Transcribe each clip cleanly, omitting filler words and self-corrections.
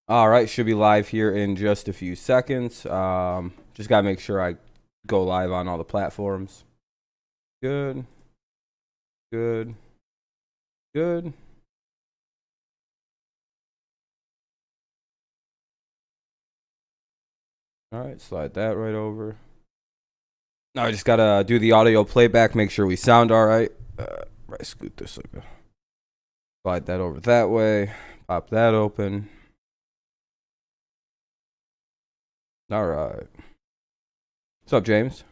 All right, should be live here in just a few seconds. Just gotta make sure I go live on all the platforms. Good. Good. Good. All right, slide that right over. Now I just gotta do the audio playback, make sure we sound all right. Right, scoot this over. Slide that over that way. Pop that open. All right. What's up, James?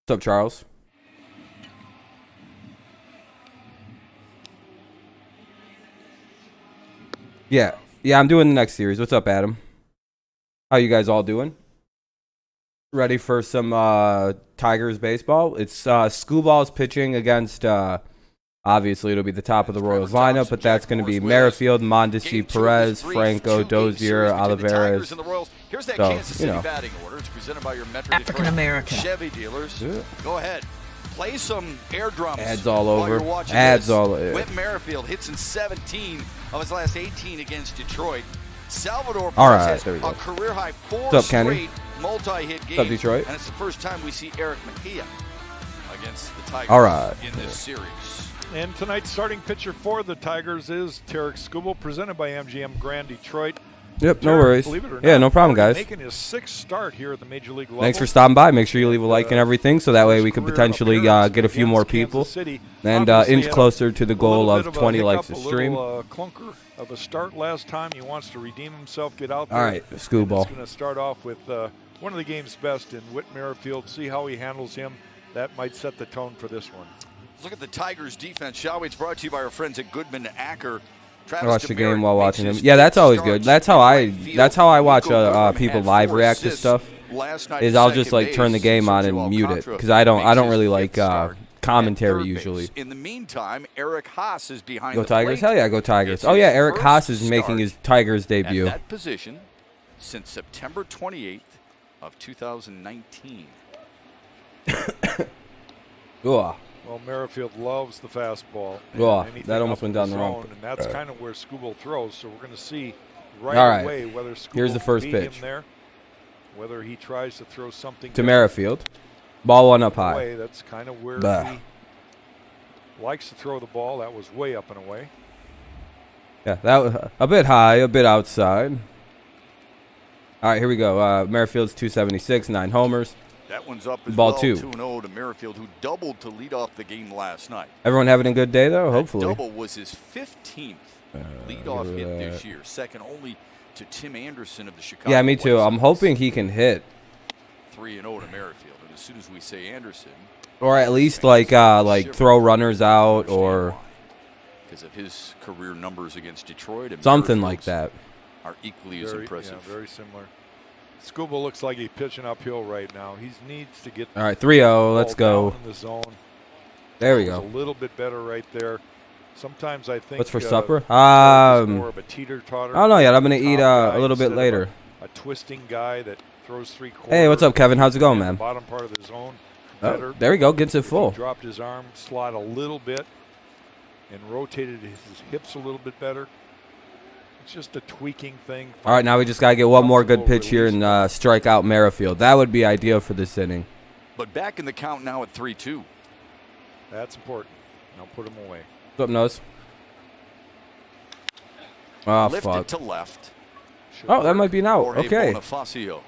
What's up, Charles? Yeah, I'm doing the next series. What's up, Adam? How you guys all doing? Ready for some Tigers baseball? It's Schoolball's pitching against, obviously it'll be the top of the Royals lineup, but that's going to be Merrifield, Mondesi, Perez, Franco, Dozier, Olivares. So, you know. African American. Chevy dealers. Yeah. Go ahead. Play some air drums. Ads all over. Ads all over. Whit Merrifield hits in 17 of his last 18 against Detroit. Salvador Perez has a career high 4 What's up, straight Kenny? multi-hit games. What's up, Detroit? And it's the first time we see Eric Mejia against the Tigers in this series. And tonight's starting pitcher for the Tigers is Tarek Skubal, presented by MGM Grand Detroit. Yep, no Tarek, worries. believe it or Yeah, not, no problem, guys. Making his 6th start here at the Major League level. Thanks for stopping by. Make sure you leave a like and everything, so that way we could potentially get a few more people and inch closer to the goal of 20 likes a stream. Clunker of a start last time. He wants to redeem himself, get out there. All right, Schoolball. He's going to start off with one of the game's best in Whit Merrifield. See how he handles him. That might set the tone for this one. Let's look at the Tigers' defense, shall we? It's brought to you by our friends at Goodman Acker. I watch the game while watching them. Yeah, that's always good. That's how I watch people live react to stuff. Is I'll just like turn the game on and mute it because I don't really like commentary usually. In the meantime, Eric Haas is behind. Go Tigers! Hell yeah, go Tigers! Oh yeah, Eric Haas is making his Tigers debut. At that position since September 28th of 2019. Ugh. Well, Merrifield loves the fastball. That almost went down the wrong. And that's kind of where Skubal throws. So we're going to see right away whether Skubal Here's the first beat pitch. him there, whether he tries to throw something to Merrifield. Ball one up high. Away. That's kind of where he likes to throw the ball. That was way up and away. Yeah, that was a bit high, a bit outside. All right, here we go. Merrifield's 276, 9 homers. That one's up as Ball well, 2. 2-0 to Merrifield, who doubled to lead off the game last night. Everyone having a good day, though? Hopefully. That double was his 15th leadoff hit this year, second only to Tim Anderson of the Chicago. Yeah, me too. I'm hoping he can hit. 3-0 to Merrifield, and as soon as we say Anderson, or at least like throw runners out, or because of his career numbers against Detroit, and something like that, are equally as impressive. Yeah, very similar. Skubal looks like he's pitching uphill right now. He needs to get. All right, 3-0. Let's go. In the zone. There we go. A little bit better right there. Sometimes I think. What's for supper? More of a teeter-totter. I don't know yet. I'm gonna eat a little bit later. A twisting guy that throws 3/4. Hey, what's up, Kevin? How's it going, man? Bottom part of the zone. Oh, there we go. Gets it full. He dropped his arm slot a little bit and rotated his hips a little bit better. It's just a tweaking thing. All right, now we just got to get one more good pitch here and strike out Merrifield. That would be ideal for this inning. But back in the count now at 3-2. That's important. Now put him away. What's up, Nose? Oh, Lifted fuck. to left. Oh, that might be an out. Okay. Bonifacio.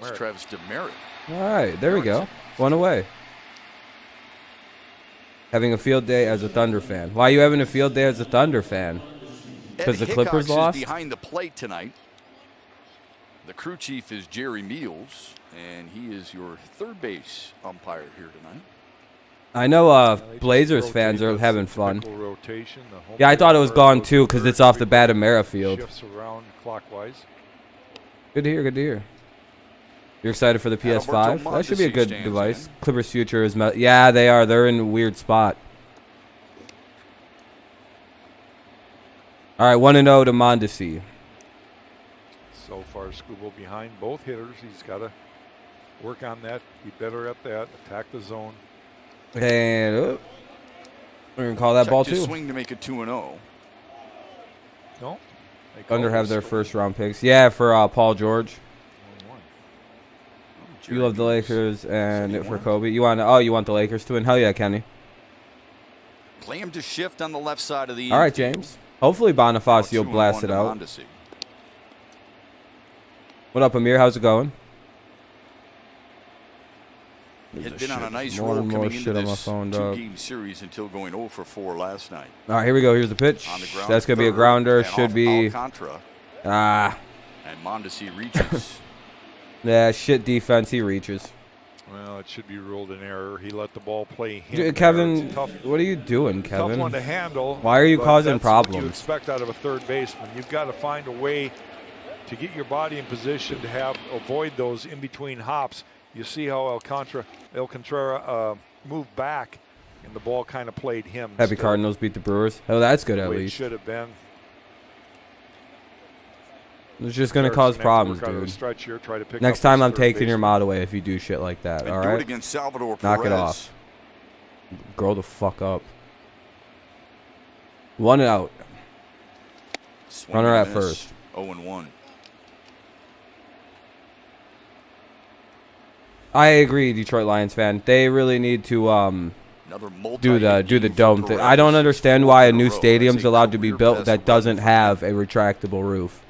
That's Travis Demerit. All right, there we go. One away. Having a field day as a Thunder fan. Why are you having a field day as a Thunder fan? Because the Clippers lost? Is behind the plate tonight. The crew chief is Jerry Meals, and he is your third base umpire here tonight. I know Blazers fans are having fun. Yeah, I thought it was gone too because it's off the bat of Merrifield. Shifts around clockwise. Good to hear, good to hear. You're excited for the PS5? That should be a good device. Clippers future is... Yeah, they are. They're in a weird spot. All right, 1-0 to Mondesi. So far, Skubal behind both hitters. He's got to work on that. Be better at that. Attack the zone. And We're gonna call that ball Checked his two. swing to make it 2-0. No. They call Under it have a their strike. first round picks. Yeah, for Paul George. 1-1. You love the Lakers and City for won. Kobe. You want the Lakers to win? Hell yeah, Kenny. Play him to shift on the left side of the All right, infield. James. Hopefully Bonifacio Now will blast 2-1 it to out. Mondesi. What up, Amir? How's it going? Had been on a nice More roll and more coming into shit on my this phone, dog. two-game series until going 0 for 4 last night. All right, here we go. Here's the pitch. On the ground, That's gonna be a third, grounder. and Should off be Alcantara, ah. and Mondesi reaches. Yeah, shit defense. He reaches. Well, it should be ruled an error. He let the ball play him. there. Kevin, It's a tough, what are you doing, tough Kevin? one to handle. Why are you but causing that's what you problems? expect out of a third baseman. You've got to find a way to get your body in position to avoid those in between hops. You see how Alcantara moved back, and the ball kind of played him. Happy instead Cardinals beat the Brewers. Oh, that's good of at the way it least. should have been. It's just gonna Harrison cause had to problems, work out of the dude. stretch here, try to pick Next up time his I'm third taking your baseman. mod away if you do shit like that. And All do it right, against Salvador knock Perez. it off. Grow the fuck up. 1 out. Swing Runner and at miss. first. 0-1. I agree, Detroit Lions fan. They really need to Another do the multi-hit dome for thing. Perez. I don't understand why a new Fourth in row. stadium's That's a allowed to be career built best that doesn't 11 for have him. a retractable roof.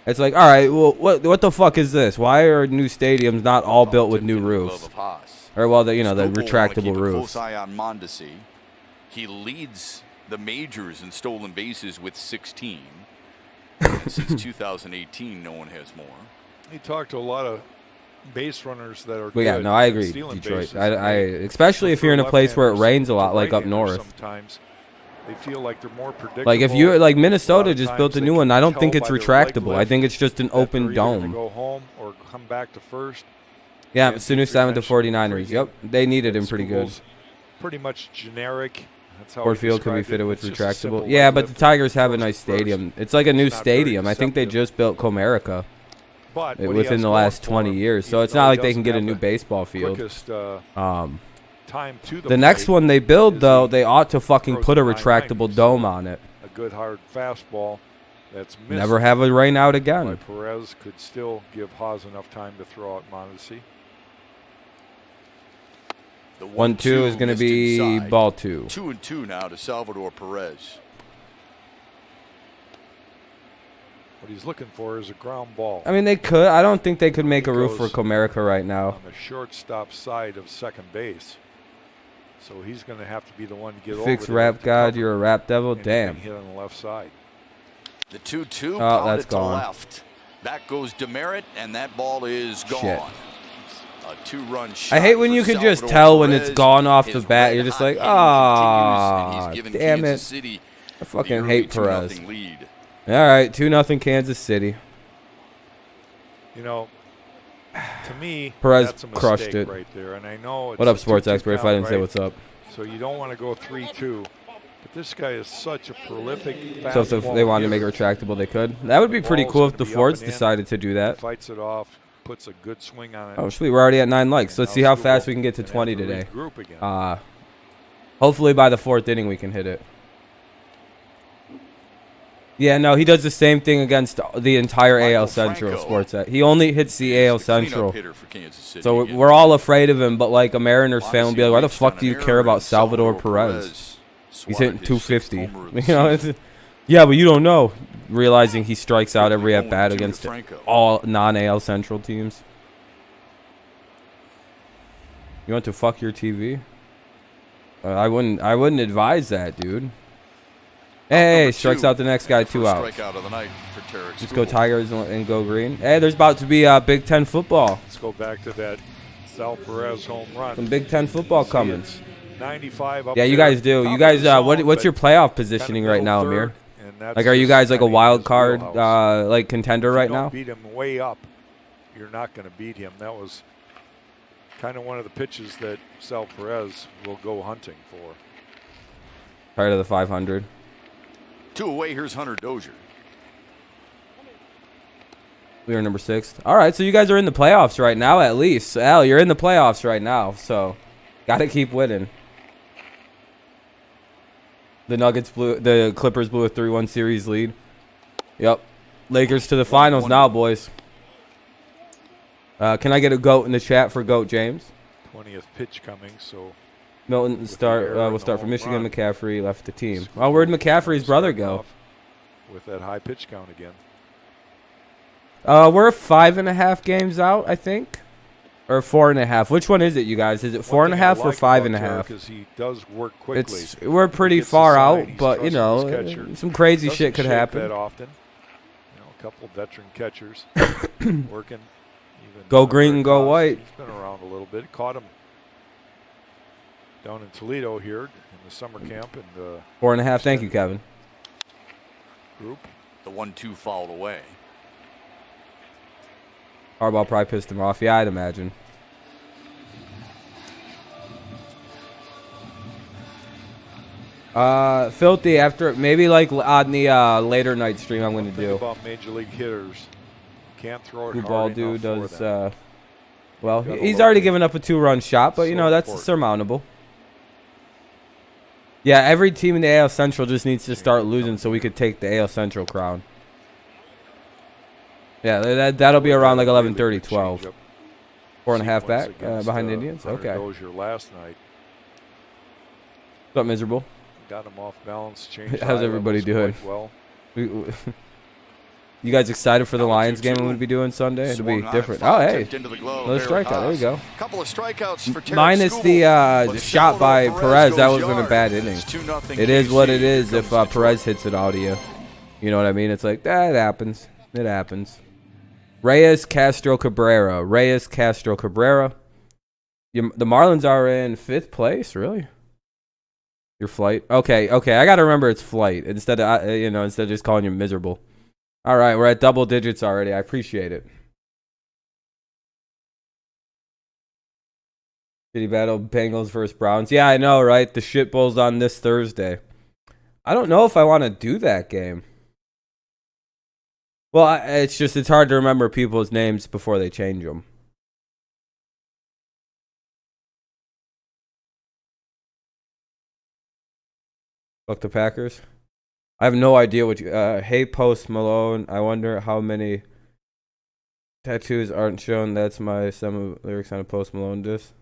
It's like, all right, well, what the fuck is this? Why are new stadiums not all built with new Tipped into the glove roofs? of Haas. Or well, the Scoble will wanna retractable keep a roofs. Close eye on Mondesi. He leads the majors in stolen bases with 16. Since 2018, no one has more. He talked to a lot of base runners that are But yeah, good no, I at agree, stealing Detroit. bases, I and they especially if you're in a prefer place where it left-handers rains a to lot, like up right-handers north. Sometimes they feel like they're more predictable. Like if you like A lot Minnesota of just built a times new they one. can I don't tell think it's by their leg retractable. I lift think it's just an that they're open either gonna dome. Go home or come back to first. Yeah, And Sunu Dietrich 7 to mentioned 49ers. pregame Yep, they needed that him pretty good. Scooble's pretty much generic. That's how Ford he Field could be described it. fitted with It's just a retractable. simple Yeah, leg but the lift Tigers have a first nice to first. stadium. It's like a new It's not very stadium. I think they deceptive. just built Comerica But what he within has the going last for 20 him, years. So even it's though not he like they can doesn't get a have new the baseball field. quickest time to The next plate, one they build, is though, he they ought to fucking throws put a it 990, retractable so dome on it. a good hard fastball that's missed. Never have a rain out by again. Perez could still give Haas enough time to throw out Mondesi. The 1-2 is going to missed be inside. ball 2. 2-2 now to Salvador Perez. What he's looking for is a ground ball I mean, they could. I don't think they could make a He roof for goes Comerica right now. on the shortstop side of second base. So he's going to have to be the one to get Fix over there rap to god, cover you're a rap devil. anything Damn. hit on the left side. The 2-2 Oh, pounded that's to gone. left. That goes Demerit, and that ball is gone. Shit. A 2-run shot. I hate when for you can just Salvador tell when it's Perez. gone off the His bat. You're just red-hot like, hitting ah, continues, and he's given damn Kansas it. City I the fucking early hate Perez. 2-0 lead. All right, 2-0 Kansas City. You know, to me, Perez that's a mistake crushed it. right there. And I know it's What up, a sports 2-2 expert? If I count, didn't say right? what's up. So you don't want to go 3-2. But this guy is such a prolific So if fastball they wanted to make it hitter. retractable, they could. That would be The pretty ball's cool if gonna the be up Fords and in. decided to do that. Fights it off, puts a good swing on it. Oh, sweet. We're already at 9 likes. and Let's now see how Scooble's fast we can get to gonna 20 have to today. regroup again. Hopefully by the 4th inning we can hit it. Yeah, no, he does the same thing against the entire Michael AL Central Franco sports. He only hits the AL He's the cleanup Central. hitter for Kansas City So again. we're all afraid of him, but like a Mariners fan would be like, why the Obviously fuck reached do you on care an about error, and Salvador Perez? He's swatted hitting his sixth 250. homer of You the know, season. yeah, but you don't know. Realizing he strikes out every Quickly at bat 0-2 to against Franco. all non-AL Central teams. You want to fuck your TV? I wouldn't advise that, dude. Hey, Number strikes 2, out the next guy, and the 2 first outs. Strikeout of the night for Tarek Just go Skubal. Tigers and go green. Hey, there's about to be Big Ten football. Let's go back to that Sal Perez home run. Some Big Ten football See, coming. it's 95 up Yeah, you there. guys do. Top You of guys, the zone, what's but your playoff kind positioning of right now, middle Amir? third, and that's Like, are you just guys like a kinda in wild his card, wheelhouse. like contender If right you don't now? beat him way up, you're not going to beat him. That was kind of one of the pitches that Sal Perez will go hunting for. Prior to the 500. 2 away. Here's Hunter Dozier. We are number 6. All right, so you guys are in the playoffs right now, at least. So, Al, you're in the playoffs right now, so got to keep winning. The Clippers blew a 3-1 series lead. Yep. Lakers to the finals now, boys. Can I get a GOAT in the chat for GOAT James? 20th pitch coming, so Milton will start for Michigan. Run. McCaffrey left the team. Oh, where'd McCaffrey's brother go? With that high pitch count again. We're 5.5 games out, I think, or 4.5. Which one is it, you guys? Is it 4.5 or 5.5? Because he does work quickly. We're pretty far out, but you know, some crazy shit could happen. That often. You know, a couple veteran catchers working. Even go green and go white. He's been around a little bit. Caught him down in Toledo here in the summer camp. And 4.5. Thank you, Kevin. Group. The 1-2 fouled away. Harbaugh probably pissed him off. Yeah, I'd imagine. Filthy after maybe like on the later night stream I'm going to do. About major league hitters. Can't throw it ball dude does well, he's already given up a 2-run shot, but you know that's surmountable. Yeah, every team in the AL Central just needs to start losing so we could take the AL Central crown. Yeah, that'll be around like 11:30, 12. 4.5 back behind the Indians. Okay. Your last night. What's up, miserable? Got him off balance. How's everybody doing? Well. You guys excited for the Lions game we'll be doing Sunday? It'll be different. Oh, hey. Another strikeout. There we go. Couple of strikeouts for minus the shot by Perez. That wasn't a bad inning. It is what it is if Perez hits it out of you. You know what I mean? It's like, that happens. It happens. Reyes, Castro, Cabrera. Reyes, Castro, Cabrera. The Marlins are in 5th place, really? Your flight? Okay. I got to remember it's flight instead of, instead of just calling you miserable. All right, we're at double digits already. I appreciate it. City battle, Bengals versus Browns. Yeah, I know, right? The shit bowl's on this Thursday. I don't know if I want to do that game. Well, it's hard to remember people's names before they change them. Fuck the Packers. I have no idea what you... hey, Post Malone. I wonder how many tattoos aren't shown. That's some lyrics on a Post Malone diss.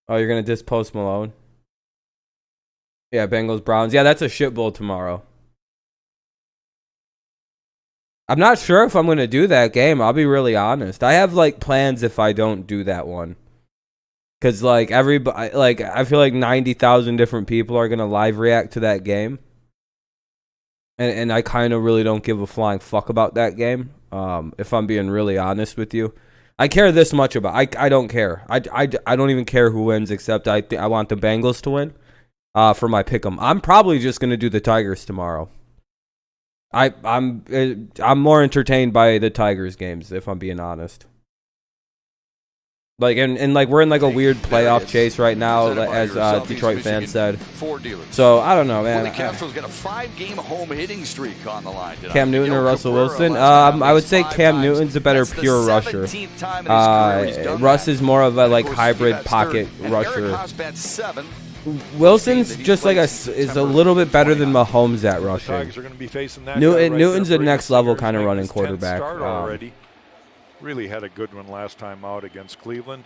Oh, you're going to diss Post Malone? Yeah, Bengals, Browns. Yeah, that's a shit bowl tomorrow. I'm not sure if I'm going to do that game. I'll be really honest. I have, plans if I don't do that one. Because, everybody... I feel like 90,000 different people are going to live react to that game. And I kind of really don't give a flying fuck about that game, if I'm being really honest with you. I care this much about I don't care. I don't even care who wins, except I want the Bengals to win for my pick'em. I'm probably just going to do the Tigers tomorrow. I'm more entertained by the Tigers games, if I'm being honest. We're in a weird playoff chase right now, as Detroit fans said. So I don't know, man. Willie Castro's got a 5-game home hitting streak on the line tonight. Cam Newton or Russell Wilson? I would say Cam Newton's a better pure rusher. Russ is more of a hybrid pocket rusher. Wilson's just is a little bit better than Mahomes at rushing. Newton's a next level kind of running quarterback. Really had a good one last time out against Cleveland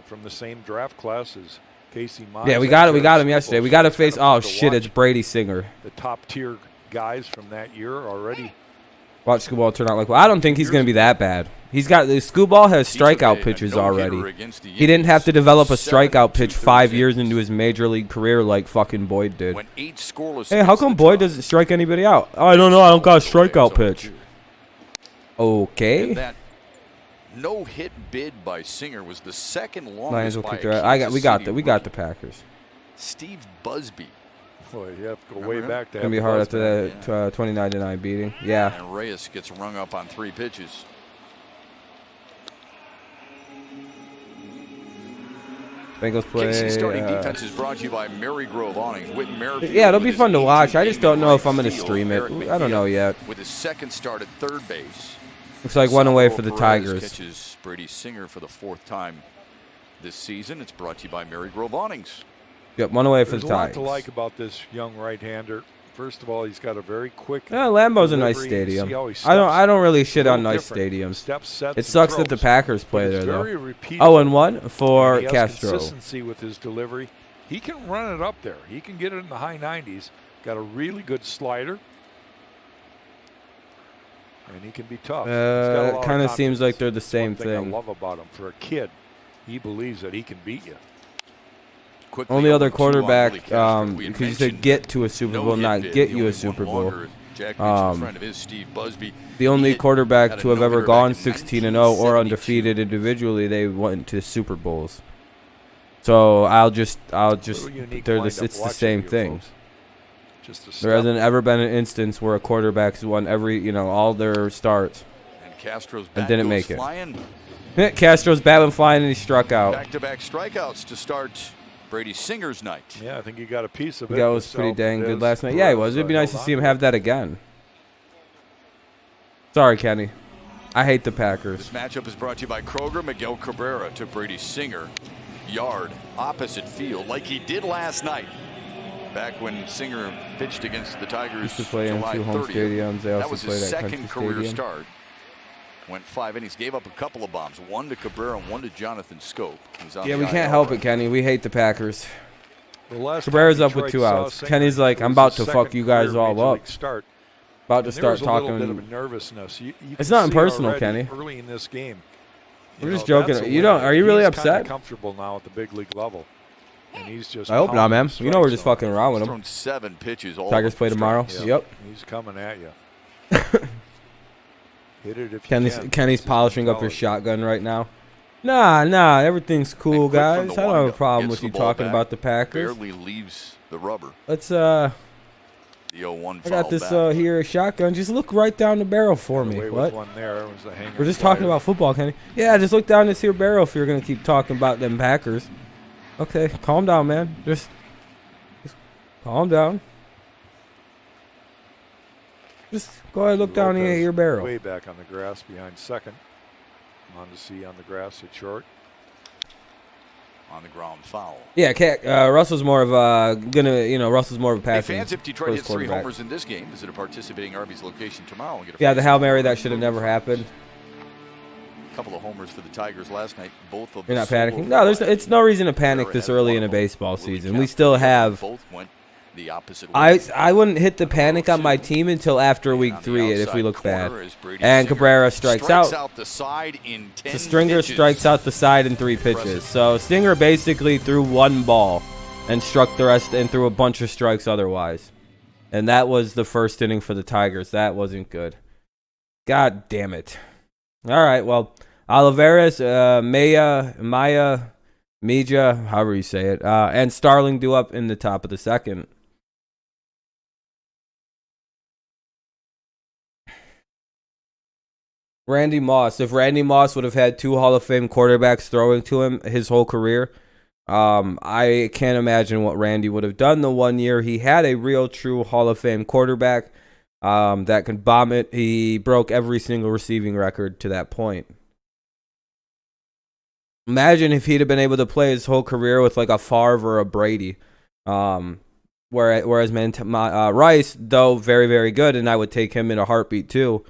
from the same draft class as Casey Mize. Yeah, we got him yesterday. We got to face. Oh shit, it's Brady Singer. The top tier guys from that year already. Watch Scooball turn out I don't think he's going to be that bad. Scooball has strikeout pitches already. He didn't have to develop a strikeout pitch 5 years into his major league career like fucking Boyd did. Hey, how come Boyd doesn't strike anybody out? Oh, I don't know. I don't got a strikeout pitch. Okay. No-hit bid by Singer was the second longest by we got the Packers. Steve Busby. Boy, you have to go way back. It's going to be hard after that 29-9 beating. Yeah. And Reyes gets rung up on 3 pitches. Bengals play. KC starting defense is brought to you by Marygrove Awnings. Yeah, it'll be fun to watch. I just don't know if I'm going to stream it. I don't know yet. With his second start at third base. Looks like one away for the Tigers. Catches Brady Singer for the 4th time this season. It's brought to you by Marygrove Awnings. Yep, one away for There's the a lot Tigers. to like about this young right-hander. First of all, he's got a very quick. Yeah, Lambeau's a nice delivery. stadium. See how he I don't really steps? shit A on little nice different. stadiums. Steps, sets, It and sucks that the throws. Packers play But there it's though. very repeatable. 0-1 for And he has Castro. consistency with his delivery. He can run it up there. He can get it in the high 90s. Got a really good slider. And he can be tough. It kind of seems like they're the same One thing I thing. love about him. For a kid, he believes that he can beat you. Quickly Only other 0-2 on quarterback, Willie Castro. We had because you said mentioned get to a Super no Bowl, hit not bid. get The you a only Super one Bowl. longer, Jack mentioned a friend of his, Steve Busby. The only He quarterback had a to have ever no-hitter gone back in 16-0 or 1972. undefeated individually, they went to Super Bowls. So I'll just Little unique they're wind-up it's the watching same you thing. folks. Just a There step. hasn't ever been an instance where a quarterback's won all their starts And Castro's and bat didn't goes make it. flying. Castro's batting flying and he struck out. Back-to-back strikeouts to start Brady Singer's night. Yeah, I think he got a piece of it. That was pretty dang good last night. Yeah, he was. It'd be nice to see him have that again. Sorry, Kenny. I hate the Packers. This matchup is brought to you by Kroger. Miguel Cabrera took Brady Singer yard opposite field like he did last night. Back when Singer pitched against the Tigers Used to play in July 2 home 30th. stadiums. They That also was played his at second Country career Stadium. start. Went 5 innings, gave up a couple of bombs, one to Cabrera and one to Jonathan Scope. Who's on Yeah, the we can't IL help right it, Kenny. We hate the Packers. The last Cabrera's time up with Detroit 2 saw outs. Singer, Kenny's like, it I'm was about his to fuck second you guys career all Major up. League start. About to And there start was a little bit talking. of a nervousness. You It's can not see personal, already Kenny. Early in this game. We're You just know, joking. that's a You don't- winner. are you really He's kinda upset? comfortable now at the big league level. And he's just I hope not, man. pounding You know we're strike just zone. fucking around with He's him. thrown 7 pitches. All Tigers of them play tomorrow. strikes. Yep. He's coming at you. Hit it if you Kenny's can. Kenny's It's his polishing up his mentality. shotgun right now. Nah, everything's cool, And quick from guys. the I don't have a windup. problem Gets with you the ball talking back, about the Packers. Barely leaves the rubber. Let's The 0-1 I got foul this back. here shotgun. Just look right down the barrel for Got me. away with What? one there. It was a hanger We're just talking slider. about football, Kenny. Yeah, just look down this here barrel if you're gonna keep talking about them Packers. Okay, calm down, man. Just calm down. Just go ahead, look down here at Lopez your barrel. Way back on the grass behind second. Mondesi on the grass at short. On the ground foul. Yeah, Russell's more of a Russell's more of a Hey passing. fans, if Detroit first hits 3 quarterback. homers in this game, visit a participating Arby's location tomorrow. And get a Yeah, the free Hail small Mary that burger. should have never happened. A couple of homers for the Tigers last night. Both of You're not them panicking. solo No, fly. it's no reason to panic Cabrera this had early one in a of them. baseball Willie season. We Castro still and have. Both went the opposite way. I wouldn't hit the panic on my team until after week 3 if we look bad. And Cabrera strikes out. the side in 10 So Stringer pitches. strikes out the side in 3 pitches. So Stinger basically threw 1 ball and struck the rest and threw a bunch of strikes otherwise. And that was the first inning for the Tigers. That wasn't good. God damn it. All right, well, Olivares, Maya, Mija, however you say it, and Starling due up in the top of the second. Randy Moss. If Randy Moss would have had 2 Hall of Fame quarterbacks throwing to him his whole career, I can't imagine what Randy would have done the one year he had a real true Hall of Fame quarterback that could bomb it. He broke every single receiving record to that point. Imagine if he'd have been able to play his whole career with like a Favre or a Brady. Whereas Rice, though very, very good, and I would take him in a heartbeat too,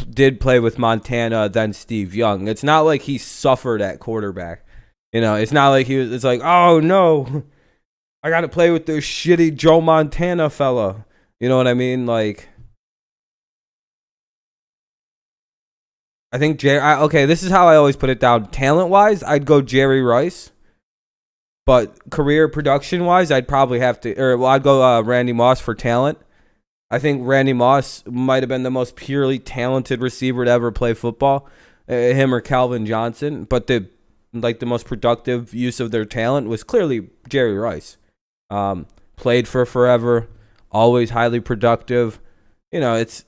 did play with Montana, then Steve Young. It's not like he suffered at quarterback. It's not like it's like, oh no, I got to play with this shitty Joe Montana fella. You know what I mean? Like, I think okay, this is how I always put it down. Talent-wise, I'd go Jerry Rice. But career production-wise, I'd probably have to, I'd go Randy Moss for talent. I think Randy Moss might have been the most purely talented receiver to ever play football, him or Calvin Johnson. But the most productive use of their talent was clearly Jerry Rice. Played for forever, always highly productive. It's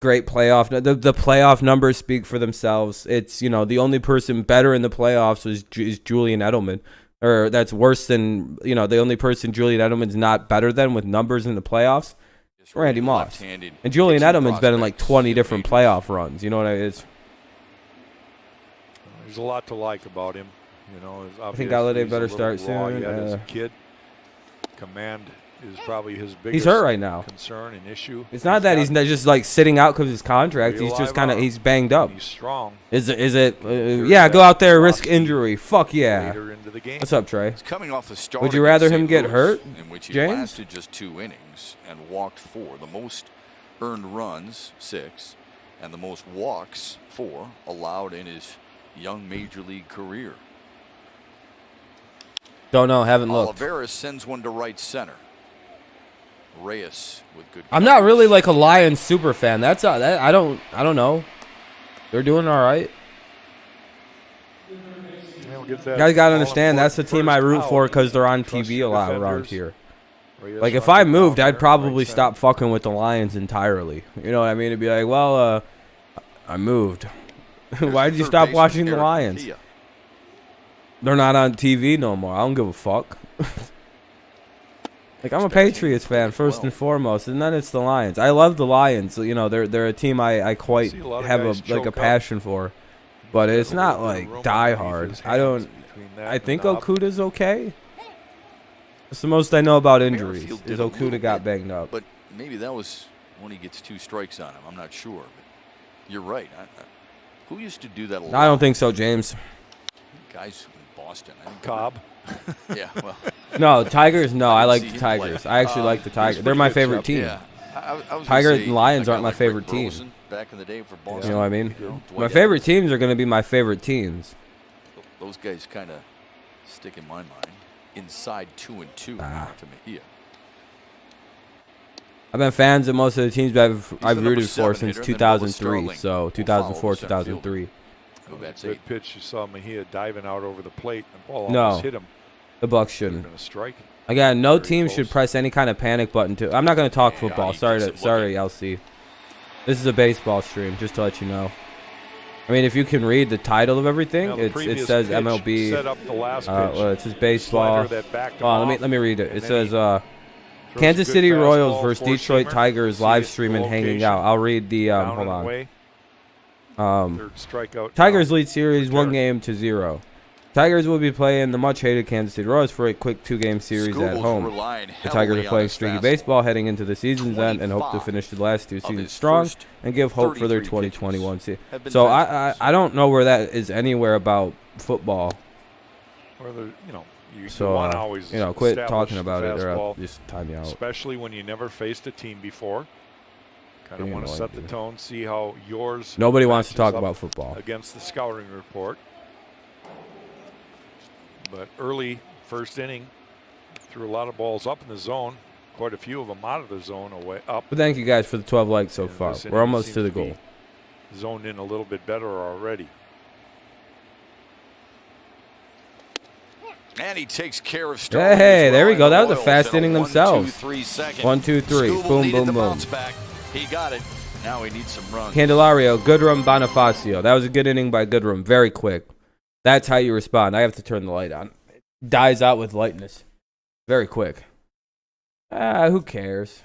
great playoff. The playoff numbers speak for themselves. It's, the only person better in the playoffs is Julian Edelman. Or that's worse than, the only person Julian Edelman's not better than with numbers in the playoffs, Randy Moss. And Julian Edelman's been in like 20 different playoff runs. You know what I mean? There's a lot to like about him. You know, it's I think obvious Galladay he's a better little start raw soon. yet as a kid. Command is probably his biggest He's hurt right now. concern and issue. It's not that he's not just like sitting out because of his contract. He's just kind of he's banged up. He's strong. Is it? Yeah, go out there, risk injury. Fuck yeah. Later into the game. What's up, Trey? He's coming off the start. Would you rather against him St. get Louis, hurt, in which he James? lasted just 2 innings and walked 4, the most earned runs 6, and the most walks 4 allowed in his young major league career. Don't know. Haven't looked. Oliveras sends one to right center. Reyes with good. I'm not really like a Lions super fan. That's I don't know. They're doing all right. You guys gotta understand that's the team I root for because they're on TV a lot around here. Like if I moved, I'd probably stop fucking with the Lions entirely. You know what I mean? It'd be like, well, I moved. Why did you stop watching the Lions? They're not on TV no more. I don't give a fuck. Like I'm a Patriots fan first and foremost, and then it's the Lions. I love the Lions. You know, they're a team I quite have a passion for, but it's not like die hard. I think Okuda's okay. That's the most I know about injuries. Is Okuda got banged up? But maybe that was when he gets 2 strikes on him. I'm not sure. But you're right. Who used to do that a lot? I don't think so, James. Guys in Boston. Cobb. Yeah, well. No, Tigers. No, I like the Tigers. I actually like the Tigers. They're my favorite team. Yeah. Tigers and Lions aren't my favorite team. Back in the day for Boston. You know what I mean? My favorite teams are going to be my favorite teams. Those guys kind of stick in my mind. Inside 2 and 2 to Mejia. I've been fans of most of the teams I've rooted for since 2003. So 2004, 2003. Good pitch. You saw Mejia diving out over the plate. The ball No, almost hit him. The Bucks shouldn't. Been a strike. Again, no team should press any kind of panic button to. I'm not going to talk football. Sorry, LC. This is a baseball stream, just to let you know. I mean, if you can read the title of everything, it says MLB. Set up the last well, it says baseball. Let me read it. It says Kansas good City Royals fastball, versus four-seamer. Detroit Tigers See live it, streaming, the hanging location. out. I'll read the Down hold and on. away. Third strikeout. Tigers lead series Return. 1-0. Tigers will be playing the much-hated Kansas City Royals for a quick 2-game series at Scooble's home. relying The Tigers heavily are on playing his streaky fastball. baseball heading into the season's end and hope to finish the last 2 of seasons his strong first and give hope for their 33 2021 pitches season. have been So fastballs. I don't know where that is anywhere about football. Or the, you So want to always quit establish talking the about it or I'll fastball, just time you out. especially when you never faced a team before. Kind of You want to know set I the do. tone, see how yours. Nobody wants to matches talk up about football. against the scouting report. But early first inning, threw a lot of balls up in the zone. Quite a few of them out of the zone, away up. But thank you guys for the 12 likes so And far. this We're inning almost seems to the be goal. Zoned in a little bit better already. And he takes care of Sterling. Hey, He's there we relying go. on That the was a Royals fast in inning 1, themselves. 2, 3 seconds. 1, 2, 3. Scooble Boom, needed boom, the boom. bounce back. He got it. Now he needs some runs. Candelario, Goodrum, Bonifacio. That was a good inning by Goodrum. Very quick. That's how you respond. I have to turn the light on. It dies out with lightness. Very quick. Who cares?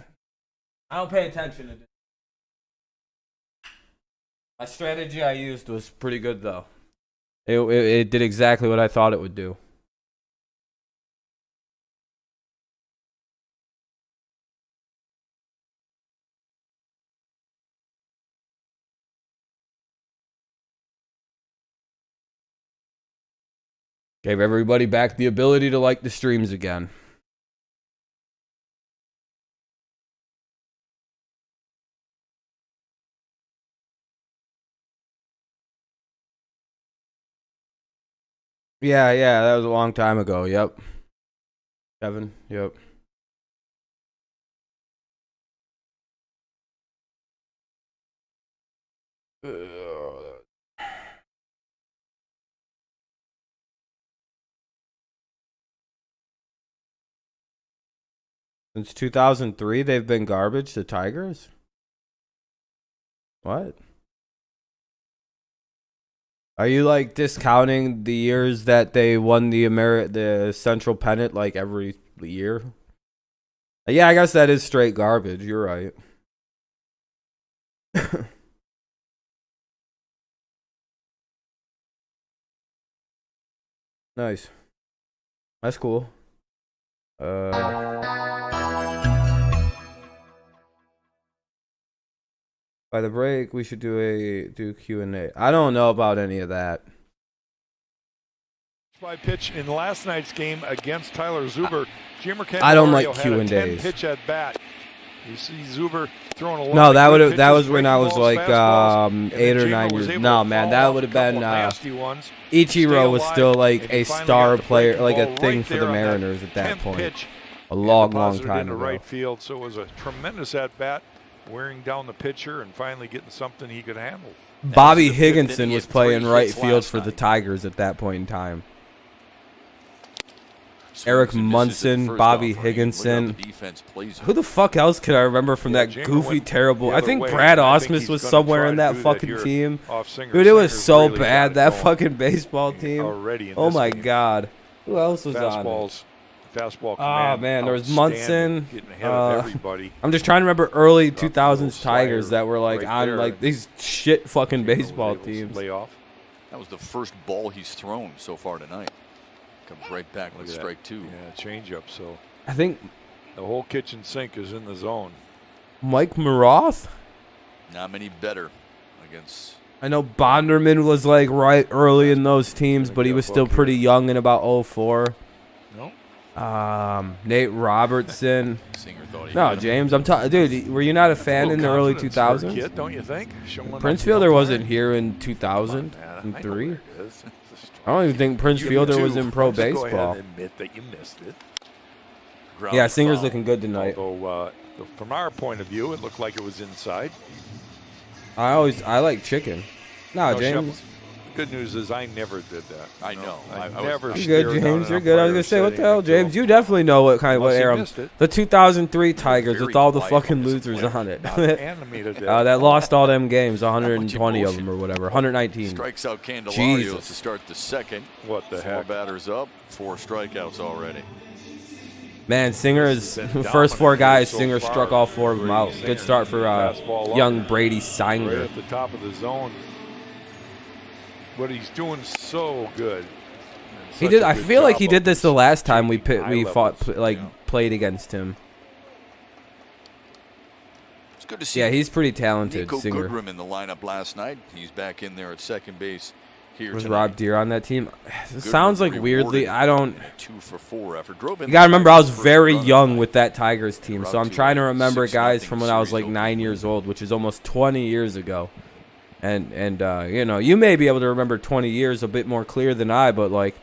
I don't pay attention to this. My strategy I used was pretty good, though. It did exactly what I thought it would do. Gave everybody back the ability to like the streams again. Yeah, that was a long time ago. Yep. Kevin, yep. Since 2003, they've been garbage, the Tigers? What? Are you like discounting the years that they won the Central Pennant like every year? Yeah, I guess that is straight garbage. You're right. Nice. That's cool. By the break, we should do Q&A. I don't know about any of that. By pitch in last night's game against Tyler Zuber. Jimmer I don't like Candelario had a Q&As. 10 pitch at bat. You see Zuber throwing a lot No, of that good would that was pitches, when I was breaking balls, like fastballs, and 8 then or 9 Jimmer was years. able No, to man, follow that up would a have couple been nasty ones. Ichiro was Stay still alive, like and he a finally star got the player, breaking like a ball thing right for the there on that Mariners at that 10th point. pitch. A long Deposited time into ago. right field, so it was a tremendous at bat, wearing down the pitcher and finally getting something he could handle. Bobby was the fifth Higginson inning. was He had playing 3 right hits field last for the night. Tigers at that point in time. Swings Eric and misses at Munson, first Bobby offering. Look how Higginson. the defense plays him. Who the fuck else could I remember from Yeah, that Jimmer goofy, went terrible? the I other think way, Brad and I think Osmus he's was gonna somewhere try in to that do that fucking here team. off Singer. Dude, it was Singer's so really got bad, it that going fucking baseball team. already in Oh this my game. god. Who else was on it? Fastball Ah, command. man, there was outstanding, Munson. getting ahead of everybody. I'm just trying to remember early Dropped a 2000s little Tigers slider that were like right on there. like these shit fucking Jimmer was baseball able to teams. lay off. That was the first ball he's thrown so far tonight. Comes right back with Look at strike that. 2. Yeah, change up. So I think the whole kitchen sink is in the zone. Mike Maroth. Not many better against. I know Bonderman was like right early in those teams, but he was still pretty young in about 04. No. Nate Robertson. Singer thought he No, hit him. James, I'm talking. Dude, were you not a fan Little in the early confidence for a 2000s? kid, don't you think? Showing up Prince the Fielder umpire. wasn't here in Come on, 2000 man. and I know 3. where it is. I don't even think Prince You Fielder too. was in pro Just go ahead baseball. and admit that you missed it. Ground Yeah, Singer's foul. looking good tonight. Although, from our point of view, it looked like it was inside. I like chicken. No, No, James. Shep, the good news is I never did that. I know. I I was- never. You're stared good, down James. an You're good. I was umpire gonna say, what the setting hell, until- James? You definitely know what kind of what Unless he era. missed it. The 2003 Tigers very with all the quiet fucking on this losers player. on it. Not animated. That lost all them games, How much 120 of them emotion. or whatever, 119. Strikes out Candelario Jesus. to start the second. What the 4 heck? batters up, 4 strikeouts already. Man, Singer is This has been first 4 guys. so Singer far. struck all 4 of them out. Singer, Good start for fastball up. young Brady Right Sanger. at the top of the zone. But he's doing so good. He Such did. a I good feel like job he of did this the last time we achieving high fought levels. Yeah. played against him. It's good to see Yeah, he's pretty talented. Nico Singer. Goodrum in the lineup last night. He's back in there at second base here Was tonight. Rob Deere on that team? It Goodrum sounds like weirdly. rewarded I don't. in a 2 for 4 after drove in. You gotta remember, I was Tigers' first very run young tonight. with that Tigers team, so I'm trying to remember 6-0 guys from when I was like series 9 opener. years old, which is almost 20 years ago. And you know, you may be able to remember 20 years a bit more clear than I, but like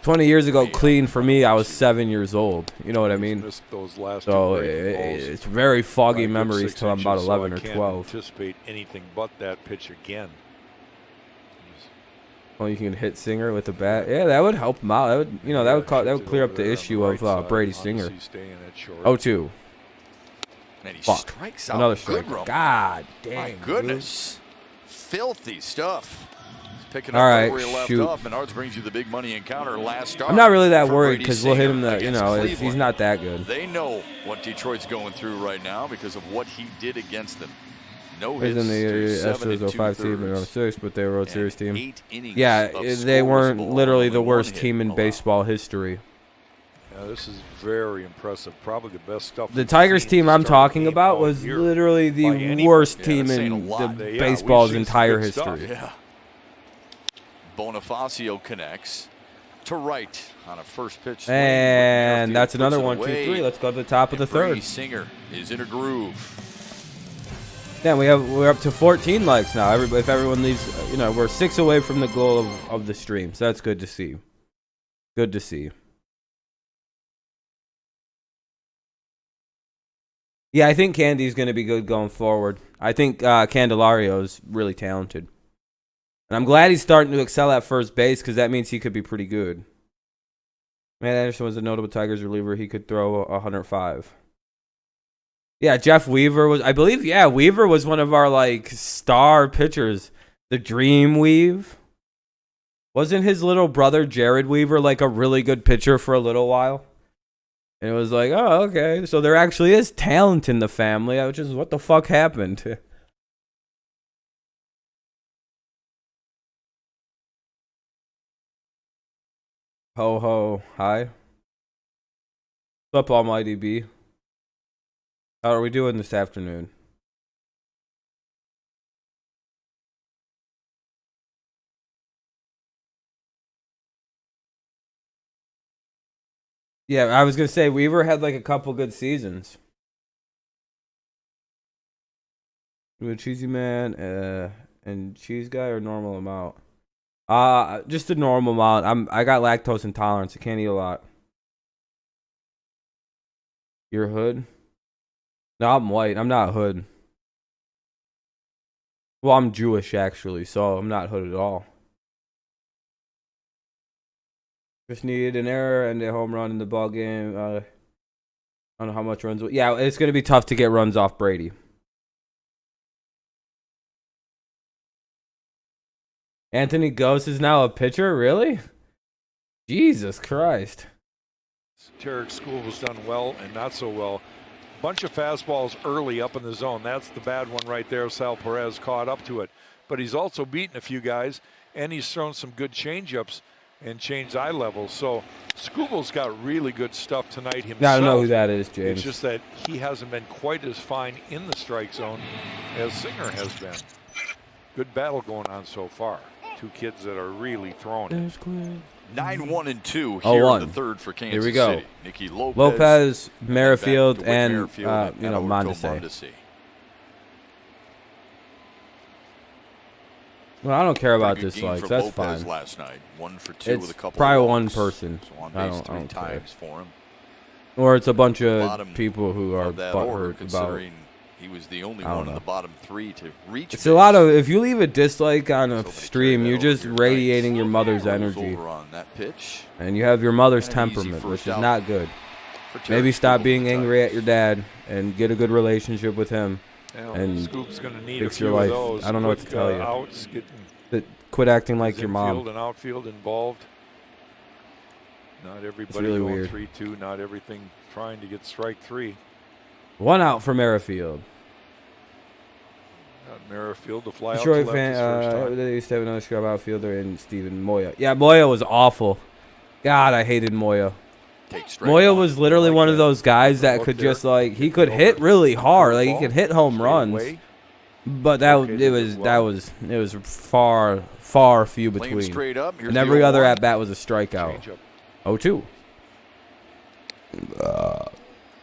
20 years ago, clean for me, I was 7 years old. You know what I mean? Missed those last So two breaking balls it's very foggy by a good memories 6 till I'm about inches, so 11 I or can't 12. Anticipate anything but that pitch again. Well, you can hit Singer with the bat. Yeah, that would help him out. That would, you know, that would clear up the issue of Brady Singer. Oh, 2. And he Fuck. strikes out Another strike. Goodrum. God My damn. dude. goodness. Filthy stuff. He's picking All up right, where he left shoot. off, and Arts brings you the big money encounter last start. I'm not really that for worried Brady because we'll hit him. Singer You against know, he's Cleveland. not that good. They know what Detroit's going through right now because of what he did against them. No He's hits in the through 7 Astros 05 team and 2/3, 06, but they were a World and Series team. 8 innings Yeah, of they weren't scoreless ball, literally only the one worst hit team in allowed. baseball history. Yeah, this is very impressive. Probably the best stuff. The we've Tigers seen team I'm start a talking game about all was year. literally by the any- worst Yeah, team that's saying in a lot. the Yeah, we've baseball's seen some entire good stuff. history. Yeah. Bonifacio connects to right on a first pitch. swing, but And Merrifield that's another puts it 1, 2, away, 3. Let's go to the top of the and Brady third. Singer is in a groove. Yeah, we're up to 14 likes now. If everyone leaves, you know, we're 6 away from the goal of the stream. So that's good to see. Good to see. Yeah, I think Candy's going to be good going forward. I think Candelario is really talented. And I'm glad he's starting to excel at first base because that means he could be pretty good. Matt Anderson was a notable Tigers reliever. He could throw 105. Yeah, Jeff Weaver was, I believe, yeah, Weaver was one of our, like, star pitchers. The Dream Weave. Wasn't his little brother, Jared Weaver, like a really good pitcher for a little while? And it was like, oh, okay. So there actually is talent in the family, which is what the fuck happened. Ho ho, hi. What's up, Almighty B? How are we doing this afternoon? Yeah, I was gonna say Weaver had like a couple good seasons. With Cheesy Man, and Cheese Guy or normal amount? Just a normal amount. I got lactose intolerance. I can't eat a lot. You're hood? No, I'm white. I'm not hood. Well, I'm Jewish actually, so I'm not hood at all. Just need an error and a home run in the ball game. I don't know how much runs. Yeah, it's gonna be tough to get runs off Brady. Anthony Ghost is now a pitcher? Really? Jesus Christ. Tarek School has done well and not so well. Bunch of fastballs early up in the zone. That's the bad one right there. Sal Perez caught up to it. But he's also beaten a few guys, and he's thrown some good changeups and changed eye levels. So Scooble's got really good stuff tonight himself. I don't know who that is, James. It's just that he hasn't been quite as fine in the strike zone as Singer has been. Good battle going on so far. Two kids that are really throwing it. 9-1-2 here in the third for Kansas Here we go. City. Nicky Lopez, Merrifield, and Mondesi. Well, I don't care about Pretty good game dislikes. for That's Lopez fine. last night. 1 for 2 It's with a couple probably of one walks. person. So on I base don't 3 care. times for him. Or it's a bunch of Bottom people who are of that order, butthurt about. considering he was the only one in the bottom 3 to reach. It's a lot of. If you leave a dislike on a Somebody stream, carry you're that over just your radiating nights. your mother's Rolls energy, over on that pitch. and you have your mother's And an easy temperament, which first is out not good. for Tarek Maybe stop Scoble being with the angry at Tigers. your dad and get a good relationship with him. And Scoop's going to need a fix few your life. of those. I don't know what to Quick, tell you. Outs, getting Quit acting like his your infield mom. and outfield involved. Not everybody really going weird. 3-2. Not everything trying to get strike 3. 1 out for Merrifield. Got Merrifield to fly out to Detroit left fan. his first time. They used to have another scrub outfielder in Steven Moya. Yeah, Moya was awful. God, I hated Moya. Take strike Moya one. was literally like one of that. those guys that Look could there. just like he Get could it hit over. really hard, like he Curveball. could hit home Straight runs. away. But Located it was as well. it was far few Playing between. straight up. Here's And the every other 0-1. at bat was a strikeout. Changeup. 0-2.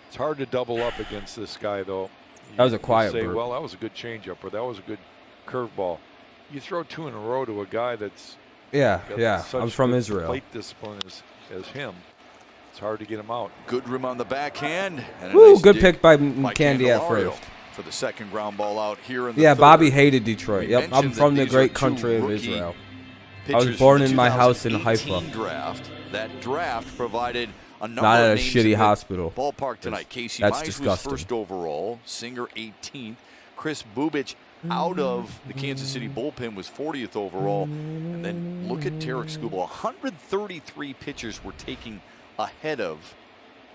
It's hard to double up against this guy, though. That was a You quiet say, burp. well, that was a good changeup, or that was a good curveball. You throw 2 in a row to a guy that's Yeah, got yeah. such I'm from good Israel. plate discipline as him. It's hard to get him out. Goodrum on the backhand. And a Woo, nice good dig pick by by Candy at Candelario first. for the second ground ball out here in the Yeah, third. Bobby hated Detroit. We Yep, I'm mentioned from that the these great are two country of rookie Israel. I was pitchers born from in the my house in 2018 Haifa. Draft. That draft provided a number Not of at a names shitty in the hospital. ballpark tonight. Casey That's Mize disgusting. was first overall. Singer 18th. Chris Bubich out of the Kansas City bullpen was 40th overall. And then look at Tarek Skubal. 133 pitchers were taken ahead of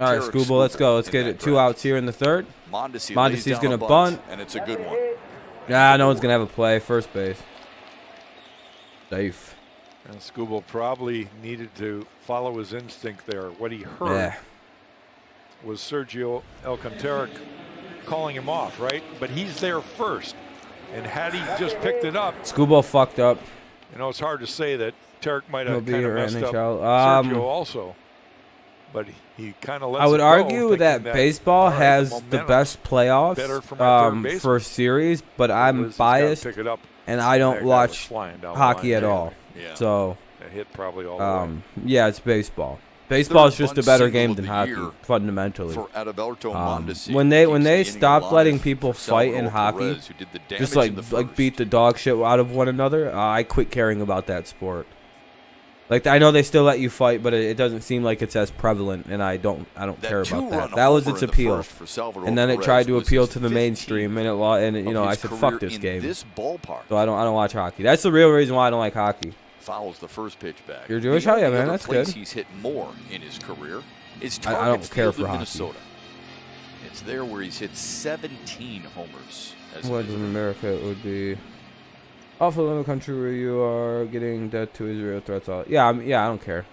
All right, Tarek Scooble, let's go. Let's in get that it. 2 draft. outs here in the third. Mondesi's Mondesi's gonna bunt. and it's a good one. Nah, no one's going to have a play. First base. Safe. And Scooble probably needed to follow his instinct there. What he heard Yeah. was Sergio Alcantara calling him off, right? But he's there first. And had he just picked it up, Scooble fucked up. you know, it's hard to say that Tarek might He'll have be kind of your messed up NHL. Sergio also. But he kind of lets I would it go, argue thinking that baseball all right, has the momentum best playoffs better for my third baseman. for series, but I'm Liz has gotta biased pick it up. and I That don't guy was watch flying down the hockey line at there. all. Yeah. So, That hit probably all the way. yeah, it's baseball. Baseball is Third just a bunt better single game of than the hockey, year fundamentally. For Adalberto Mondesi. When they Keeps the inning stopped alive letting people for fight in Salvador hockey, Perez, who did the just damage in the like first. beat the dog shit out of one another, I quit caring about that sport. Like, I know they still let you fight, but it doesn't seem like it's as prevalent, and I don't That care about two-run that. That was homer its in the appeal. first for Salvador And then it Perez tried to was appeal his to the 15th mainstream, and of you know, I his said career fuck this in game. This ballpark. So I don't watch hockey. That's the real reason why I don't like hockey. Fouls the first pitch back. You're Jewish? The Oh, yeah, only man, other that's place good. He's hit more in his career is I don't Target's care Field for in hockey. Minnesota. It's there where he's hit 17 homers. As a What in visitor. America it would be awful in a country where you are getting dead to Israel threats all. Yeah, I don't care.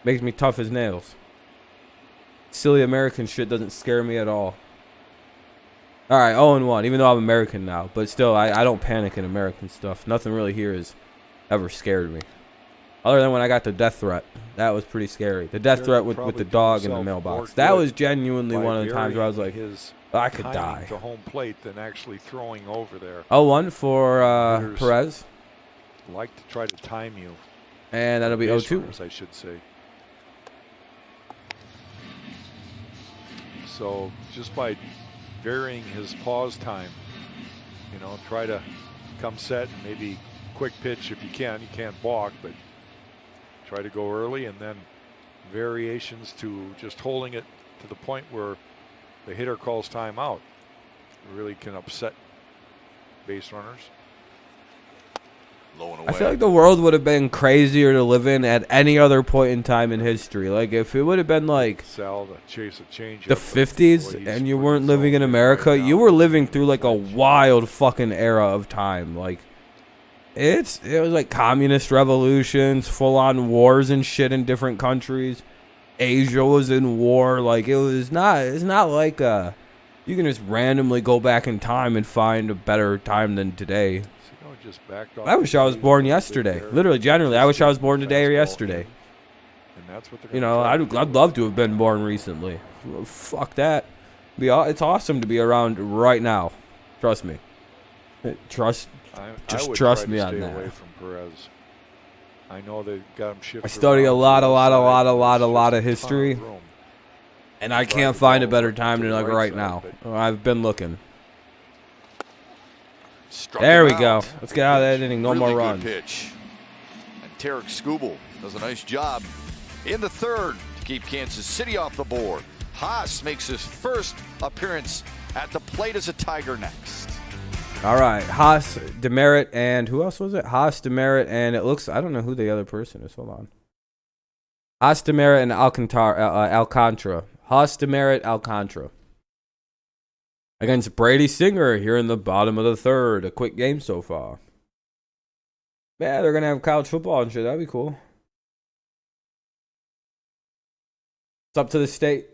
Makes me tough as nails. Silly American shit doesn't scare me at all. All right, 0-1, even though I'm American now. But still, I don't panic in American stuff. Nothing really here has ever scared me. Other than when I got the death threat. That was pretty scary. The death threat with the dog in the mailbox. That was genuinely one of the times where I was like, I could die. To home plate than actually throwing over there. 0-1 for Perez. Like to try to time you. And that'll be 0-2. I should say. So just by varying his pause time, you know, try to come set and maybe quick pitch if you can. You can't balk, but try to go early, and then variations to just holding it to the point where the hitter calls timeout. It really can upset base runners. Low and away. I feel like the world would have been crazier to live in at any other point in time in history. Like, if it would have been like Sal to chase a change the 50s and you weren't living in America, you were living through like a wild fucking era of time. Like, it was like communist revolutions, full-on wars and shit in different countries. Asia was in war. Like, it's not like you can just randomly go back in time and find a better time than today. I wish I was born yesterday. Literally, generally, I wish I was born today or yesterday. You know, I'd love to have been born recently. Fuck that. It's awesome to be around right now. Trust me. Trust me on that. Away from Perez. I know they got him shifted. I study a lot of history, and I can't find a better time than like right now. I've been looking. There we go. Let's get out of that inning. No more runs. Pitch. And Tarek Skubal does a nice job in the third to keep Kansas City off the board. Haas makes his first appearance at the plate as a Tiger next. All right, Haas, Demerit, and who else was it? Haas, Demerit, and it looks, I don't know who the other person is. Hold on. Haas, Demerit, and Alcantara. Haas, Demerit, Alcantara. Against Brady Singer here in the bottom of the third. A quick game so far. Yeah, they're going to have college football and shit. That'd be cool. It's up to the state.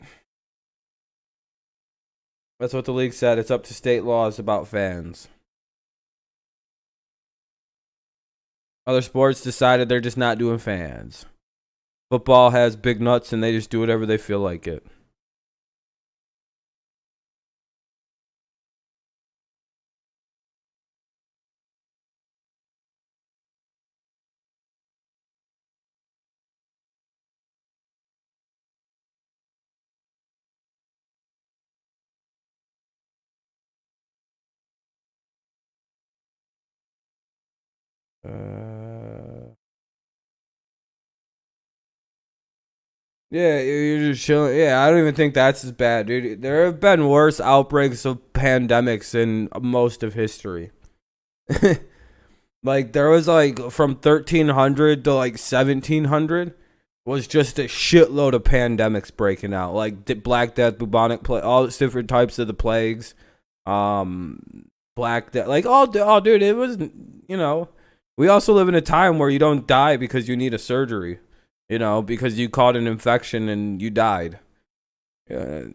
That's what the league said. It's up to state laws about fans. Other sports decided they're just not doing fans. Football has big nuts and they just do whatever they feel like it. Yeah, you're just chilling. Yeah, I don't even think that's as bad, dude. There have been worse outbreaks of pandemics in most of history. Like, there was like from 1300 to like 1700 was just a shitload of pandemics breaking out. Like Black Death, bubonic plague, all different types of the plagues. Black Death, like oh, dude, it was, you know. We also live in a time where you don't die because you need a surgery, you know, because you caught an infection and you died. There's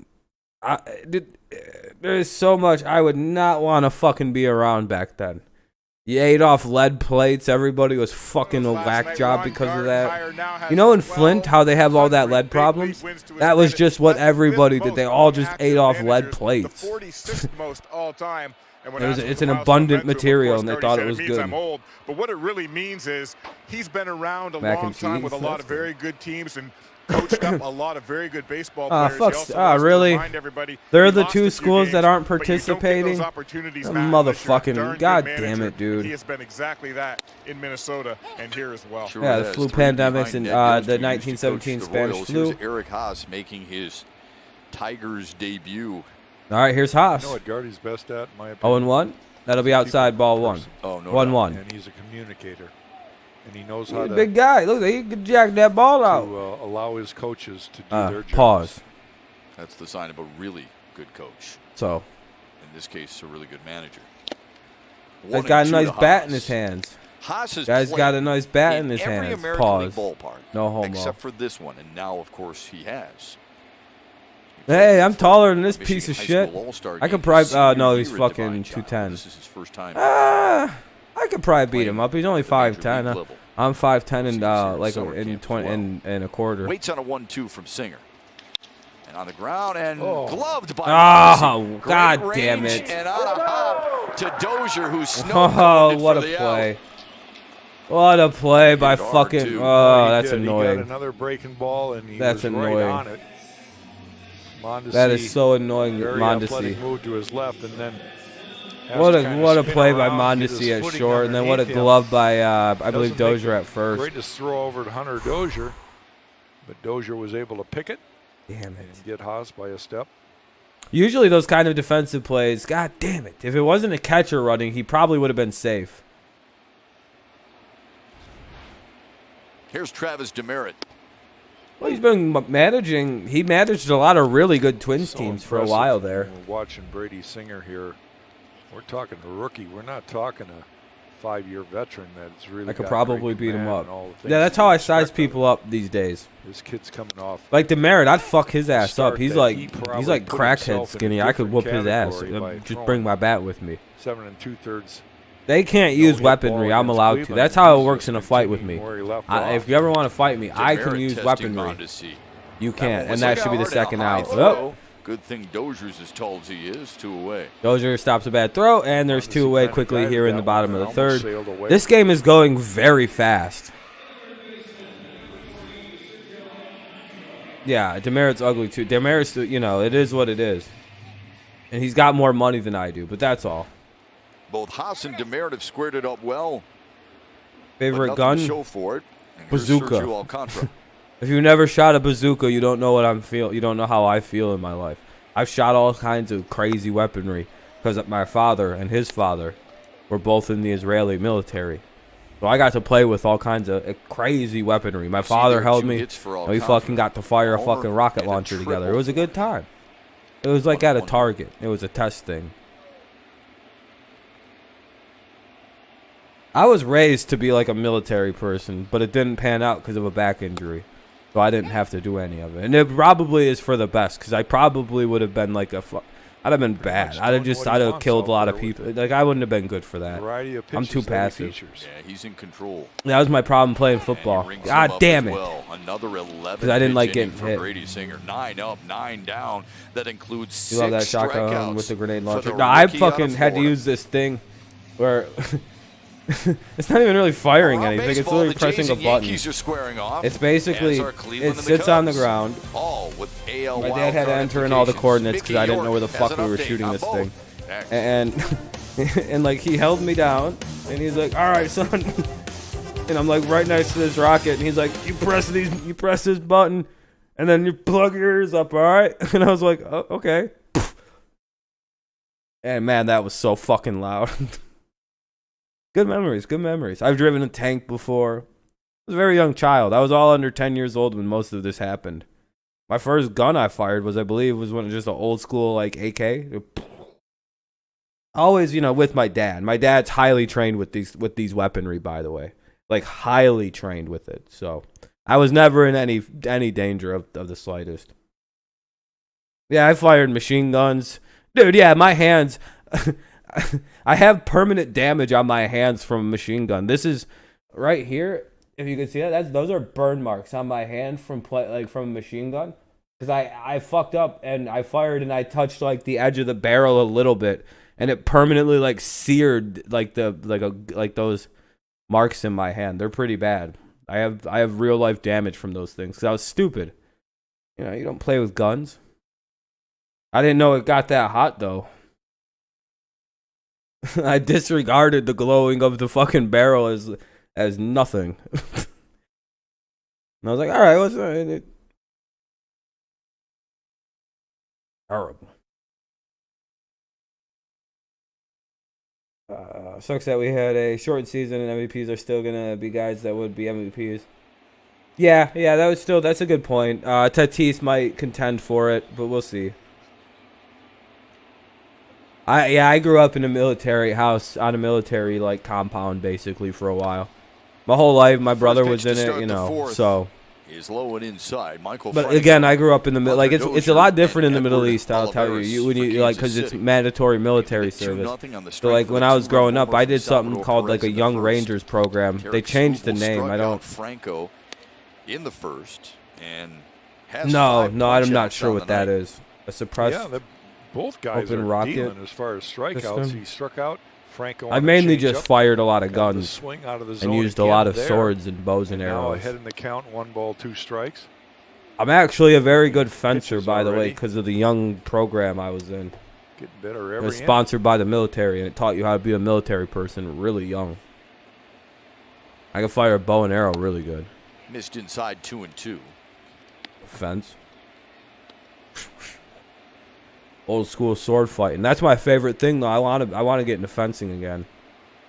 so much I would not want to fucking be around back then. You ate off lead plates. Everybody was fucking a whack job because of that. You know in Flint how they have all that lead problems? That was just what everybody did. They all just ate off lead plates. The 46th most all time. It's an abundant material, and they thought it was good. I'm old, but what it really means is he's been around a long time with a lot of very good teams and coached up a lot of very good baseball players. Really? They're the two schools that aren't participating? Motherfucking, god damn it, dude. He has been exactly that in Minnesota and here as well. Sure, yeah, the flu pandemics and the 1917 Spanish flu. Here's Eric Haas making his Tigers debut. All right, here's Haas. You know what Gardy's best at, in my opinion? 0-1. That'll be outside ball one. Oh, no. 1-1. And he's a communicator. And he knows how to... Big guy. Look, he can jack that ball out. To allow his coaches to do their jobs. Pause. That's the sign of a really good coach. So? In this case, a really good manager. He's got a nice bat in his hands. Haas has Guy's got a nice bat in his every hands. American Pause. League ballpark, No homo. except for this one, and now, of course, he has. Hey, I'm taller than this Michigan piece of High shit. School All-Star I could game, probably. senior No, he's year at fucking Divine Child. 210. This is his first time. I could probably beat him up. He's only at the major 5'10". league level. I'm 5'10" and like Summer in camp as 20 well. and a quarter. Waits on a 1-2 from Singer. And on the ground and gloved by Oh, Great God range damn it. And on a hop to Dozier, who Oh, snowed what a for the play. out. What a play by Hit hard, fucking. too. Oh, He that's did. He annoying. got another breaking ball, and he That's was annoying. right on it. Mondesi, That is so annoying, very athletic Mondesi. move to his left, and then has What to a kinda spin play by around, get his Mondesi at footing short, and then what a underneath him. glove by I believe Doesn't make Dozier the at first. Greatest throw over to Hunter Dozier, but Dozier was able to pick it Damn it. and get Haas by a step. Usually those kind of defensive plays, god damn it. If it wasn't a catcher running, he probably would have been safe. Here's Travis Demerit. Well, he's been managing. He managed a lot of really good Twins So teams for a impressive. while there. We're watching Brady Singer here. We're talking a rookie. We're not talking a 5-year veteran that's really. I could got probably great beat him command up. and all the things Yeah, that's you how I expect size of people him. up these days. This kid's coming off. Like Demerit, I'd fuck his ass Start up. He's that like he probably he's like put crackhead himself in a skinny. I could different whoop his ass. category by Just throwing bring my bat with me. 7 2/3. They can't use weaponry. I'm allowed to. That's how it works in a fight with me. If you ever want to fight me, I can Demerit use testing weaponry. Mondesi. You can't, and was that like should be the hard and a second high out. throw. Oh, Good thing Dozier's as tall as he is. 2 away. Dozier stops a bad throw, and there's 2 away quickly here in the bottom of the third. This This game is going very fast. Yeah, Demerit's ugly too. Demerit's, you know, it is what it is. And he's got more money than I do, but that's all. Both Haas and Demerit have squared it up well. Favorite but gun? nothing to show for it. And here's Bazooka. Sergio Alcantara. If you never shot a bazooka, you don't know what I'm feel. You don't know how I feel in my life. I've shot all kinds of crazy weaponry because my father and his father were both in the Israeli military. So I got to play with all kinds of crazy weaponry. My father held me. We fucking got to fire a fucking rocket launcher together. It was a good time. It was like at a Target. It was a test thing. I was raised to be like a military person, but it didn't pan out because of a back injury. So I didn't have to do any of it. And it probably is for the best because I probably would have been like I'd have been bad. I'd have killed a lot of people. Like, I wouldn't have been good for that. I'm too passive. Yeah, he's in control. That was my problem playing football. God damn it. Well. Another 11. Because I didn't like getting hit. Brady Singer. 9 up, 9 down. That includes 6 You love that shotgun strikeouts with the grenade for launcher. the No, I rookie out of fucking had to Florida. use this thing where it's not even really firing Around anything. It's baseball, literally the pressing Jays a and button. Yankees are squaring off, It's basically, as are Cleveland it and sits the on the Cubs. ground. All with AL My dad had to enter in all the coordinates because I didn't know where the fuck we were shooting this thing. And and like he held me down and he's like, "All right, son." And I'm like right next to this rocket and he's like, you press this button and then you plug your ears up, all right?" And I was like, "Oh, okay." And man, that was so fucking loud. Good memories. I've driven a tank before. I was a very young child. I was all under 10 years old when most of this happened. My first gun I fired was, I believe, when just an old school like AK. Always, you know, with my dad. My dad's highly trained with these weaponry, by the way. Like highly trained with it. So I was never in any danger of the slightest. Yeah, I fired machine guns. Dude, yeah, my hands I have permanent damage on my hands from a machine gun. This is right here. If you can see that, those are burn marks on my hand from a machine gun. Because I fucked up and I fired and I touched like the edge of the barrel a little bit, and it permanently like seared like those marks in my hand. They're pretty bad. I have real life damage from those things. Because I was stupid. You know, you don't play with guns. I didn't know it got that hot though. I disregarded the glowing of the fucking barrel as nothing. And I was like, all right, what's that? Horrible. Sucks that we had a short season and MVPs are still gonna be guys that would be MVPs. Yeah, that's a good point. Tatis might contend for it, but we'll see. I grew up in a military house on a military like compound basically for a while. My whole life, my brother was in it, you know. So. Is low and inside. Michael. But again, I grew up in the middle. Like it's a lot different in the Middle East. I'll tell you. When you like because it's mandatory military service. So like when I was growing up, I did something called like a Young Rangers program. They changed the name. I don't. Franco in the first and no, I'm not sure what that is. A suppressed. Yeah, both guys open are rocket dealing as far as strikeouts. system. He struck out Franco. I mainly just fired a lot of guns swing out of the and used a lot of swords and bows and arrows. Now ahead in the count, 1 ball, 2 strikes. I'm actually a very good fencer, by the way, because of the young program I was in. Getting better every It was sponsored by the military, and it taught you how to be a military person really young. I can fire a bow and arrow really good. Missed inside 2-2. Fence. Old school sword fighting. That's my favorite thing, though. I want to get into fencing again.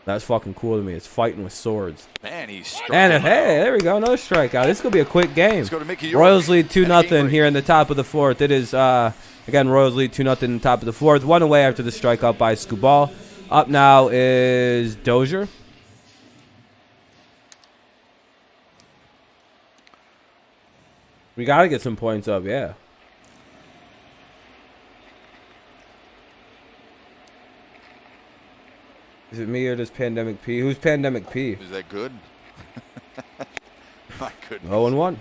That's fucking cool to me. It's fighting with swords. Man, he's and hey, there we go. Another strikeout. This could be a quick game. Let's go to Mickey Royals lead 2-0 here in the top of the fourth. It is, again, Royals lead 2-0 in the top of the fourth. 1 away after the strikeout by Skubal. Up now is Dozier. We got to get some points up, yeah. Is it me or does Pandemic P? Who's Pandemic P? Is that good? My goodness. 0-1.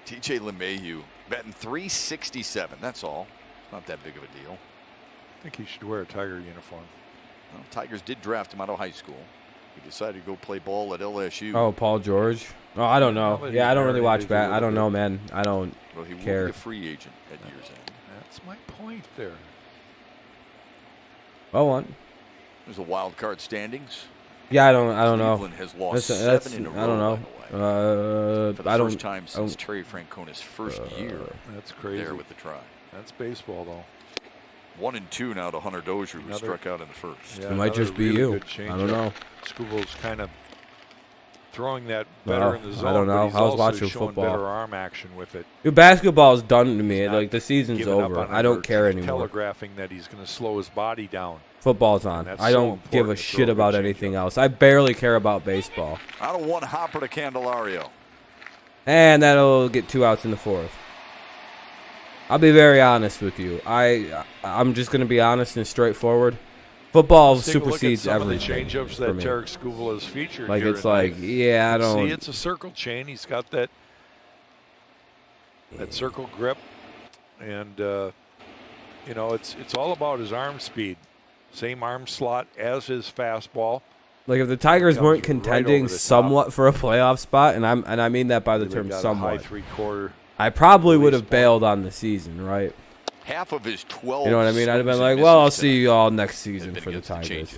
TJ LeMahieu batting .367. That's all. It's not that big of a deal. I think he should wear a Tiger uniform. Well, Tigers did draft him out of high school. He decided to go play ball at LSU. Oh, Paul George. Oh, I don't know. Yeah, I don't really watch bat. I don't know, man. I don't well, he care. Will be a free agent at year's end. That's my point there. 0-1. There's a wild card standings. Yeah, I don't know. Cleveland has lost that's 7 in a row. I don't know. For the first time since Terry Francona's first year. That's crazy. There with the try. That's baseball, though. 1-2 now to Hunter Dozier, who struck out in the first. Yeah, it might just be you. I don't know. Skubal's kind of throwing that better in the zone. I don't know. I was watching football. Better arm action with it. Dude, basketball is done to me. Like the season's over. I don't care anymore. Telegraphing that he's going to slow his body down. Football's on. I don't give a shit about anything else. I barely care about baseball. Out of 1 hopper to Candelario. And that'll get 2 outs in the fourth. I'll be very honest with you. I'm just going to be honest and straightforward. Football supersedes everything. The change-ups that Tarek Skubal has featured. Like it's like, yeah, I don't see. It's a circle chain. He's got that circle grip, and you know, it's all about his arm speed. Same arm slot as his fastball. Like if the Tigers weren't contending somewhat for a playoff spot, and I mean that by the term somewhat. High 3/4. I probably would have bailed on the season, right? Half of his 12. You know what I mean? I'd have been like, well, I'll see you all next season for the Tigers.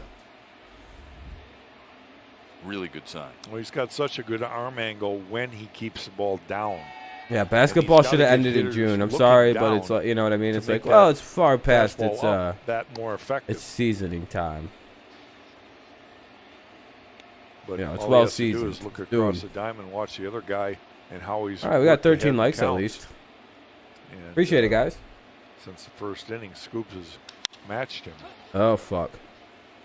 Really good sign. Well, he's got such a good arm angle when he keeps the ball down. Yeah, basketball should have ended in June. I'm sorry, but it's like, you know what I mean? It's like, well, it's far past its that more effective. It's seasoning time. But you know, it's all well he has to do seasoned. is look across the diamond, watch the other guy, and how he's. All right, we got 13 likes at least. And, appreciate it, guys. Since the first inning, Scoops has matched him. Oh fuck!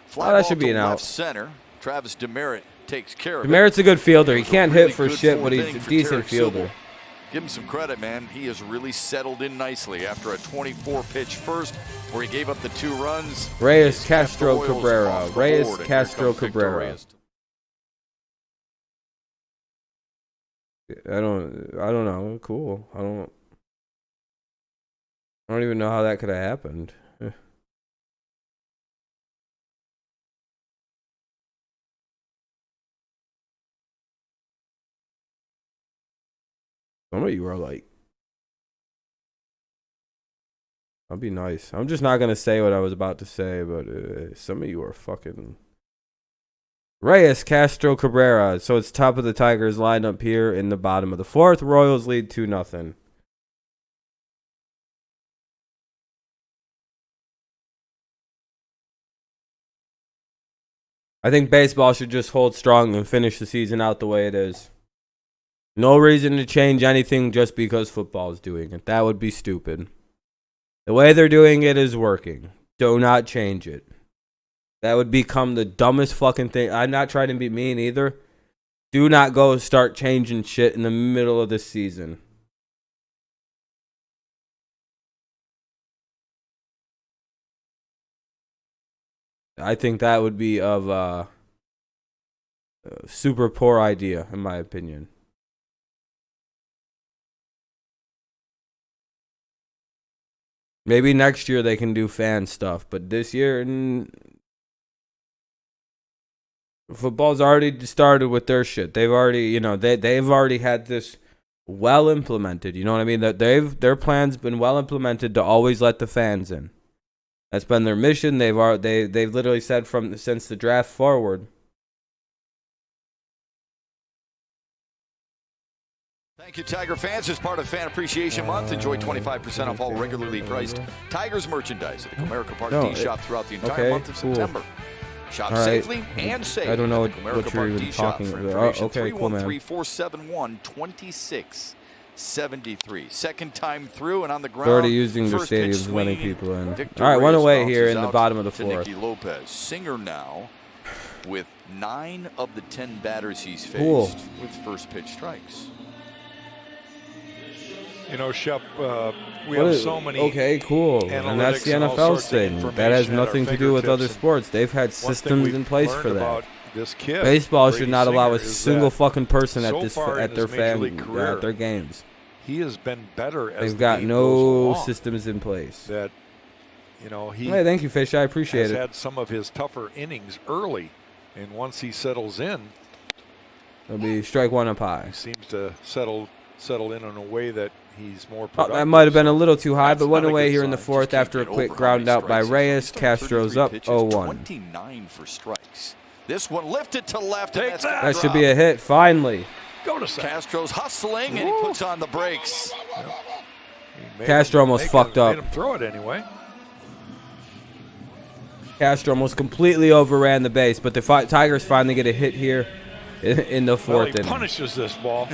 Fly that should be an out. Left center. Travis Demerit takes care of it. Demerit's a good fielder. He can't hit for shit, but he's a decent fielder. Give him some credit, man. He has really settled in nicely after a 24-pitch first where he gave up the 2 runs. Reyes Castro Cabrera. Reyes Castro Cabrera. I don't know. Cool. I don't even know how that could have happened. Some of you are like, I'll be nice. I'm just not going to say what I was about to say, but some of you are fucking. Reyes Castro Cabrera. So it's top of the Tigers lineup here in the bottom of the fourth. Royals lead 2-0. I think baseball should just hold strong and finish the season out the way it is. No reason to change anything just because football is doing it. That would be stupid. The way they're doing it is working. Do not change it. That would become the dumbest fucking thing. I'm not trying to be mean either. Do not go start changing shit in the middle of the season. I think that would be of a super poor idea, in my opinion. Maybe next year they can do fan stuff, but this year, football's already started with their shit. They've already, they've already had this well implemented. You know what I mean? That their plan's been well implemented to always let the fans in. That's been their mission. They've literally said since the draft forward. Thank you, Tiger fans. As part of Fan Appreciation Month, enjoy 25% off all regularly priced Tigers merchandise at the Comerica Park D-Shop throughout the entire month of September. Shop safely and save. I don't know at the what you're even talking about. Okay, cool, man. 313-471-2673. Second time through and on the ground. They're already using their stadiums, letting people in. All right, one away here in the bottom of the fourth. Nicky Lopez. Singer now with 9 of the 10 batters he's faced with first pitch strikes. You know, Shep, we have so many. Okay, cool. And that's the NFL's thing. That has nothing to do with other sports. They've had systems in place for that. This kid, baseball should not allow a single fucking person at their games. He has been better as they've got no systems in place. That, you know, he. Hey, thank you, Fish. I appreciate it. Had some of his tougher innings early, and once he settles in, it'll be strike one up high. He seems to settle in a way that he's more productive. That might have been a little too high, but one away here in the fourth after a quick ground out by Reyes. Castro's up 0-1. 29 for strikes. This one lifted to left. And that should be a hit, finally. Go to second. Castro's hustling, and he puts on the brakes. Castro almost fucked up. Made him throw it anyway. Castro almost completely overran the base, but the Tigers finally get a hit here in the fourth inning. He punishes this ball.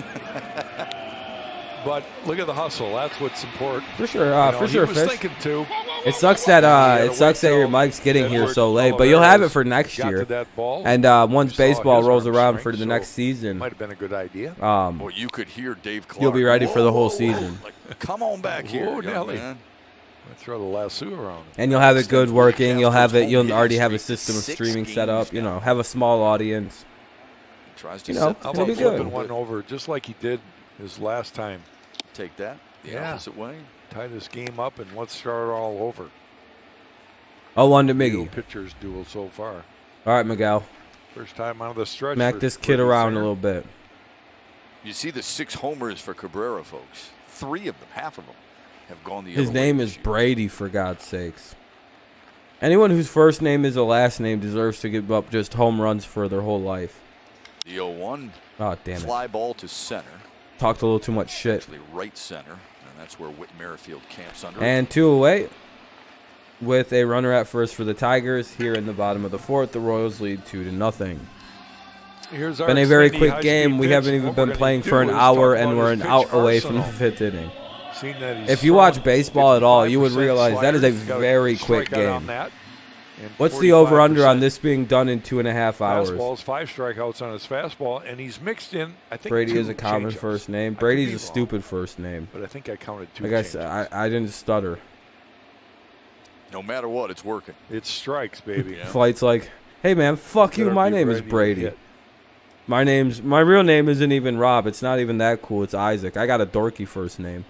But look at the hustle. That's what's important. For sure, for sure, Fish. Thinking too. It sucks that your mic's getting here so late, but you'll have it for next year. And once baseball rolls around for the next season, might have been a good idea. Well, you could hear Dave Clark. You'll be ready for the whole season. Come on back here, Nelly. Throw the lasso around. And you'll have it good working. You'll already have a system of streaming set up. You know, have a small audience. Tries to it'll be good. One over just like he did his last time. Take that the opposite way. Tie this game up and let's start all over. 0-1 to Miggy. Pitchers duel so far. All right, Miguel. First time out of the stretch. Smack this kid around a little bit. You see the 6 homers for Cabrera, folks. 3 of them, half of them, have gone the other way. His name is Brady, for God's sakes. Anyone whose first name is a last name deserves to give up just home runs for their whole life. The 0-1. Oh, damn it. Fly ball to center. Talked a little too much shit. Actually right center, and that's where Whit Merrifield camps under. And 2 away with a runner at first for the Tigers. Here in the bottom of the fourth, the Royals lead 2-0. Here's been a very quick game. We haven't even been playing for an hour, and we're an out away from the 5th inning. If you watch baseball at all, you would realize that is a very quick game. What's the over-under on this being done in 2.5 hours? Fastballs, 5 strikeouts on his fastball, and he's mixed in, I think, Brady 2 is a common changeups. first name. Brady's a stupid first name. But I think I counted 2 Like I said, I didn't stutter. No matter what, it's working. It's strikes, baby. Flight's like, hey, man, fuck you. My name is Brady. My real name isn't even Rob. It's not even that cool. It's Isaac. I got a dorky first name.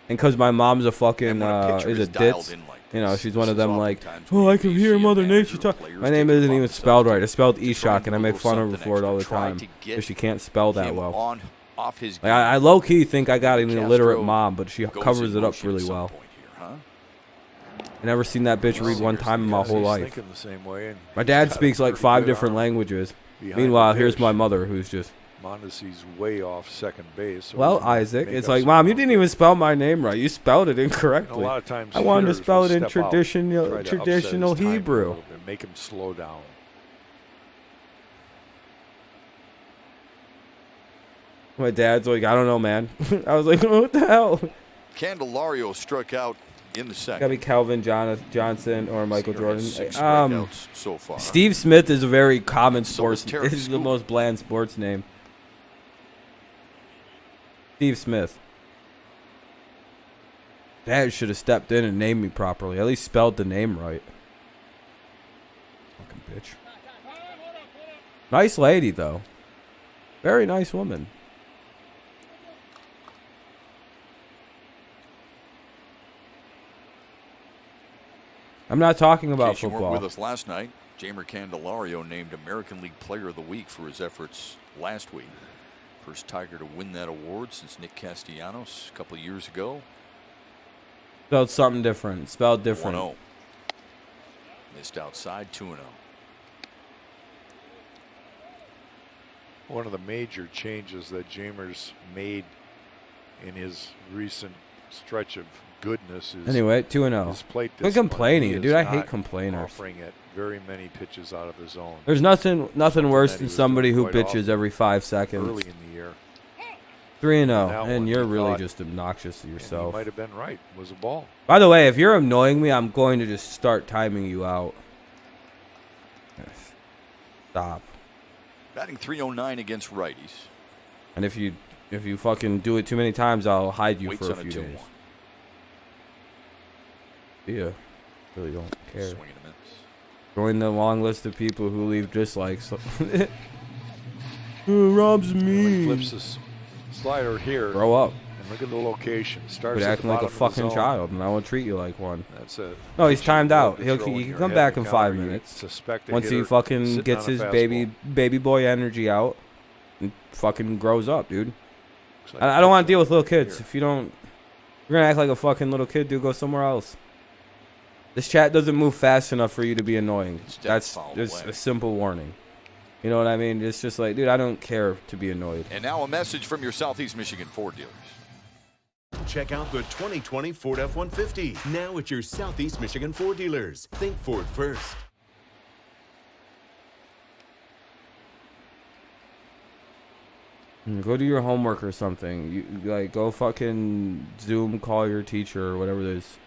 And because my mom's a fucking, is a ditz. You know, she's one of them like, oh, I can hear Mother Nature talk. My name isn't even spelled right. It's spelled Eshok, and I make fun of her for it all the time because she can't spell that well. Like, I low-key think I got an illiterate mom, but she covers it up really well. I never seen that bitch read one time in my whole life. My dad speaks like 5 different languages. Meanwhile, here's my mother who's just... Mondesi's way off second base. So well, Isaac, it's like, Mom, you didn't even spell my name right. You spelled it incorrectly. A lot of times I wanted to spell it in traditional Hebrew. Make him slow down. My dad's like, I don't know, man. I was like, what the hell? Candelario struck out in the second. Gotta be Calvin Johnson or Michael Jordan. 6 strikeouts so far. Steve Smith is a very common sports. So This is the most bland sports name. Steve Smith. Dad should have stepped in and named me properly. At least spelled the name right. Fucking bitch. Nice lady, though. Very nice woman. I'm not talking about You weren't football. with us last night. Jamer Candelario named American League Player of the Week for his efforts last week. First Tiger to win that award since Nick Castellanos a couple of years ago. Spelled something different. Spelled different. 1-0. Missed outside, 2-0. One of the major changes that Jamer's made in his recent stretch of goodness is Anyway, 2-0. his plate Quit discipline. complaining, He dude. is I hate not complainers. offering it very many pitches out of his own. There's nothing worse that he than was somebody doing who quite bitches often every 5 seconds. Early in the year. 3-0, That and one, you're you really thought- just obnoxious to And he yourself. might have been right. It was a ball. By the way, if you're annoying me, I'm going to just start timing you out. Stop. Batting .309 against righties. And if you fucking do it too many times, I'll hide you Waits for a on few 2-1. days. Yeah, really don't care. Swing and a miss. Join the long list of people who leave dislikes. Rob's He me. flips this slider here. Grow up. And look at the location. Starts Quit at acting the like a bottom of the fucking zone. child, and I will treat you like one. That's it. No, he's timed out. Throw He in can your come head back to in counter. 5 You minutes. suspect a Once he hitter fucking sitting gets on a his fastball. baby boy energy out and fucking grows up, dude. Looks like I don't want to deal with little kids. here. If you're gonna act like a fucking little kid, dude, go somewhere else. This chat doesn't move fast enough for you to be annoying. Step That's foul just away. a simple warning. You know what I mean? It's just like, dude, I don't care to be annoyed. And now a message from your Southeast Michigan Ford dealers. Check out the 2020 Ford F-150, now at your Southeast Michigan Ford dealers. Think Ford first. Go do your homework or something. You like go fucking Zoom call your teacher or whatever it is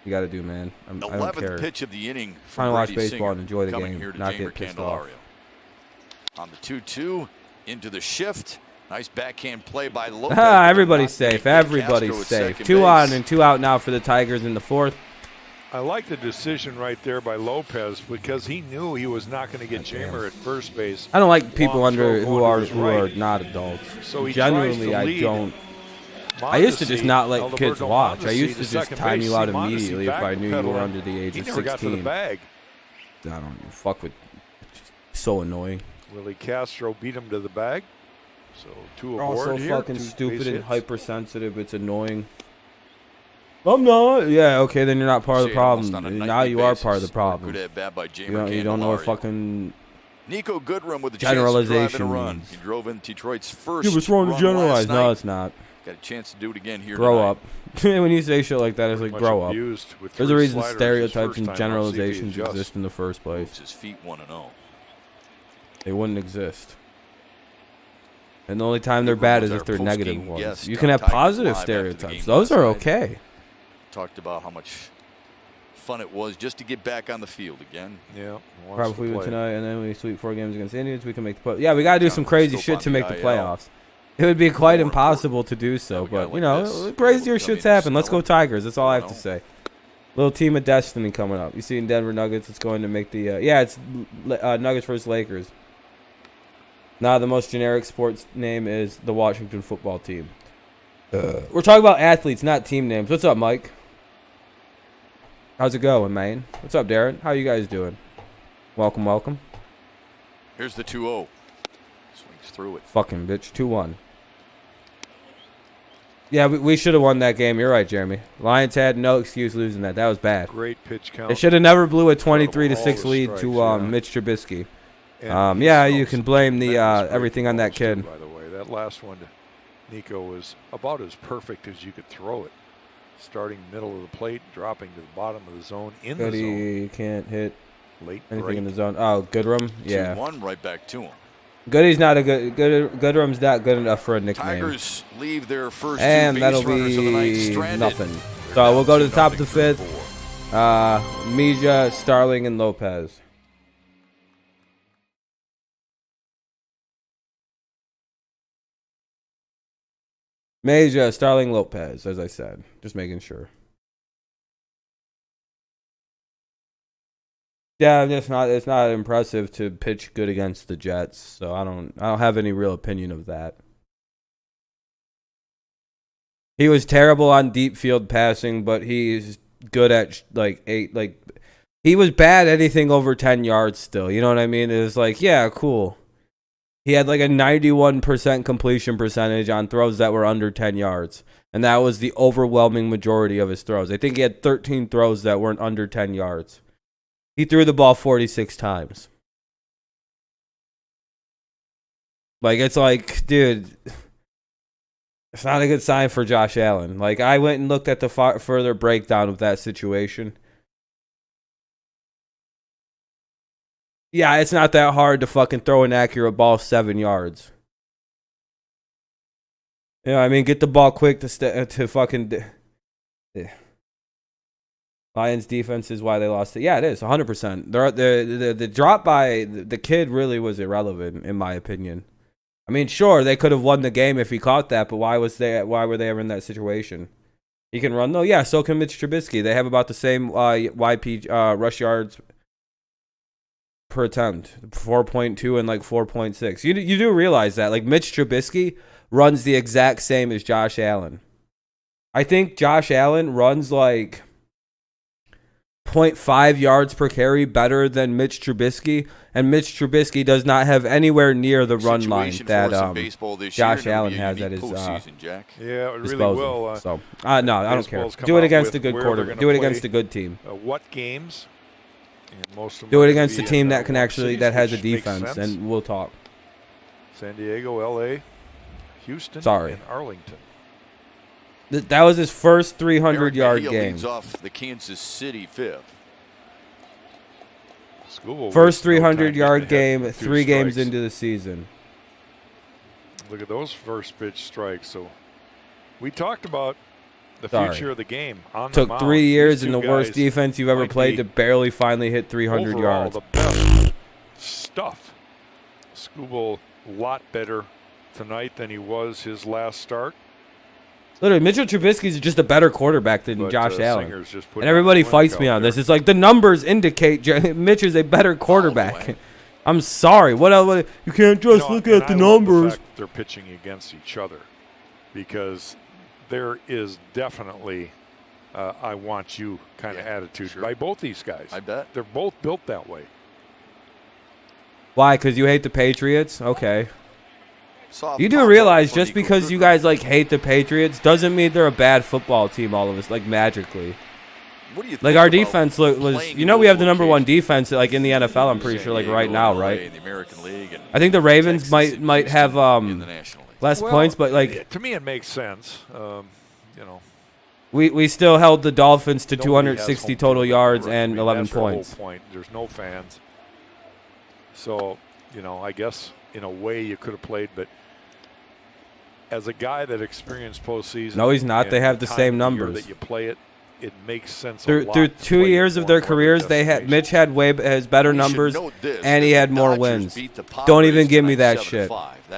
you got to do, man. I don't 11th care. pitch of the inning Trying from to watch Brady baseball Singer, and enjoy the coming game, here to not Jamer get pissed off. Candelario. On the 2-2, into the shift. Nice backhand play by Lopez. Everybody's Not safe. gonna get Everybody's Castro at safe. second 2 base. on and 2 out now for the Tigers in the 4th. I like the decision right there by Lopez because he knew he was not going to get Jamer at first base. I don't like people Long throw who going are to his right. not adults. So he tries Genuinely, to I lead don't. I used to just not let Alberto kids watch. I Mondesi used to to just second time base. you out See Mondesi immediately if I knew you were backpedaling. under the age He of never got to the 16. bag. I don't fuck with. So annoying. Willie Castro beat him to the bag. So 2 They're aboard all so here. fucking 2 stupid base and hits. hypersensitive. It's annoying. I'm not. Yeah, okay, then you're not part of the See it almost problem. on a Now nightly you are basis. part of the problem. Good at bat by Jamer You don't know what Candelario. fucking Nico Goodrum with a chance to drive in a generalization run. means. He drove in Detroit's first Yeah, what's wrong to run generalize? last No, night. it's not. Got a chance to do it again here Grow tonight. up. When you say shit like that, it's like Much grow up. abused with There's a 3 reason sliders his stereotypes first and time out. See if he generalizations adjusts. exist in the first place. Moves his feet 1-0. They wouldn't exist. And the only time they're Goodrum bad was is if our they're negative post-game ones. guest You can on have Tigers positive Live after the stereotypes. game Those last are night. okay. Talked about how much fun it was just to get back on the field again. Yeah. wants Probably to win play. tonight, and then we sweep 4 games against the Indians. We can make the play. Yeah, we gotta do some Johnson crazy still shit to on make the the IL. playoffs. It would be quite More impossible to do so, Have a guy but you like know, this crazier able to come shits in and happen. Let's go smell it. Tigers. That's all I have to say. Little team of destiny coming up. You see in Denver Nuggets, it's going to make the it's Nuggets versus Lakers. Now the most generic sports name is the Washington Football Team. We're talking about athletes, not team names. What's up, Mike? How's it going, man? What's up, Darren? How you guys doing? Welcome, welcome. Here's the 2-0. Swings through it. Fucking bitch. 2-1. Yeah, we should have won that game. You're right, Jeremy. Lions had no excuse losing that. That was bad. Great pitch count. They should have never blew a 23-6 All the lead strikes, to yeah. Mitch Trubisky. And he Yeah, smokes you can blame the tremendous everything on that break balls, kid. too, by the way, that last one to Nico was about as perfect as you could throw it. Starting middle of the plate, dropping to the bottom of the zone, in the zone. Goody can't hit Late anything break. in the zone. Oh, Goodrum? Yeah. 2-1, right back to him. Goody's not a Goodrum's not good enough for a nickname. Tigers leave their first And two that'll base runners of the night be stranded. nothing. So we'll go to the top of the 5th. Mejia, Starling, and Lopez. Mejia, Starling, Lopez, as I said. Just making sure. Yeah, it's not impressive to pitch good against the Jets, so I don't have any real opinion of that. He was terrible on deep field passing, but he's good at he was bad anything over 10 yards still. You know what I mean? It was like, yeah, cool. He had like a 91% completion percentage on throws that were under 10 yards. And that was the overwhelming majority of his throws. I think he had 13 throws that weren't under 10 yards. He threw the ball 46 times. Like, it's like, dude, it's not a good sign for Josh Allen. Like, I went and looked at the further breakdown of that situation. Yeah, it's not that hard to fucking throw an accurate ball 7 yards. You know what I mean? Get the ball quick to fucking... Yeah. Lions defense is why they lost it. Yeah, it is, 100%. The drop by the kid really was irrelevant, in my opinion. I mean, sure, they could have won the game if he caught that, but why were they ever in that situation? He can run, though? Yeah, so can Mitch Trubisky. They have about the same YP rush yards per attempt, 4.2 and like 4.6. You do realize that, like, Mitch Trubisky runs the exact same as Josh Allen. I think Josh Allen runs like 0.5 yards per carry better than Mitch Trubisky, and Mitch Trubisky does not have anywhere near the run line that Josh Allen has at his yeah, it really disposal. will. So no, I don't care. Do it against a good quarterback. Do it against a good team. What games? Do it against a team that can actually has a defense, and we'll talk. San Diego, L.A., Houston, Sorry. and Arlington. That was his first 300-yard game. Leads off the Kansas City 5th. First 300-yard game, 3 games into the season. Look at those first pitch strikes. So we talked about the future of the game. Took 3 years and the worst defense you've ever played to barely finally hit 300 yards. The best stuff. Skubal a lot better tonight than he was his last start. Literally, Mitchell Trubisky is just a better quarterback than Josh Allen. And everybody fights me on this. It's like the numbers indicate Mitch is a better quarterback. I'm sorry. What else? You can't just look at the numbers. They're pitching against each other because there is definitely I want you kind of attitude by both these guys. I bet. They're both built that way. Why? Because you hate the Patriots? Okay. You do realize just because you guys like hate the Patriots doesn't mean they're a bad football team all of us, like magically. What do you think like our defense was, you know, we have the #1 defense like in the NFL, I'm pretty sure, like right now, right? I think the Ravens might have less points, but like to me it makes sense. You know, we still held the Dolphins to 260 total yards and 11 points. The whole point. There's no fans. So, you know, I guess in a way you could have played, but as a guy that experienced postseason, no, he's not. They have the same numbers. That you play it, it makes sense. Through 2 years of their careers, Mitch has better numbers, and he had more wins. Don't even give me that shit.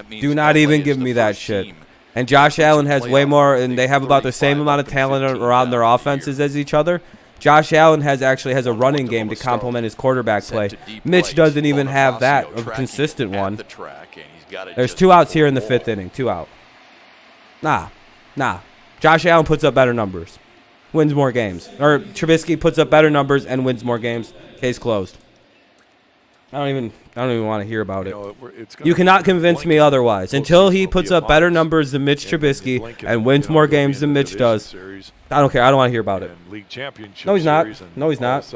Do not even give me that shit. And Josh Allen has way more, and they have about the same amount of talent around their offenses as each other. Josh Allen actually has a running game to complement his quarterback play. Mitch doesn't even have that, a consistent one. There's 2 outs here in the 5th inning. 2 out. Nah. Josh Allen puts up better numbers. Wins more games. Or Trubisky puts up better numbers and wins more games. Case closed. I don't even want to hear about it. You cannot convince me otherwise. Until he puts up better numbers than Mitch Trubisky and wins more games than Mitch does, I don't care. I don't want to hear about it. No, he's not. No, he's not.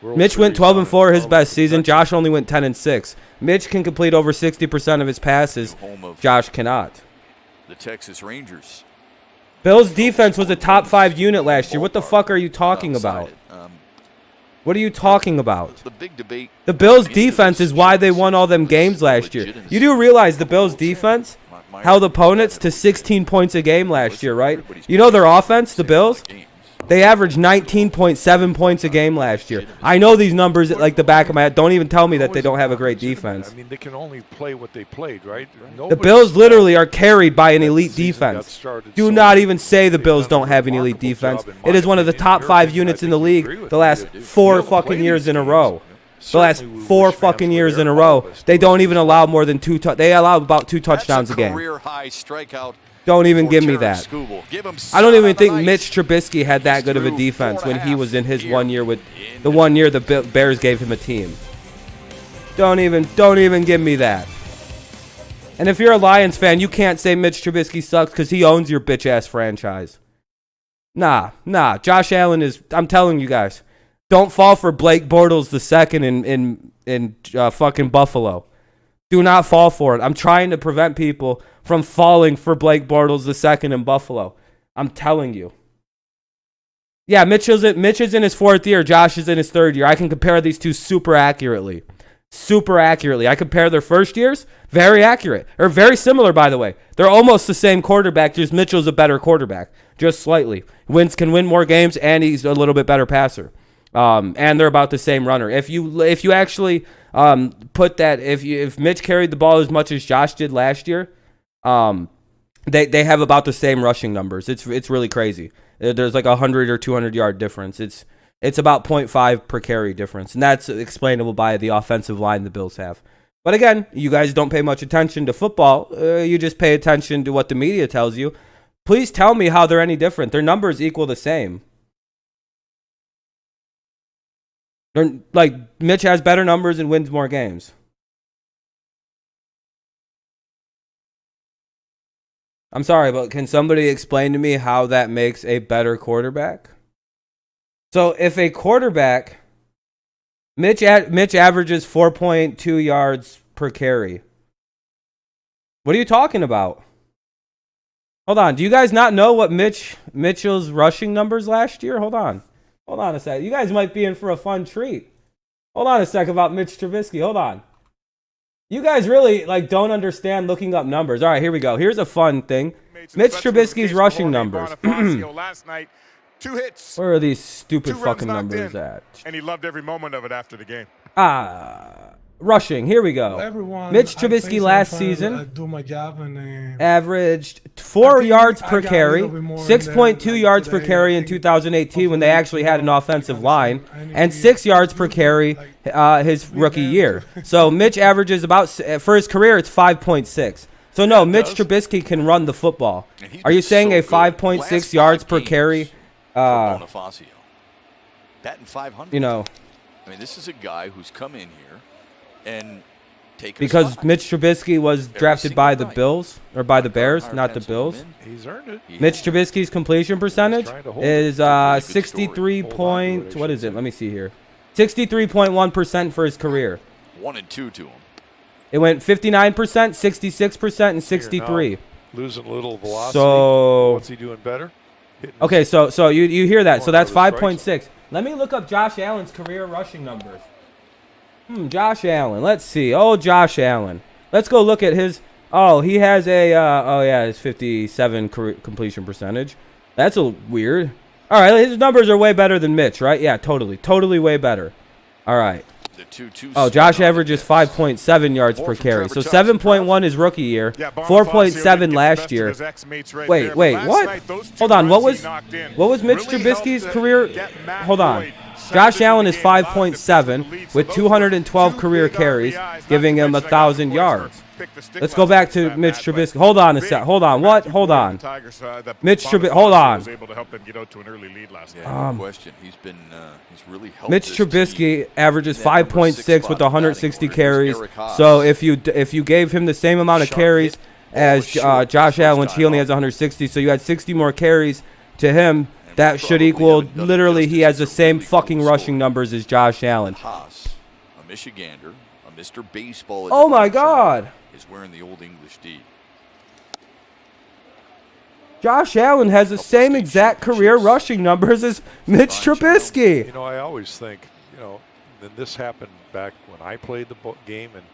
Mitch went 12-4 his best season. Josh only went 10-6. Mitch can complete over 60% of his passes. Josh cannot. The Texas Rangers. Bills defense was a top 5 unit last year. What the fuck are you talking about? What are you talking about? The big debate. The Bills defense is why they won all them games last year. You do realize the Bills defense held opponents to 16 points a game last year, right? You know their offense, the Bills? They averaged 19.7 points a game last year. I know these numbers like the back of my head. Don't even tell me that they don't have a great defense. I mean, they can only play what they played, right? The Bills literally are carried by an elite defense. Do not even say the Bills don't have an elite defense. It is one of the top 5 units in the league the last 4 fucking years in a row. The last 4 fucking years in a row. They don't even allow more than 2 they allow about 2 touchdowns a game. Career-high strikeout. Don't even give me that. I don't even think Mitch Trubisky had that good of a defense when he was in his 1 year with the 1 year the Bears gave him a team. Don't even give me that. And if you're a Lions fan, you can't say Mitch Trubisky sucks because he owns your bitch ass franchise. Nah. Josh Allen is. I'm telling you guys, don't fall for Blake Bortles II in fucking Buffalo. Do not fall for it. I'm trying to prevent people from falling for Blake Bortles II in Buffalo. I'm telling you. Yeah, Mitch is in his 4th year. Josh is in his 3rd year. I can compare these two super accurately. I compare their first years. Very accurate. Or very similar, by the way. They're almost the same quarterback. Just Mitchell's a better quarterback. Just slightly. Can win more games, and he's a little bit better passer. And they're about the same runner. If you actually put that, if Mitch carried the ball as much as Josh did last year, they have about the same rushing numbers. It's really crazy. There's like 100 or 200 yard difference. It's about 0.5 per carry difference, and that's explainable by the offensive line the Bills have. But again, you guys don't pay much attention to football. You just pay attention to what the media tells you. Please tell me how they're any different. Their numbers equal the same. Like, Mitch has better numbers and wins more games. I'm sorry, but can somebody explain to me how that makes a better quarterback? So if a quarterback, Mitch averages 4.2 yards per carry. What are you talking about? Hold on. Do you guys not know what Mitchell's rushing numbers last year? Hold on a sec. You guys might be in for a fun treat. Hold on a sec about Mitch Trubisky. Hold on. You guys really don't understand looking up numbers. All right, here we go. Here's a fun thing. Mitch Trubisky's rushing numbers. Last night, 2 hits. Where are these stupid fucking numbers at? And he loved every moment of it after the game. Rushing. Here we go. Mitch Trubisky last season averaged 4 yards per carry, 6.2 yards per carry in 2018 when they actually had an offensive line, and 6 yards per carry his rookie year. So Mitch averages about, for his career, it's 5.6. So no, Mitch Trubisky can run the football. Are you saying a 5.6 yards per carry? Batting 500. You know. I mean, this is a guy who's come in here and taken because Mitch Trubisky was drafted by the Bills or by the Bears, not the Bills. He's earned it. Mitch Trubisky's completion percentage is 63 point. What is it? Let me see here. 63.1% for his career. 1 and 2 to him. It went 59%, 66%, and 63. Losing a little velocity. So what's he doing better? Okay, so you hear that? So that's 5.6. Let me look up Josh Allen's career rushing numbers. Josh Allen. Let's see. Oh, Josh Allen. Let's go look at his. Oh, he has a. His 57 completion percentage. That's weird. All right, his numbers are way better than Mitch, right? Yeah, totally way better. All right. Oh, Josh averages 5.7 yards per carry. So 7.1 his rookie year, 4.7 last year. Wait, what? Hold on. What was Mitch Trubisky's career? Hold on. Josh Allen is 5.7 with 212 career carries, giving him 1,000 yards. Let's go back to Mitch Trubisky. Hold on a sec. Hold on. What? Hold on. Mitch Trubisky. Hold on. Mitch Trubisky averages 5.6 with 160 carries. So if you gave him the same amount of carries as Josh Allen, which he only has 160, so you had 60 more carries to him, that should equal literally he has the same fucking rushing numbers as Josh Allen. A Michigander, a Mr. Baseball. Oh my God. Is wearing the old English D. Josh Allen has the same exact career rushing numbers as Mitch Trubisky. I always think, and this happened back when I played the game, and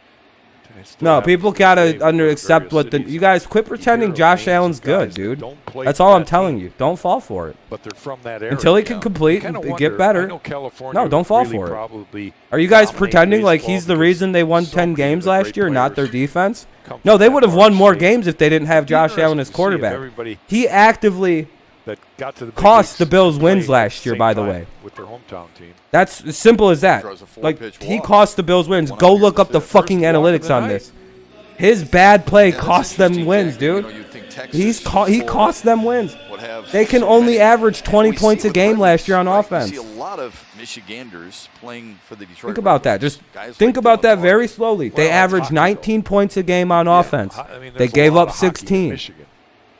No, people gotta accept what you guys quit pretending Josh Allen's good, dude. That's all I'm telling you. Don't fall for it. But they're from that area. Until he can complete and get better. No, don't fall for it. Are you guys pretending like he's the reason they won 10 games last year, not their defense? No, they would have won more games if they didn't have Josh Allen as quarterback. He actively cost the Bills wins last year, by the way. With their hometown team. That's as simple as that. Like, he cost the Bills wins. Go look up the fucking analytics on this. His bad play cost them wins, dude. He cost them wins. They can only average 20 points a game last year on offense. See a lot of Michiganders playing for the Detroit. Think about that. Just think about that very slowly. They averaged 19 points a game on offense. They gave up 16.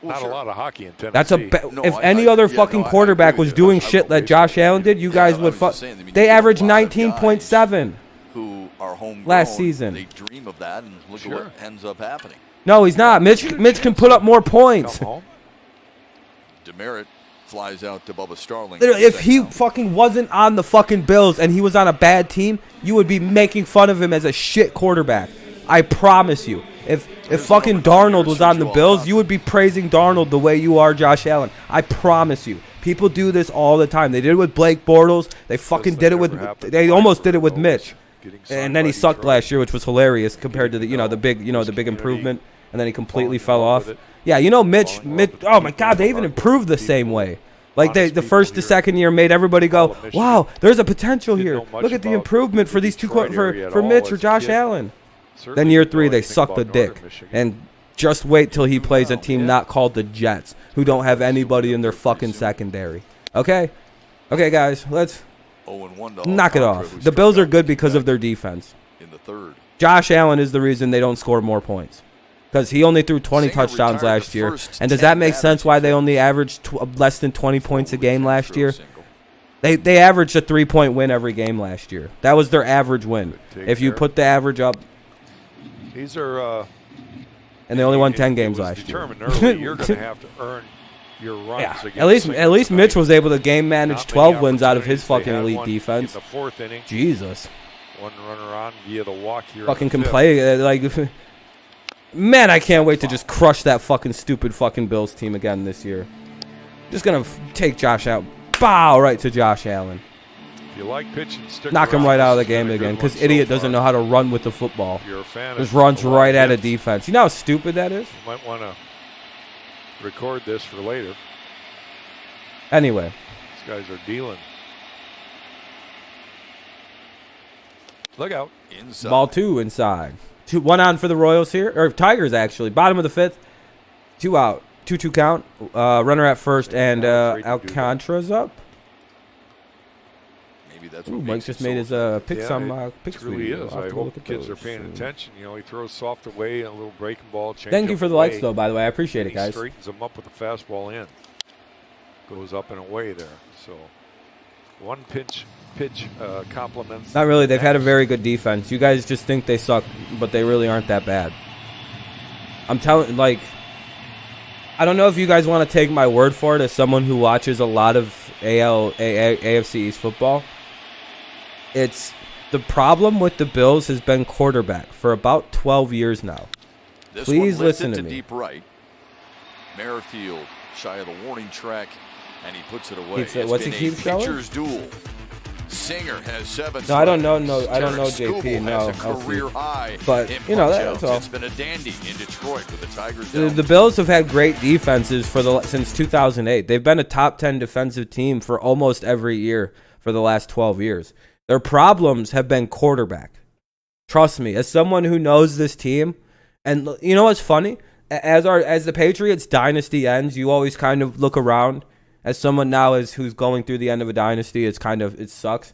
Not a lot of hockey in Tennessee. That's if any other fucking quarterback was doing shit that Josh Allen did, you guys would fuck. They averaged 19.7 who are home last season. They dream of that, and look at what ends up happening. No, he's not. Mitch can put up more points. Demerit flies out to Bubba Starling. If he fucking wasn't on the fucking Bills and he was on a bad team, you would be making fun of him as a shit quarterback. I promise you. If fucking Darnold was on the Bills, you would be praising Darnold the way you are Josh Allen. I promise you. People do this all the time. They did it with Blake Bortles. They fucking did it with. They almost did it with Mitch, and then he sucked last year, which was hilarious compared to the big improvement. And then he completely fell off. Yeah, Mitch. Oh my God, they even improved the same way. Like the first to second year made everybody go, wow, there's a potential here. Look at the improvement for these two for Mitch or Josh Allen. Then year 3, they suck the dick. And just wait till he plays a team not called the Jets, who don't have anybody in their fucking secondary. Okay? Okay, guys, let's knock it off. The Bills are good because of their defense. Josh Allen is the reason they don't score more points. Because he only threw 20 touchdowns last year. And does that make sense why they only averaged less than 20 points a game last year? They averaged a 3-point win every game last year. That was their average win. If you put the average up. These are, and they only won 10 games last year. Early, you're going to have to earn your runs. Yeah, at least Mitch was able to game manage 12 wins out of his fucking elite defense. In the 4th inning. Jesus. One runner on via the walk here. Fucking can play like. Man, I can't wait to just crush that fucking stupid fucking Bills team again this year. Just gonna take Josh out. Bow right to Josh Allen. You like pitching, knock him right out of the game again because idiot doesn't know how to run with the football. You're a fan just runs right out of defense. You know how stupid that is? You might want to record this for later. Anyway. These guys are dealing. Look out. Inside. Ball 2 inside. 1 on for the Royals here. Or Tigers, actually. Bottom of the 5th. 2 out. 2-2 count. Runner at first and Alcantara's up. That's what Mike just made his picks on picks. It really is. I hope kids are paying attention. He throws soft away and a little breaking ball. Thank you for the likes, though, by the way. I appreciate it, guys. He straightens them up with a fastball in. Goes up and away there. So one pitch compliments. Not really. They've had a very good defense. You guys just think they suck, but they really aren't that bad. I'm telling, like, I don't know if you guys want to take my word for it as someone who watches a lot of AFC East football. It's the problem with the Bills has been quarterback for about 12 years now. Please listen to me. Deep right. Merrifield shy of the warning track, and he puts it away. What's he keep showing? Pitcher's duel. Singer has 7. No, I don't know. No, I don't know JP. No, career high. But that's all. It's been a dandy in Detroit with the Tigers. The Bills have had great defenses since 2008. They've been a top 10 defensive team for almost every year for the last 12 years. Their problems have been quarterback. Trust me, as someone who knows this team, and you know what's funny? As the Patriots dynasty ends, you always kind of look around. As someone now who's going through the end of a dynasty, it sucks.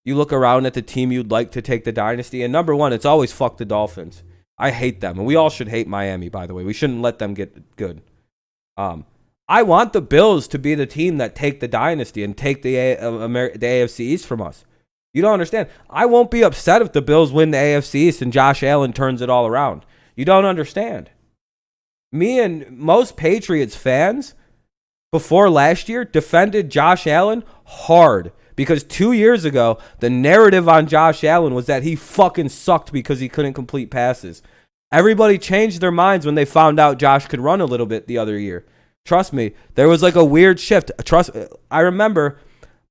You look around at the team you'd like to take the dynasty, and number one, it's always fuck the Dolphins. I hate them, and we all should hate Miami, by the way. We shouldn't let them get good. I want the Bills to be the team that take the dynasty and take the AFC East from us. You don't understand. I won't be upset if the Bills win the AFC East and Josh Allen turns it all around. You don't understand. Me and most Patriots fans before last year defended Josh Allen hard Because 2 years ago, the narrative on Josh Allen was that he fucking sucked because he couldn't complete passes. Everybody changed their minds when they found out Josh could run a little bit the other year. Trust me, there was like a weird shift. I remember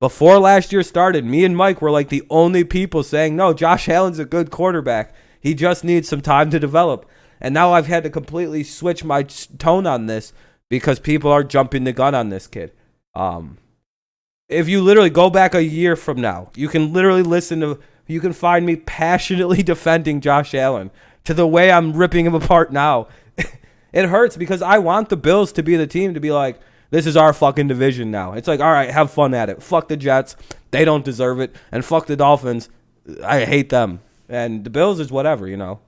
before last year started, me and Mike were like the only people saying, no, Josh Allen's a good quarterback. He just needs some time to develop. And now I've had to completely switch my tone on this because people are jumping the gun on this kid. If you literally go back a year from now, you can literally you can find me passionately defending Josh Allen to the way I'm ripping him apart now. It hurts because I want the Bills to be the team to be like, this is our fucking division now. It's like, all right, have fun at it. Fuck the Jets. They don't deserve it. And fuck the Dolphins. I hate them. And the Bills is whatever, you know.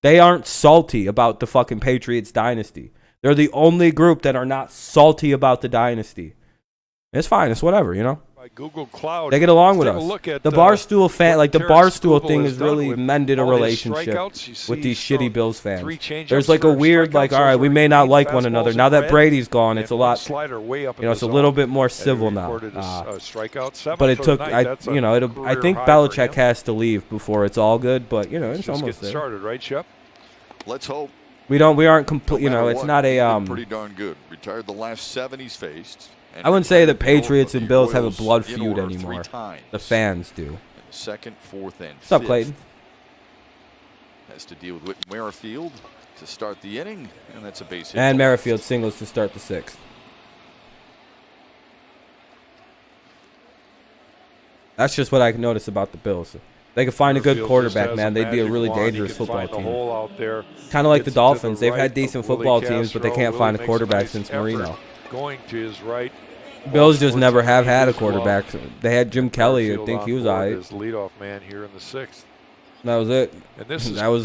They aren't salty about the fucking Patriots dynasty. They're the only group that are not salty about the dynasty. It's fine. It's whatever, you know. By Google Cloud, they get along with us. The Barstool fan, like the Barstool thing, has really mended a relationship with these shitty Bills fans. There's like a weird, like, all right, we may not like one another. Now that Brady's gone, it's a lot, you know, it's a little bit more civil now. But it took, I think Belichick has to leave before it's all good. But you know, it's almost there. Started, right, Shep? Let's hope. We aren't complete. You know, it's not a pretty darn good. Retired the last 7 he's faced. I wouldn't say the Patriots and Bills have a blood feud anymore. The fans do. Second, fourth, and fifth. What's up, Clayton? Has to deal with Whit Merrifield to start the inning, and that's a base hit. And Merrifield singles to start the 6th. That's just what I can notice about the Bills. They could find a good quarterback, man. They'd be a really dangerous football team. Kind of like the Dolphins. They've had decent football teams, but they can't find a quarterback since Marino. Going to his right. Bills just never have had a quarterback. They had Jim Kelly. I think he was all right. Leadoff man here in the 6th. That was it. And that was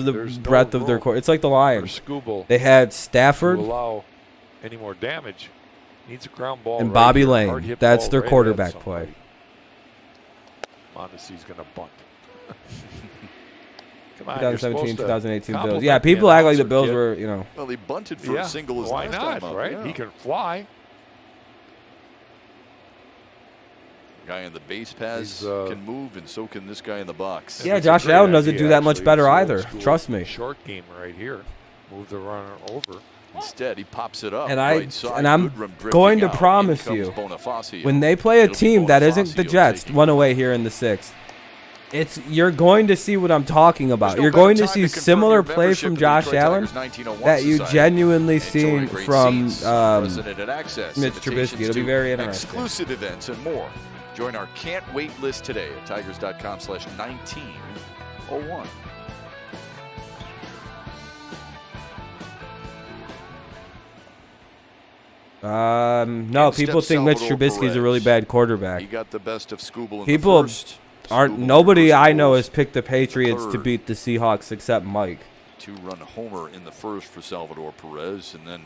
the breadth of their court. It's like the Lions. They had Stafford. Allow any more damage. Needs a ground ball. And Bobby Lane. That's their quarterback play. Mondesi's going to bunt. Come on, 2017, 2018 Bills. Yeah, people act like the Bills were, you know. Well, he bunted for a single as why last not, time up. Right? Yeah. He can fly. Guy in the base paths can move, and so can this guy in the box. Yeah, Josh Allen doesn't do that much better either. Trust me. Short game right here. Move the runner over. Instead, he pops it up. And I'm going to promise you, when they play a team that isn't the Jets, one away here in the 6th, you're going to see what I'm talking about. You're going to see similar play from Josh Allen that you genuinely seen from Mitch Trubisky. It'll be very interesting. Exclusive events and more. Join our can't wait list today at tigers.com/1901. No, people think Mitch Trubisky is a really bad quarterback. He got the best of Scooble in people the first. Nobody I know has picked the Patriots to beat the Seahawks except Mike. 2-run homer in the first for Salvador Perez, and then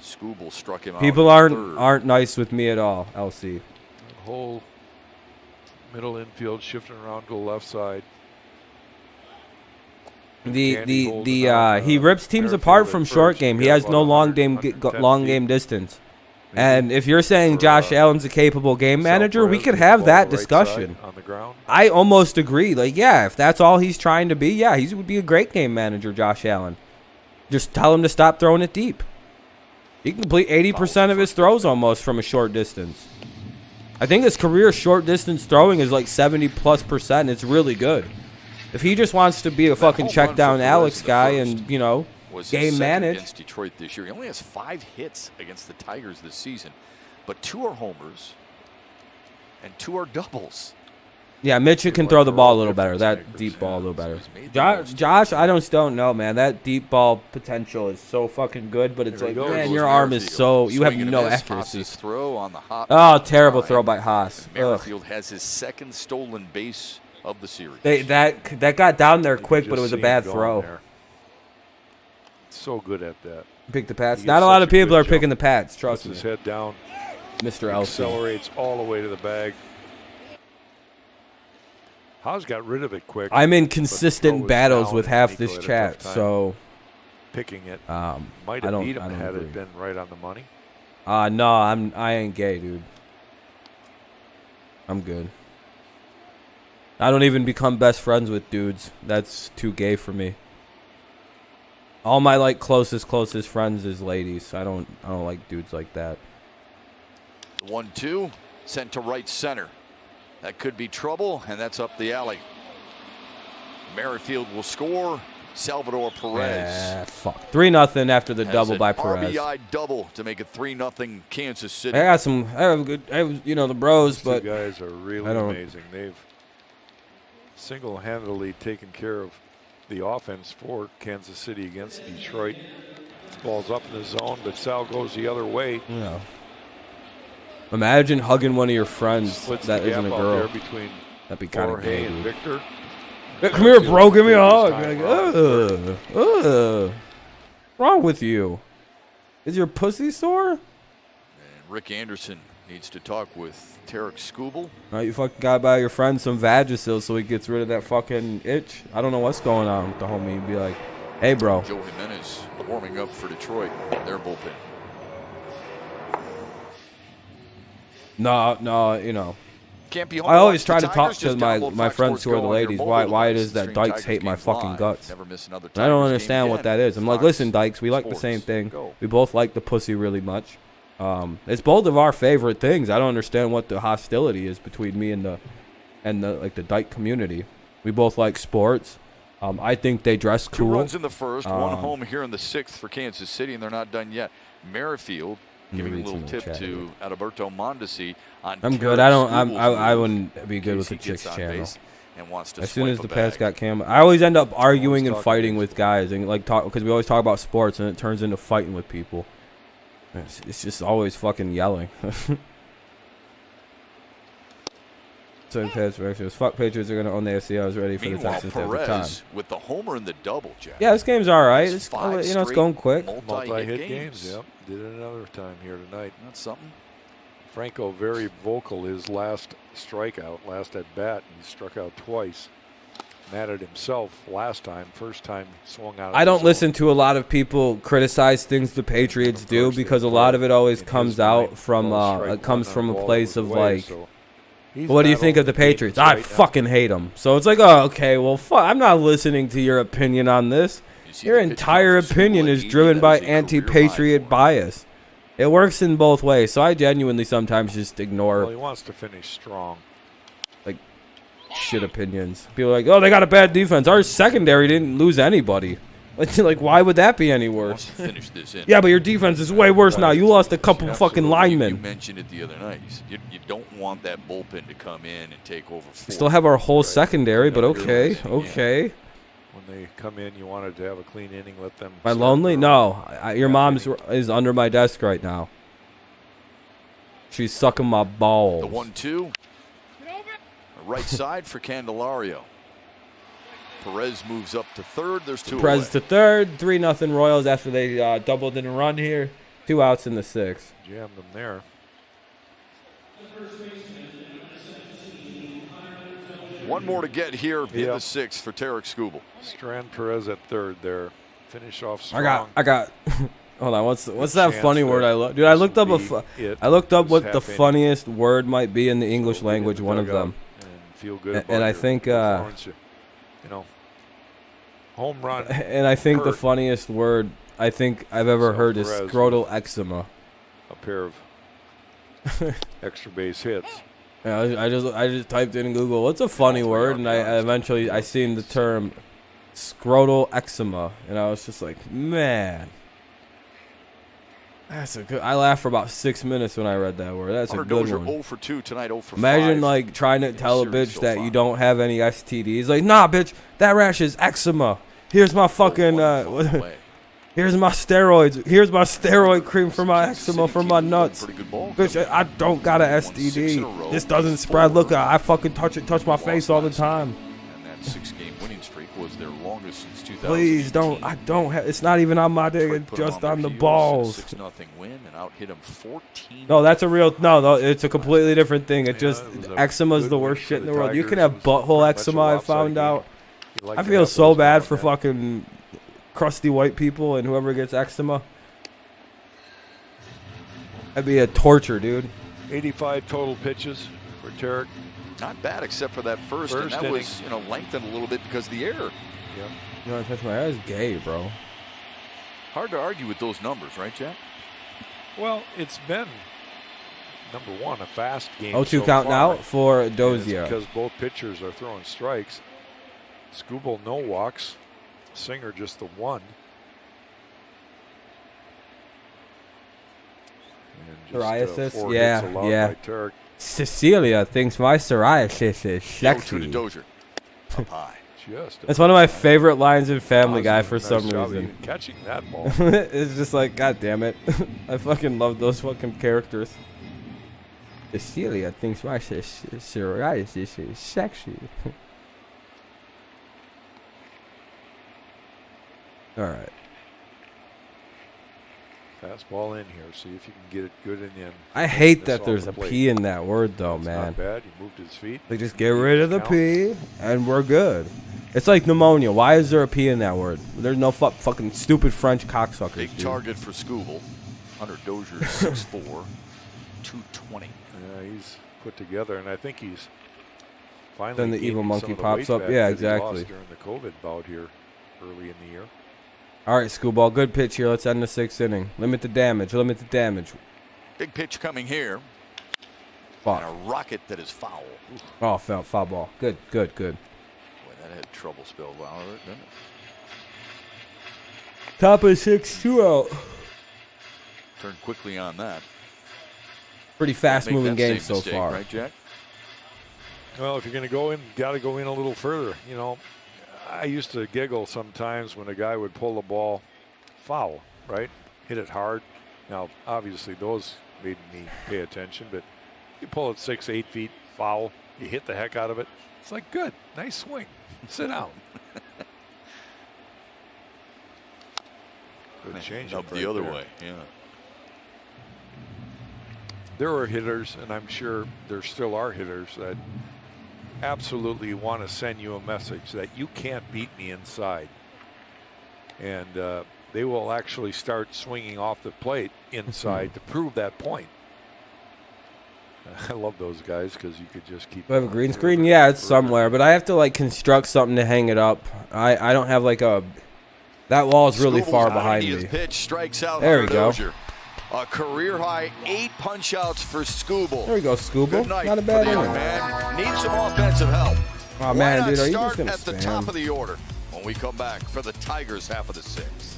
Scooble struck him out. People aren't nice with me at all, LC. Whole middle infield shifting around to the left side. He rips teams apart from short game. He has no long game distance. And if you're saying Josh Allen's a capable game manager, we could have that discussion. I almost agree. Like, yeah, if that's all he's trying to be, yeah, he would be a great game manager, Josh Allen. Just tell him to stop throwing it deep. He can complete 80% of his throws almost from a short distance. I think his career short distance throwing is like 70+%. It's really good. If he just wants to be a fucking check down Alex guy and, you know, game manage. Against Detroit this year. He only has 5 hits against the Tigers this season, but 2 are homers and 2 are doubles. Yeah, Mitchell can throw the ball a little better. That deep ball a little better. Josh, I still don't know, man. That deep ball potential is so fucking good, but it's like, man, your arm is so, you have no accuracy. Throw on the hot terrible throw by Haas. Merrifield has his 2nd stolen base of the series. That got down there quick, but it was a bad throw. So good at that. Pick the Pats. Not a lot of people are picking the Pats. Trust me. His head down. Mr. Elsie accelerates all the way to the bag. Haas got rid of it quick. I'm in consistent battles with half this chat, so picking it might have beat him had it been right on the money. No, I ain't gay, dude. I'm good. I don't even become best friends with dudes. That's too gay for me. All my like closest friends is ladies. I don't like dudes like that. 1-2 sent to right center. That could be trouble, and that's up the alley. Merrifield will score. Salvador Perez. Fuck. 3-0 after the double by Perez. RBI double to make it 3-0 Kansas City. I have good. You know, the bros, but these guys are really amazing. They've single-handedly taken care of the offense for Kansas City against Detroit. Ball's up in the zone, but Sal goes the other way. Yeah. Imagine hugging one of your friends that isn't a girl. Between That'd be kind of gay, and Victor. Come here, bro. Give me a hug. Like, wrong with you? Is your pussy sore? And Rick Anderson needs to talk with Tarek Skubal. You fucking gotta buy your friend some Vagisil so he gets rid of that fucking itch. I don't know what's going on with the homie. You'd be like, hey, bro. Joe Jimenez warming up for Detroit, their bullpen. No, you know. Can't be I always try to talk to my friends who are the ladies. Why it is that dykes hate my fucking guts? I don't understand what that is. I'm like, listen, dykes, we like the same thing. We both like the pussy really much. It's both of our favorite things. I don't understand what the hostility is between me and the dyke community. We both like sports. I think they dress cool. 2 runs in the first, 1 home here in the 6th for Kansas City, and they're not done yet. Merrifield giving a little tip to Adalberto Mondesi on. I'm good. I wouldn't be good with the chicks channel. And wants to as soon as the pass got cam, I always end up arguing and fighting with guys, and like talk because we always talk about sports, and it turns into fighting with people. It's just always fucking yelling. So Patriots. Fuck Patriots are gonna own the AFC. I was ready for the Texans every time. With the homer and the double, Jack. Yeah, this game's all right. It's it's going quick. Multi-hit games. Yep, did it another time here tonight. That's something. Franco very vocal. His last strikeout, last at bat, he struck out twice. Mad at himself last time. First time swung out. I don't listen to a lot of people criticize things the Patriots do because a lot of it always comes from a place of like. What do you think of the Patriots? I fucking hate them. So it's like, oh, okay, well, fuck. I'm not listening to your opinion on this. Your entire opinion is driven by anti-Patriot bias. It works in both ways. So I genuinely sometimes just ignore. Well, he wants to finish strong. Like shit opinions. People are like, oh, they got a bad defense. Our secondary didn't lose anybody. Like, why would that be any worse? Finish this in. Yeah, but your defense is way worse now. You lost a couple fucking linemen. You mentioned it the other night. You don't want that bullpen to come in and take over. We still have our whole secondary, but okay. When they come in, you wanted to have a clean inning. Let them. Am I lonely? No. Your mom's is under my desk right now. She's sucking my balls. The 1-2. Right side for Candelario. Perez moves up to third. There's 2 Perez away. to third. 3-0 Royals after they doubled in a run here. 2 outs in the 6th. Jammed them there. One more to get here in the 6th for Tarek Skubal. Strand Perez at third there. Finish off strong. I got. Hold on. What's that funny word I looked? Dude, I looked up I looked up what the funniest word might be in the English language. One of them. And feel good. And I think. Home run. And I think the funniest word I think I've ever heard is scrotal eczema. A pair of extra base hits. Yeah, I just typed in Google what's a funny word, and I eventually seen the term scrotal eczema, and I was just like, man, that's a good. I laughed for about 6 minutes when I read that word. That's a good one. 0 for 2 tonight. 0 for 5. Imagine like trying to tell a bitch that you don't have any STDs. Like, nah, bitch, that rash is eczema. Here's my fucking here's my steroids. Here's my steroid cream for my eczema for my nuts. Bitch, I don't got an STD. This doesn't spread. Look, I fucking touch my face all the time. And that 6-game winning streak was their longest since 2000. Please don't. I don't have. It's not even on my dick. It's just on the balls. 6-0 win and out hit him 14. No, that's a real. No, it's a completely different thing. It just eczema is the worst shit in the world. You can have butthole eczema. I found out. I feel so bad for fucking crusty white people and whoever gets eczema. That'd be a torture, dude. 85 total pitches for for Tarek. Not bad, except for that first and that inning was, lengthened a little bit because of the error. Yeah. You know, touch my eyes, gay, bro. Hard to argue with those numbers, right, Jack? Well, it's been, number one, a fast game. 0-2 so count far. now for And it's Dozier. because both pitchers are throwing strikes. Skubal, no walks. Singer, just the one. And Psoriasis? 4 Yeah, hits allowed yeah. by Tarek. Cecilia thinks my psoriasis is True to sexy. Dozier. Up high. Just That's one of my favorite lines in Family Guy for positive. some Nice job reason. even catching that ball. It's just like, God damn it. I fucking love those fucking characters. Cecilia thinks my psoriasis is sexy. All right. Fastball in here. See if you can get it good and in. I hate This that there's off a the plate. P in that word, though, It's man. not bad. He moved his feet. They just get rid of the Count. P, and we're good. It's like pneumonia. Why is there a P in that word? There's no fucking stupid French cocksuckers. Big dude. target for Skubal. Hunter Dozier, 6'4", 220. Yeah, he's put together, and I think he's finally. Then the evil gaining monkey some of the pops weight up. back Yeah, that he exactly. lost during the COVID bout here early in the year. All right, Screwball. Good pitch here. Let's end the 6th inning. Limit the damage. Limit the damage. Big pitch coming here. Fuck. And a rocket that is foul. Oof. Oh, foul ball. Good. Boy, that had trouble spelled out of it, didn't it? Top of 6, 2 out. Turned quickly on that. Pretty Make fast-moving that game same so mistake, far. right, Jack? Well, if you're going to go in, got to go in a little further. You know, I used to giggle sometimes when a guy would pull the ball foul, right? Hit it hard. Now, obviously, those made me pay attention, but you pull it 6, 8 feet, foul, you hit the heck out of it. It's like, good, nice swing. Sit down. Good change Up the other way, yeah. There are hitters, and I'm sure there still are hitters that absolutely want to send you a message that you can't beat me inside. And they will actually start swinging off the plate inside to prove that point. I love those guys because you could just keep. Do I have a green screen? Yeah, it's somewhere, but I have to like construct something to hang it up. I don't have like a. That wall is really far behind me. Pitch strikes out. There we Hunter go. Dozier. A career high 8 punch outs for Skubal. There we go, Scooble. Good night Not a for bad the young inning. man. Needs some offensive help. Oh man, Why dude, not are you start just gonna at the spam? top of the order when we come back for the Tigers half of the 6th.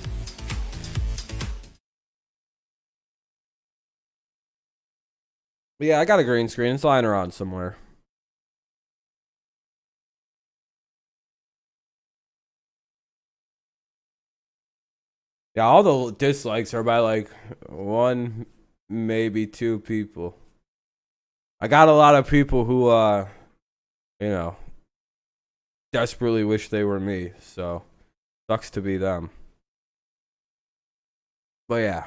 But yeah, I got a green screen. It's lying around somewhere. Yeah, all the dislikes are by like 1, maybe 2 people. I got a lot of people who, desperately wish they were me. So, sucks to be them. But yeah.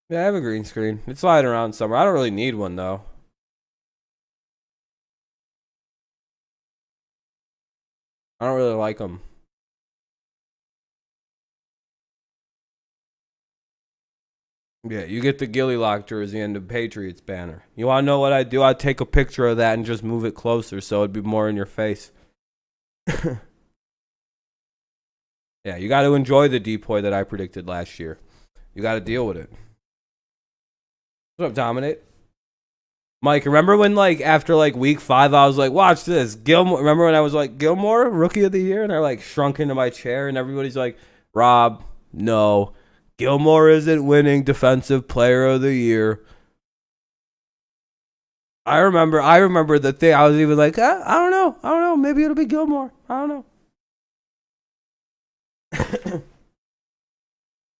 Yeah, I have a green screen. It's lying around somewhere. I don't really need one, though. I don't really like them. Yeah, you get the Gilly Lock jersey and the Patriots banner. You want to know what I do? I take a picture of that and just move it closer so it'd be more in your face. Yeah, you got to enjoy the depoy that I predicted last year. You got to deal with it. What's up, Dominate? Mike, remember when, like, after, like, week 5, I was like, watch this. Gilmore. Remember when I was like, Gilmore, rookie of the year? And I, like, shrunk into my chair, and everybody's like, Rob, no. Gilmore isn't winning Defensive Player of the Year. I remember the thing. I was even like, I don't know. Maybe it'll be Gilmore. I don't know.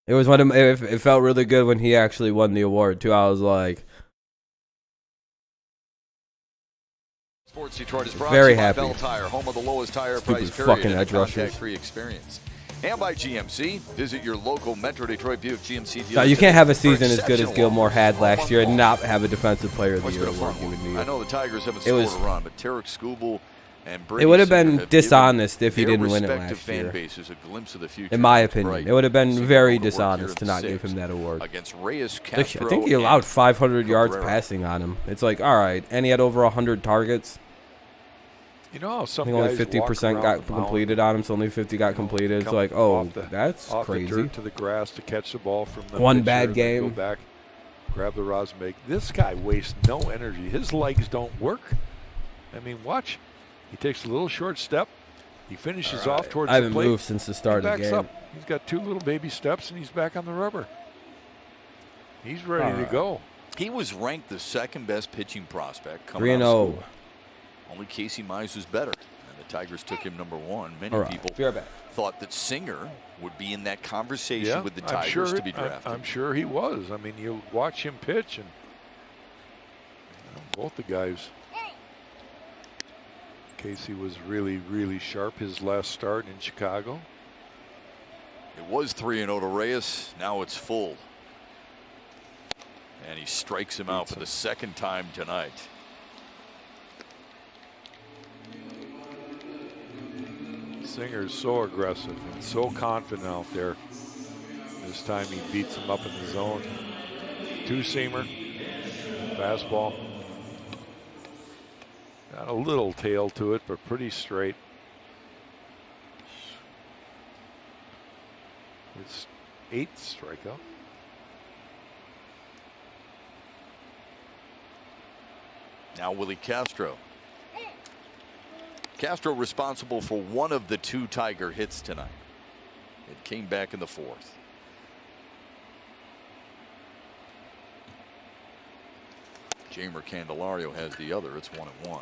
It felt really good when he actually won the award, too. I was like, Sports Detroit is brought very to you by happy. Bell Tire, home of the lowest tire Stupid price period fucking and a edge rushers. contact-free experience. And by GMC, visit your local Metro Detroit Buick GMC dealer. no, you can't have a season for as good as exceptional Gilmore had offers last all year and month not long. have a Defensive Player of the It's Year been a fun award. one. I know the Tigers haven't It scored was- a run, but Tarek Skubal And it would have been Singer dishonest if he given didn't win it their last respective year. fan bases a glimpse of the future. In my That's opinion, right. it would have been Singer very will work here dishonest at to the not give sixth him that award. against Reyes, I Castro, think he allowed 500 yards Cabrera. passing on him. It's like, all right, and he had over 100 targets. You know how I some think only guys 50% walk got around the mound, completed on him, so only 50 got completed. It's come like, oh, off the- that's off the crazy. dirt to the grass to catch the ball from the One pitcher, bad and then game. Go back, grab the rosin bag. This guy wastes no energy. His legs don't work. I mean, watch. He takes a little short step. He finishes off towards I the haven't plate. moved since the start He of the backs game. up. He's got 2 little baby steps, and he's back on the rubber. He's ready All to right. go. He was ranked the second best pitching prospect coming 3 out and of 0. school. Only Casey Mize was better, and the Tigers took him #1. Many All right. people Be right back. thought that Singer would be in that conversation Yeah, with the I'm Tigers sure, to be drafted. I'm sure he was. I mean, you watch him pitch, and both the guys. Casey was really, really sharp his last start in Chicago. It was 3-0 to Reyes. Now it's full. And he strikes him out for the second time tonight. Singer's so aggressive and so confident out there. This time he beats him up in the zone. 2-seamer, fastball. Got a little tail to it, but pretty straight. It's 8th strikeout. Now Willie Castro. Castro responsible for one of the 2 Tiger hits tonight. It came back in the 4th. Jamer Candelario has the other. It's 1-1.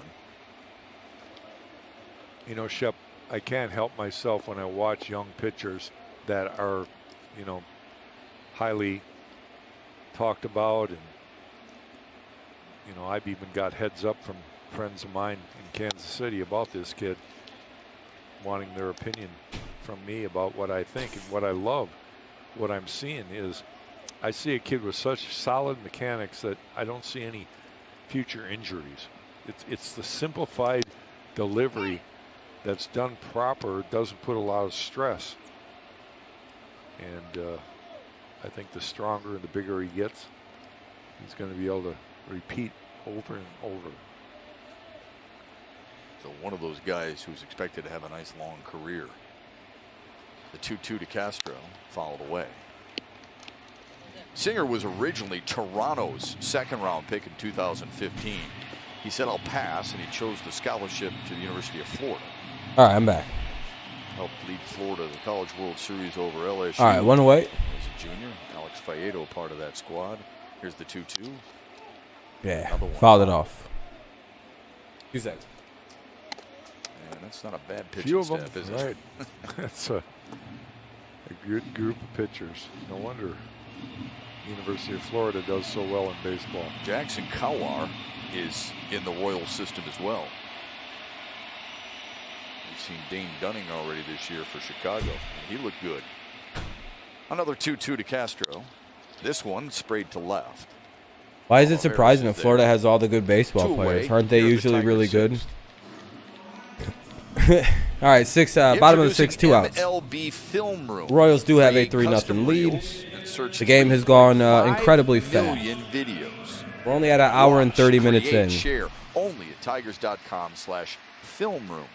You know, Shep, I can't help myself when I watch young pitchers that are, you know, highly talked about. And, you know, I've even got heads up from friends of mine in Kansas City about this kid, wanting their opinion from me about what I think and what I love. What I'm seeing is I see a kid with such solid mechanics that I don't see any future injuries. It's the simplified delivery that's done proper, doesn't put a lot of stress. And I think the stronger and the bigger he gets, he's going to be able to repeat over and over. So one of those guys who's expected to have a nice long career. The 2-2 to Castro, fouled away. Singer was originally Toronto's second-round pick in 2015. He said, "I'll pass," and he chose the scholarship to the University of Florida. All right, I'm back. Helped lead Florida to the College World Series over LSU. All right, 1 away. As a junior, Alex Faedo, part of that squad. Here's the 2-2. Yeah, Another one. fouled it off. 2 seconds. And that's not a bad Few pitching of them, staff, is it? right? That's a good group of pitchers. No wonder University of Florida does so well in baseball. Jackson Kowar is in the Royal system as well. We've seen Dane Dunning already this year for Chicago. He looked good. Another 2-2 to Castro. This one sprayed to left. Why is it surprising if Florida has all the good baseball 2 players? away. Aren't they Here's the usually Tigers' really good? sixth. All right, 6 bottom of the 6, 2 outs. MLB film room. Royals do have a Create 3-0 custom lead. reels and search The game has gone incredibly 5 fast. million videos. We're only at an hour and 30 minutes create, in. Share only at tigers.com/film room.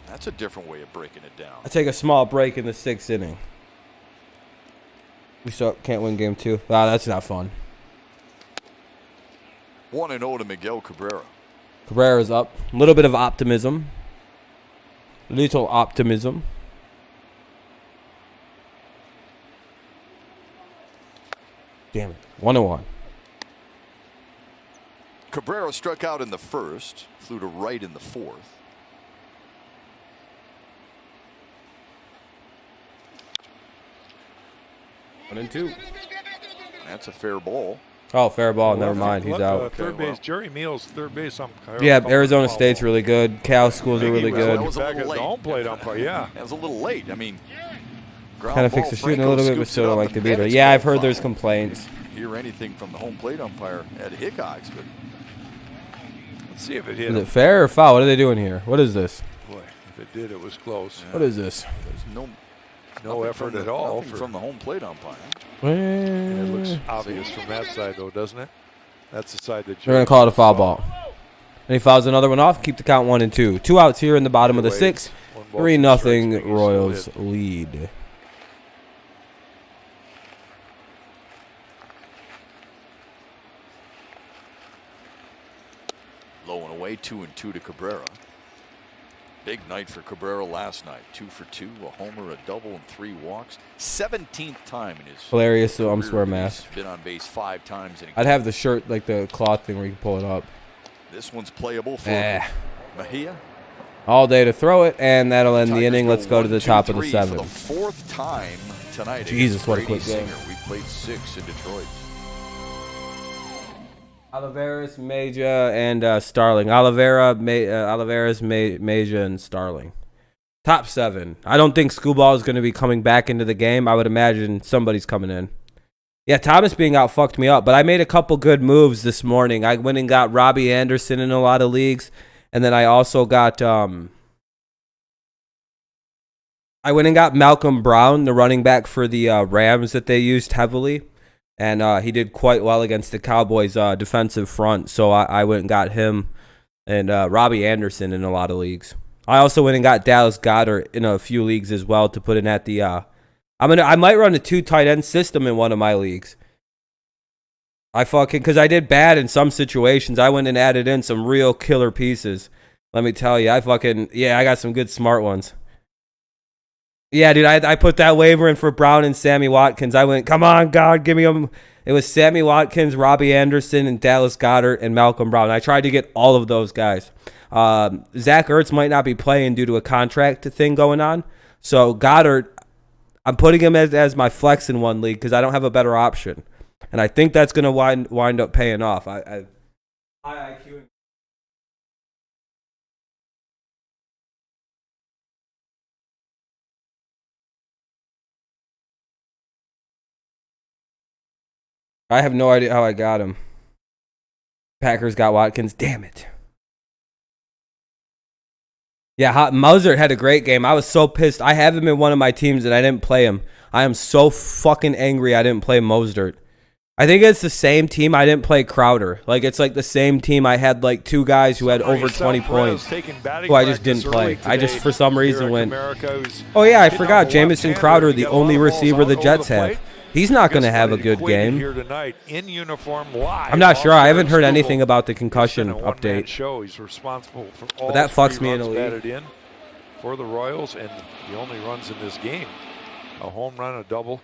That's a different way of breaking it down. I take a small break in the 6th inning. We still can't win game 2. Wow, that's not fun. 1-0 to Miguel Cabrera. Cabrera's up. A little bit of optimism. Little optimism. Damn it. 1-1. Cabrera struck out in the 1st, flew to right in the 4th. One and 2. That's a fair ball. Oh, fair ball. Never mind. He's out. Third base. Jerry Meals, third base umpire. Yeah, Arizona State's really good. Cal schools are really That good. was a Back little at the late. home plate umpire, yeah. That was a little late. I mean, ground Kind of ball, fix the shooting a Franco little bit, but scoops still it don't up like the and beater. Bennett's Yeah, I've got a heard there's foul. complaints. hear anything from the home plate umpire at Hickox, but let's see if it hit Is him. it fair or foul? What are they doing here? What is this? Boy, if it did, it was close. What is this? there's No effort at all from the home plate umpire. It looks obvious from that side, though, doesn't it? That's the side that They're going to call it a foul ball. And he fouls another one off. Keep the count 1-2. 2 outs here in the bottom of the 6th. 3-0 Royals lead. Low and away, 2-2 to Cabrera. Big night for Cabrera last night. 2 for 2, a homer, a double, and 3 walks. 17th time in his Hilarious, so I'm career. swear mask. He's been on base 5 times. I'd have the shirt, like the cloth thing where you can pull it up. This one's playable for Mejia. All day to throw it, and that'll end the Tigers inning. Let's go to the top of the 7th. For the 4th time tonight. Jesus, what a quick Brady game. Singer. We played 6 in Detroit. Olivares, Meja, and Starling. Olivares, Meja, and Starling. Top 7. I don't think Screwball is going to be coming back into the game. I would imagine somebody's coming in. Yeah, Thomas being out fucked me up, but I made a couple good moves this morning. I went and got Robbie Anderson in a lot of leagues, and then I also got Malcolm Brown, the running back for the Rams that they used heavily. And he did quite well against the Cowboys' defensive front. So I went and got him and Robbie Anderson in a lot of leagues. I also went and got Dallas Goedert in a few leagues as well to put in at the I might run a 2 tight end system in one of my leagues. Because I did bad in some situations. I went and added in some real killer pieces. Let me tell you, I got some good smart ones. Yeah, dude, I put that waiver in for Brown and Sammy Watkins. I went, come on, God, give me them. It was Sammy Watkins, Robbie Anderson, and Dallas Goedert, and Malcolm Brown. I tried to get all of those guys. Zach Ertz might not be playing due to a contract thing going on. So Goddard, I'm putting him as my flex in one league because I don't have a better option. And I think that's going to wind up paying off. High IQ. I have no idea how I got him. Packers got Watkins. Damn it. Yeah, Mozart had a great game. I was so pissed. I have him in one of my teams and I didn't play him. I am so fucking angry I didn't play Mozart. I think it's the same team. I didn't play Crowder. Like, it's like the same team. I had like 2 guys who had over 20 points who I just didn't play. I just, for some reason, went, oh yeah, I forgot. Jamison Crowder, the only receiver the Jets have. He's not going to have a good game. I'm not sure. I haven't heard anything about the concussion update. He's responsible for all but that fucks me in a league. in for the Royals, and the only runs in this game, a home run, a double.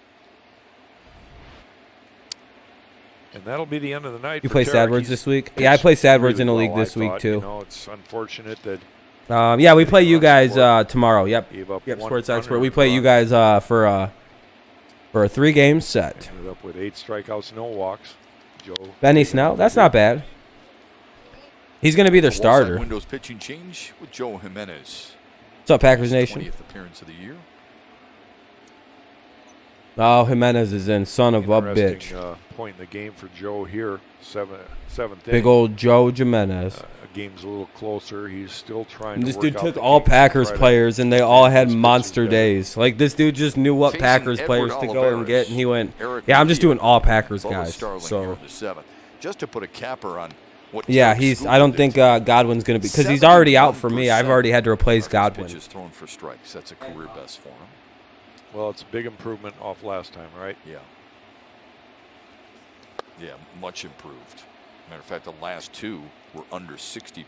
And that'll be the end of the night. You play Sadwards this week? Yeah, I play Sadwards in a league this week too. You know, it's unfortunate that. Yeah, we play you guys tomorrow. Yep, Sports Expert. We play you guys for a 3-game set. Ended up with 8 strikeouts, no walks. Benny Snell, that's not bad. He's going to be their starter. Windows pitching change with Joe Jimenez. What's up, Packers Nation? 20th appearance of the year. Oh, Jimenez is in, son of a bitch. Point in the game for Joe here, 7th inning. Big old Joe Jimenez. Game's a little closer. He's still trying and to this work dude out took the all kinks Packers to players, and they all had this monster pitcher's days. Like, this dude just knew what Facing Packers Edward players to go and get, and he went, Eric yeah, I'm just doing all Packers Bubba guys. Starling here So, in the 7th. Just to put a capper on what yeah, Derek I don't Scoop think did. Godwin's going to be, because he's already out for me. I've already had to replace Godwin. Pitches thrown for strikes. That's a career best for him. Well, it's a big improvement off last time, right? Yeah. Yeah, much improved. Matter of fact, the last 2 were under 60%.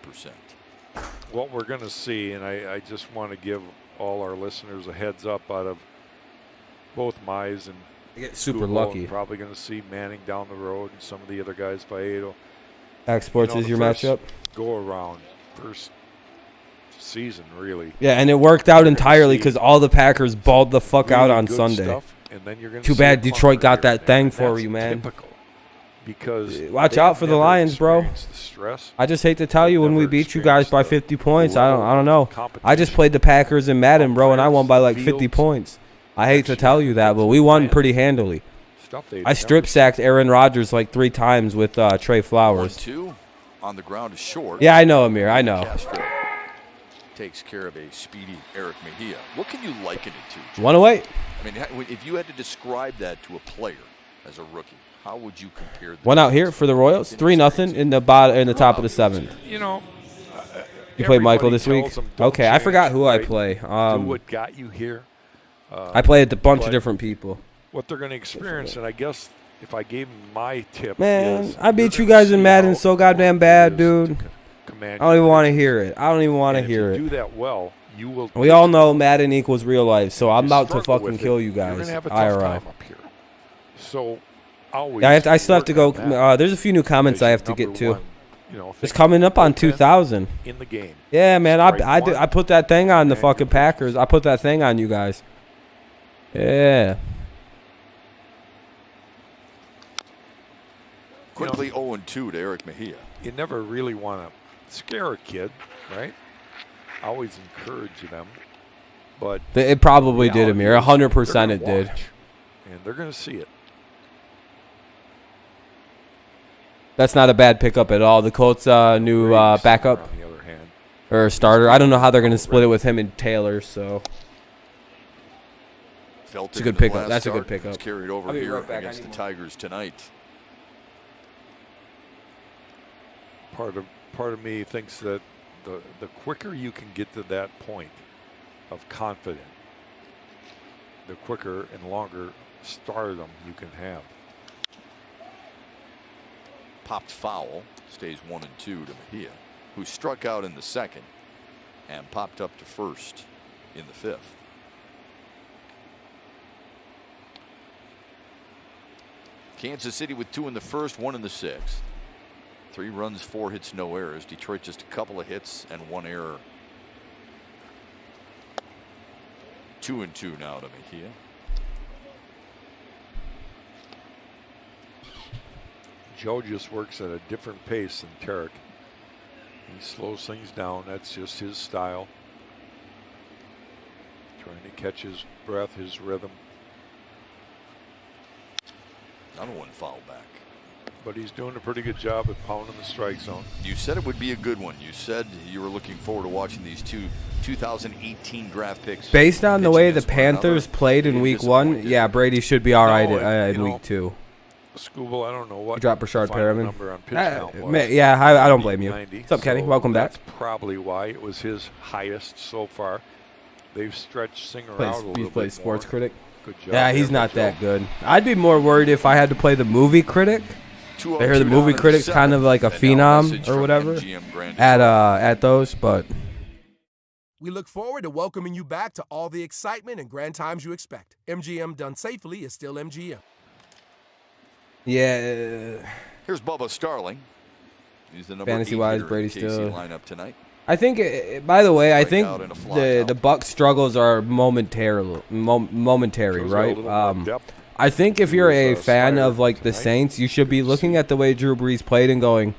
What we're going to see, and I just want to give all our listeners a heads up out of both Mize and I get super Google, lucky. Probably going to see Manning down the road and some of the other guys, Faedo. X Sports is your matchup? Go around first season, really. Yeah, and it worked out entirely because all the Packers balled the fuck out on Sunday. Stuff, and then you're gonna Too bad Detroit got that thing for you, man. Typical. Because watch out for the Lions, bro. I just hate to tell you when we beat you guys by 50 points. I don't know. I just played the Packers in Madden, bro, and I won by like 50 points. I hate to tell you that, but we won pretty handily. stuff they. I strip sacked Aaron Rodgers like 3 times with Trey Flowers. 1-2 on the ground is short. Yeah, I know, Amir. I know. Castro takes care of a speedy Eric Mejia. What can you liken it to, Jim? 108. I mean, if you had to describe that to a player as a rookie, how would you compare? One out here for the Royals. 3-0 in the top of the 7th. You know, you played Michael this week? Them, Okay, I forgot who right? I play. Do what got you here. I played a bunch of different people. What they're going to experience, and I guess if I gave them my tip, Man, I beat you guys in Madden so goddamn bad, dude. I don't even want to hear it. I don't even want to hear it. Do that well, you will. We all know Madden equals real life, so I'm about to fucking kill you guys. You're gonna have a IRL. tough time up here. So, always. Yeah, I still have to go. There's a few new comments I have to get to. It's coming up on 2,000. In the game. Yeah, man. I put that thing on the fucking Packers. I put that thing on you guys. Yeah. Quickly 0-2 to Eric Mejia. You never really want to scare a kid, right? Always encourage them, but it probably did, Amir. 100% it did. And they're going to see it. That's not a bad pickup at all. The Colts' new backup On the other hand, or starter. I don't know how they're going to split it with him and Taylor. So Felt it's a good pickup. That's a good pickup. Carried over I'll be here right back. against the Tigers tonight. part of me thinks that the quicker you can get to that point of confidence, the quicker and longer stardom you can have. Popped foul, stays 1-2 to Mejia, who struck out in the 2nd and popped up to first in the 5th. Kansas City with 2 in the 1st, 1 in the 6th. 3 runs, 4 hits, no errors. Detroit just a couple of hits and 1 error. 2-2 now to Mejia. Joe just works at a different pace than Tarek. He slows things down. That's just his style. Trying to catch his breath, his rhythm. Another one foul back. But he's doing a pretty good job at pounding the strike zone. You said it would be a good one. You said you were looking forward to watching these 2018 draft picks. Based on the way the Panthers played in week 1, yeah, Brady should be all right in week 2. Scooble, I don't know what. You drop Rashard Perriman. Number on pitch count was. Yeah, I don't blame you. 90, What's up, Kenny? Welcome back. That's probably why it was his highest so far. They've stretched Singer out a little bit. He plays sports critic. Good job. Yeah, he's not that good. I'd be more worried if I had to play the movie critic. I hear the movie critic's kind of like a phenom or whatever at those, but we look forward to welcoming you back to all the excitement and grand times you expect. MGM done safely is still MGM. Yeah. Here's Bubba Starling. He's the number fantasy-wise, 8 Brady KC still lineup tonight. I think. By the way, I think the Bucs struggles are momentary, right? I think if you're a fan of like the Saints, you should be looking at the way Drew Brees played and going,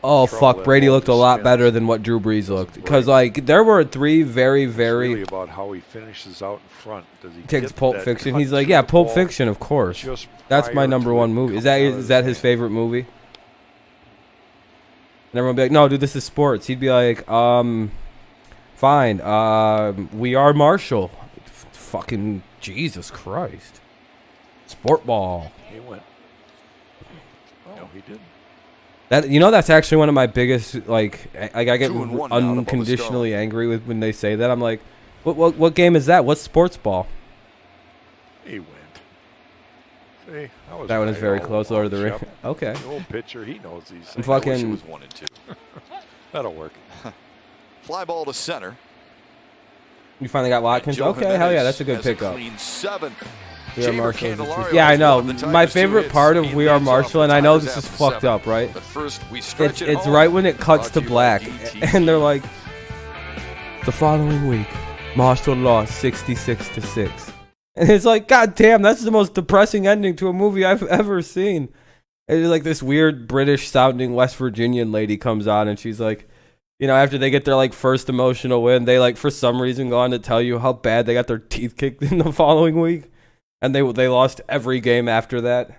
"Oh fuck, Brady looked a lot better than what Drew Brees looked." Because like there were 3 very really about how he finishes out in front. Does he takes Pulp Fiction? He's like, "Yeah, Pulp Fiction, of course. That's my number 1 movie." Is that his favorite movie? And everyone would be like, "No, dude, this is sports." He'd be like, "Fine. We Are Marshall." Fucking Jesus Christ. Sport ball. He went. Oh, he didn't. That's actually one of my biggest, like I get unconditionally angry with when they say that. I'm like, what game is that? What's sports ball? He went. See, that one is very close. Lord of the Rings. Okay. The old pitcher, he knows these things. I'm fucking. It was 1-2. That'll work. Fly ball to center. You finally got Watkins? Okay, hell yeah, that's a good pickup. Clean 7. We Are Marshall. Yeah, I know. My favorite part of We Are Marshall, and I know this is fucked up, right? It's right when it cuts to black, and they're like, the following week, Marshall lost 66-6. And it's like, god damn, that's the most depressing ending to a movie I've ever seen. It's like this weird British-sounding West Virginian lady comes on, and she's like, after they get their like first emotional win, they like for some reason go on to tell you how bad they got their teeth kicked in the following week. And they lost every game after that.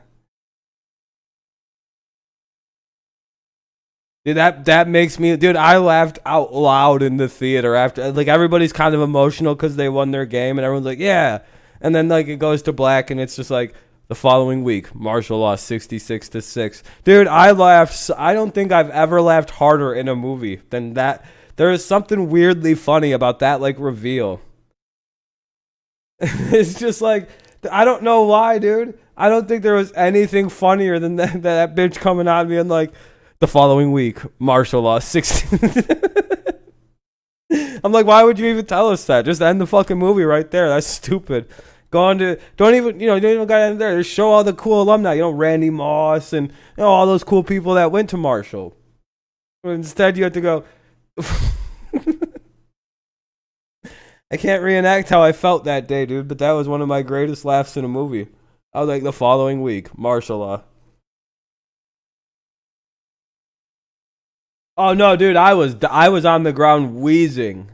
Dude, that makes me, dude, I laughed out loud in the theater after, like, everybody's kind of emotional because they won their game, and everyone's like, yeah. And then, like, it goes to black, and it's just like, the following week, Marshall lost 66-6. Dude, I laughed. I don't think I've ever laughed harder in a movie than that. There is something weirdly funny about that, like, reveal. It's just like, I don't know why, dude. I don't think there was anything funnier than that bitch coming out and being like, the following week, Marshall lost 60. I'm like, why would you even tell us that? Just end the fucking movie right there. That's stupid. Go on to, don't even got in there. Just show all the cool alumni. Randy Moss and all those cool people that went to Marshall. But instead, you have to go. I can't reenact how I felt that day, dude. But that was one of my greatest laughs in a movie. I was like, the following week, Marshall. Oh no, dude! I was on the ground wheezing.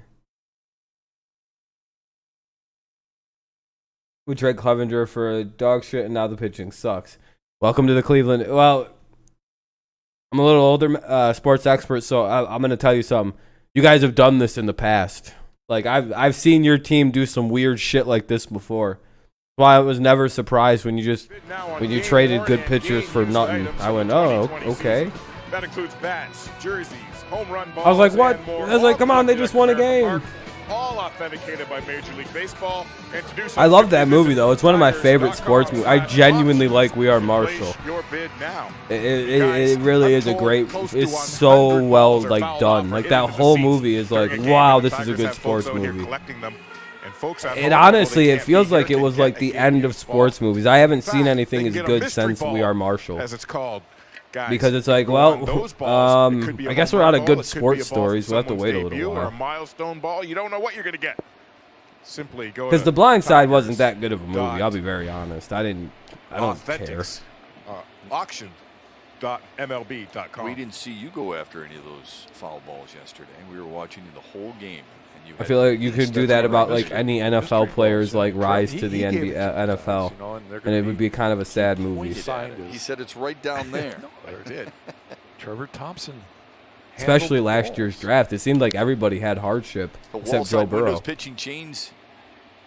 We trade Clevenger for a dog shit, and now the pitching sucks. Welcome to the Cleveland. Well, I'm a little older sports expert, so I'm going to tell you something. You guys have done this in the past. Like, I've seen your team do some weird shit like this before. That's why I was never surprised when you traded good pitchers for nothing. I went, oh, okay. That includes bats, jerseys, home run balls. I was like, what? I was like, come on, they just won a game. All authenticated by Major League Baseball. And to do so, I love that movie, though. It's one of my favorite sports movies. I genuinely like We Are Marshall. It really is a great, it's so well, like, done. Like, that whole movie is like, wow, this is a good sports movie. And honestly, it feels like it was like the end of sports movies. I haven't seen anything as good since We Are Marshall. As it's called. Because it's like, well, I guess we're out of good sports stories. We'll have to wait a little while. Or a milestone ball, you don't know what you're going to get. Simply go. Because The Blind Side wasn't that good of a movie. I'll be very honest. I don't care. Auction.mlb.com. We didn't see you go after any of those foul balls yesterday. We were watching the whole game. I feel like you could do that about like any NFL players like rise to the NFL, and it would be kind of a sad movie. He said it's right down there. There it did. Trevor Thompson. Especially last year's draft, it seemed like everybody had hardship except Joe Burrow. Pitching chains.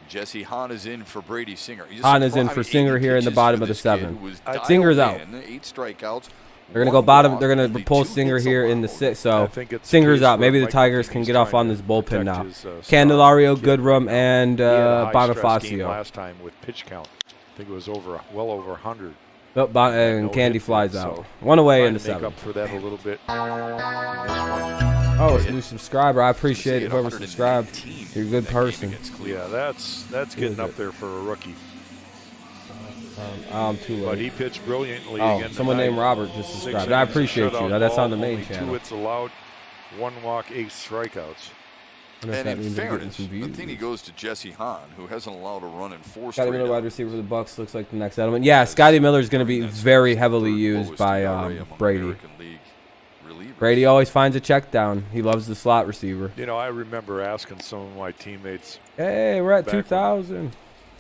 Jesse Hahn is in for Brady Singer. Hahn is in for Singer here in the bottom of the 7th. Singer's out. 8 strikeouts. They're gonna go bottom. They're gonna pull Singer here in the 6th. So Singer's out. Maybe the Tigers can get off on this bullpen now. Candelario, Goodrum, and Bonifacio. Last time with pitch count, I think it was well over 100. And Candy flies out. One away in the 7th. Up for that a little bit. Oh, it's a new subscriber. I appreciate it. Whoever subscribed. You're a good person. Yeah, that's getting up there for a rookie. I'm too late. But he pitched brilliantly again. Someone named Robert just subscribed. I appreciate you. That's on the main channel. 2 hits allowed, 1 walk, 8 strikeouts. And in fairness, the thing he goes to Jesse Hahn, who hasn't allowed a run in 4 straight. Scotty Miller, wide receiver for the Bucks, looks like the next element. Yeah, Scotty Miller is going to be very heavily used by Brady. Brady always finds a check down. He loves the slot receiver. I remember asking some of my teammates. Hey, we're at 2,000.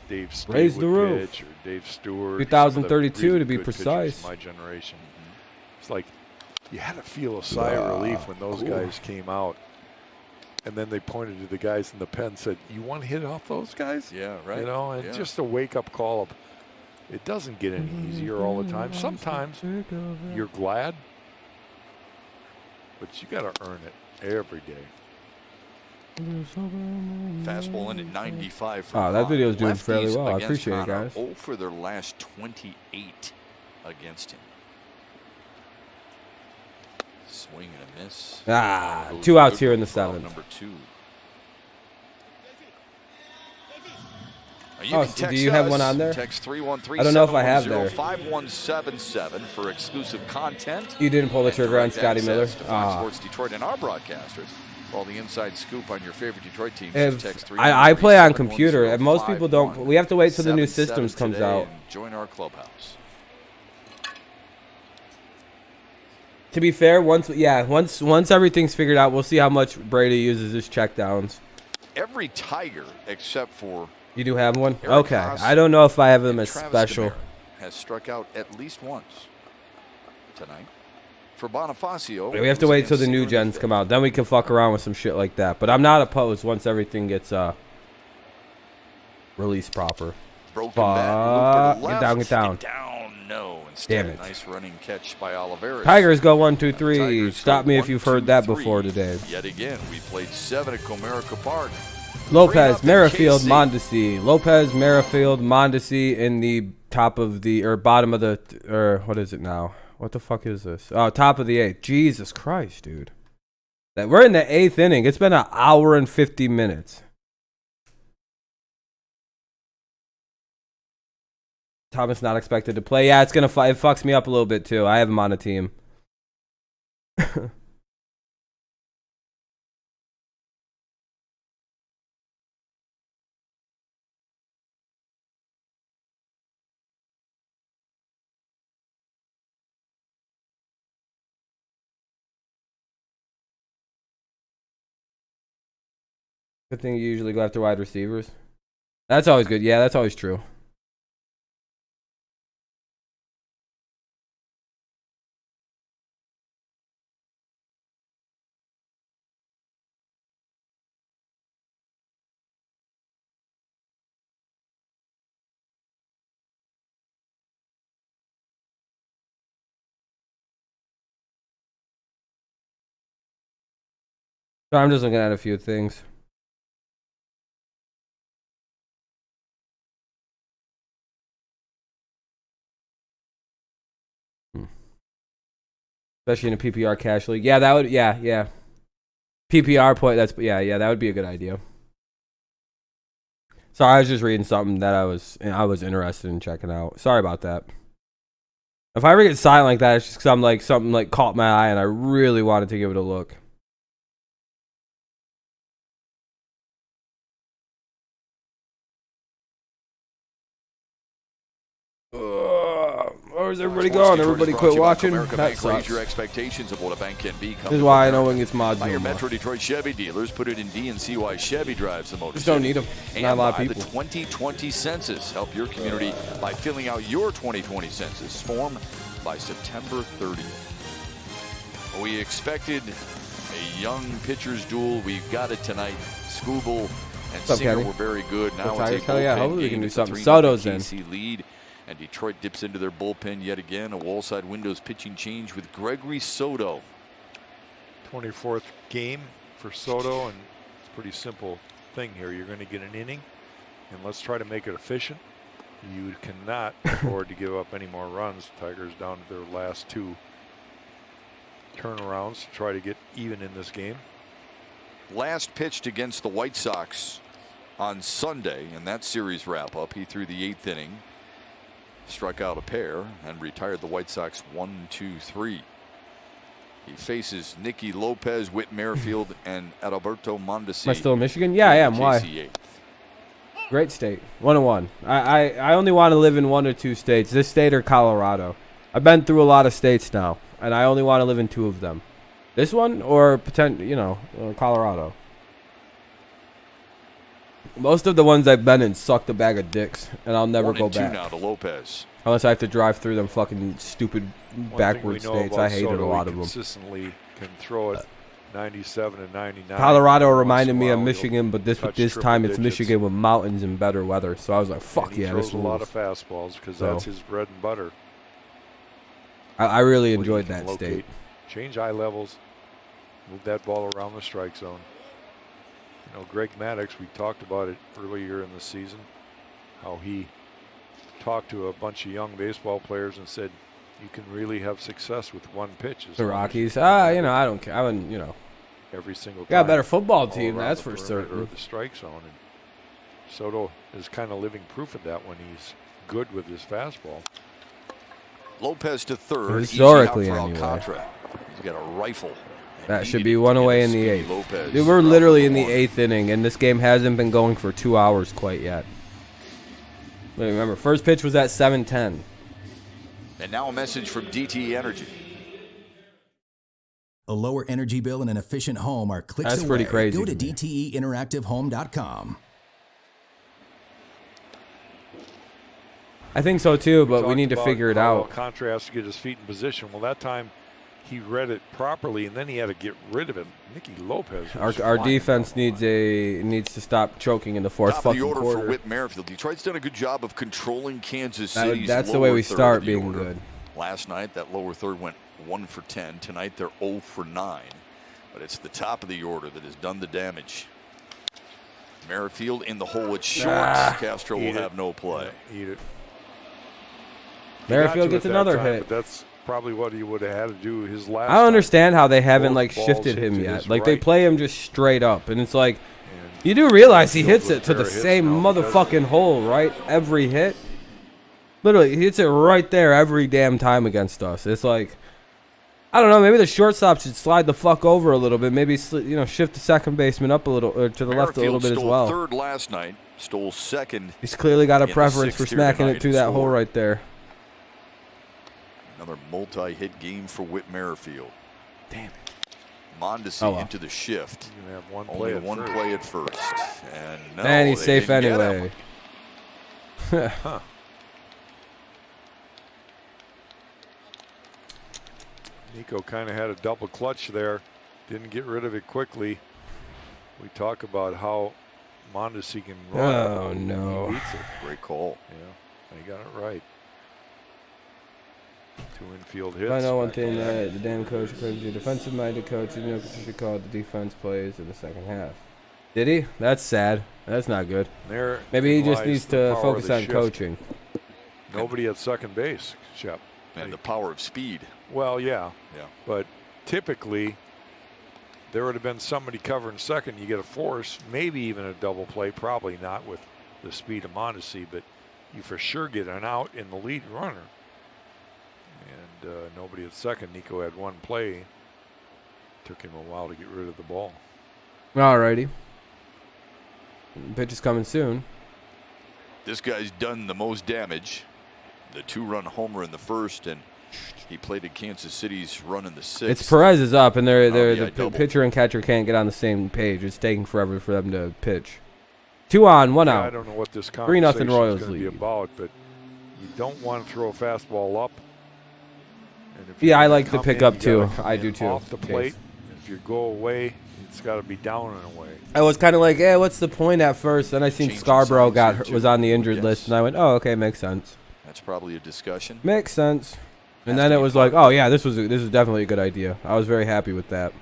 Dave Stewart raise the roof. Pitch, or Dave Stewart. 2032 really to be precise. My generation. It's like you had to feel a sigh of relief when those guys came out, and then they pointed to the guys in the pen and said, "You want to hit off those guys?" Yeah, right. And just a wake-up call of, it doesn't get any easier all the time. Sometimes you're glad, but you got to earn it every day. Fastball in at 95. That video is doing fairly well. I appreciate it, guys. 0 for their last 28 against him. Swing and a miss. 2 outs here in the 7th. Number 2. Do you have one on there? Text 313. I don't know if I have there. 5177 for exclusive content. You didn't pull the trigger on Scotty Miller. Sports Detroit and our broadcasters. All the inside scoop on your favorite Detroit team. I play on computer, and most people don't. We have to wait till the new systems comes out. Join our clubhouse. To be fair, once everything's figured out, we'll see how much Brady uses his checkdowns. Every Tiger except for You do have one? Eric Okay. Haas I don't know if I have them and as Travis special. Demare has struck out at least once tonight. For Bonifacio, We have to wait till the new gens come out. Then we can fuck around with some shit like that. But I'm not opposed once everything gets released proper. Broken bat, loop to the Get down, left. get down. Get down, no. Instead, Damn it. nice running catch by Oliveras. Tigers go 1, 2, 3. Tigers Stop go me if 1, you've 2, heard that 3. before today. Yet again, we played 7 at Comerica Park. Lopez, 3-0 Merrifield, KC. Mondesi. Lopez, Merrifield, Mondesi in the top of the, or bottom of the, or what is it now? What the fuck is this? Oh, top of the 8th. Jesus Christ, dude. We're in the 8th inning. It's been an hour and 50 minutes. Thomas not expected to play. Yeah, it's gonna. It fucks me up a little bit too. I have him on a team. Good thing you usually go after wide receivers. That's always good. Yeah, that's always true. So I'm just looking at a few things. Especially in a PPR cash league. Yeah, that would. Yeah. PPR point. Yeah. That would be a good idea. Sorry, I was just reading something that I was interested in checking out. Sorry about that. If I ever get silent like that, it's just because I'm like something like caught my eye and I really wanted to give it a look. Where's everybody gone? Everybody quit watching? That sucks. Raise your expectations of what a bank can be. This is why I know when it's mods. By your Metro Detroit Chevy dealers, put it in D&CY Chevy drives the motor. Just don't need them. Not a lot of people. The 2020 census. Help your community by filling out your 2020 census form by September 30th. We expected a young pitcher's duel. We've got it tonight. Skubal and Singer were very good. Now it's a bullpen hopefully we can game. do It's a something. 3-0 Soto's in. KC lead. And Detroit dips into their bullpen yet again. A wall-side windows pitching change with Gregory Soto. 24th game for Soto, and it's a pretty simple thing here. You're going to get an inning, and let's try to make it efficient. You cannot afford to give up any more runs. Tigers down to their last 2 turnarounds to try to get even in this game. Last pitched against the White Sox on Sunday in that series wrap-up. He threw the 8th inning. Struck out a pair and retired the White Sox 1-2-3. He faces Nicky Lopez, Whit Merrifield, and Adalberto Mondesi. Am I still in Michigan? Yeah, I am. Why? Great state. 1-1. I only want to live in 1 or 2 states. This state or Colorado. I've been through a lot of states now, and I only want to live in 2 of them. This one or Colorado. Most of the ones I've been in sucked a bag of dicks, and I'll never go back. 1-2 now to Lopez. Unless I have to drive through them fucking stupid backward states. I hated a lot of them. Consistently can throw it 97 and 99. Colorado reminded me of Michigan, but this time it's Michigan with mountains and better weather. So I was like, fuck yeah, this throws a lot of fastballs because that's his bread and butter. I really enjoyed that state. Change eye levels, move that ball around the strike zone. You know, Greg Maddux, we talked about it earlier in the season, how he talked to a bunch of young baseball players and said, you can really have success with 1 pitch. The Rockies, I don't care. I wouldn't, every single time. Got a better football team, that's for certain. Or the strike zone. And Soto is kind of living proof of that when he's good with his fastball. Lopez to third. Historically, anyway. He's got a rifle. That should be 1 away in the 8th. Dude, we're literally in the 8th inning, and this game hasn't been going for 2 hours quite yet. Remember, first pitch was at 7:10. And now a message from DTE Energy. A lower energy bill and an efficient home are clicks away. That's pretty crazy. Go to DTEinteractivehome.com. I think so too, but we talked need to about figure it how out. Alcantara has to get his feet in position. Well, that time he read it properly, and then he had to get rid of it. Nicky Lopez. Our defense needs to stop choking in the fourth Top of fucking the order quarter. for Whit Merrifield. Detroit's done a good job of controlling Kansas City's That's the way we third start of the being order. good. Last night, that lower third went 1 for 10. Tonight, they're 0 for 9. But it's the top of the order that has done the damage. Merrifield in the hole. It's short. Castro will have no play. Yeah, eat it. Merrifield gets another time, hit. But that's probably what he would have had to do his last. I don't understand how they haven't Both like balls shifted hit him to yet. his Like they right. play him just straight up, and it's like And you do realize he Merrifield hits with it to a the pair of hits same now because motherfucking hole, right? Every hit, literally, he hits it right there every damn time against us. It's like I don't know. Maybe the shortstop should slide the fuck over a little bit. Maybe shift the second baseman up a little or to the left a little bit as stole well. third last night. Stole second. He's clearly got a in the preference for sixth here smacking tonight it through and that hole scored. right there. Another multi-hit game for Whit Merrifield. Damn it. Mondesi Oh, well. into the shift. You can have one Only play at one first. play at first. And no, And he's they safe didn't get anyway. him. Huh. Nico kind of had a double clutch there. Didn't get rid of it quickly. We talk about how Mondesi can run. Oh, no. He beats it. Great call. Yeah, they got it right. 2 infield hits. I know one back thing to back. that the damn coach according to defensive-minded coach, you know, Patricia called the defense plays in the second half. Did he? That's sad. That's not good. There Maybe he just lies needs the to power focus of the on shift. coaching. Nobody at second base, Shep. And the power of speed. Well, yeah, Yeah. but typically there would have been somebody covering second. You get a force, maybe even a double play. Probably not with the speed of Mondesi, but you for sure get an out in the lead runner. And nobody at second. Nico had one play. Took him a while to get rid of the ball. Alrighty. Pitch is coming soon. This guy's done the most damage. The 2-run homer in the first, and he played at Kansas City's run in the 6th. It's Perez is up, and the double. pitcher and catcher can't get on the same page. It's taking forever for them to pitch. 2 on, 1 Yeah, out. I don't know what this 3-0 conversation is Royals going to be lead. about, but you don't want to throw a fastball up. And if Yeah, you're I gonna like the come in, pickup you too. gotta come I in do too. Off the Chase. plate. If you go away, it's got to be down and away. I was kind of like, what's the point at first? Then I seen Changing Scarborough sides here, was too. on the injured Yes. list, and I went, oh, okay, makes sense. That's probably a discussion. Makes sense. And Has then to it be was part like, of oh yeah, this is definitely a good idea. I was very happy with that.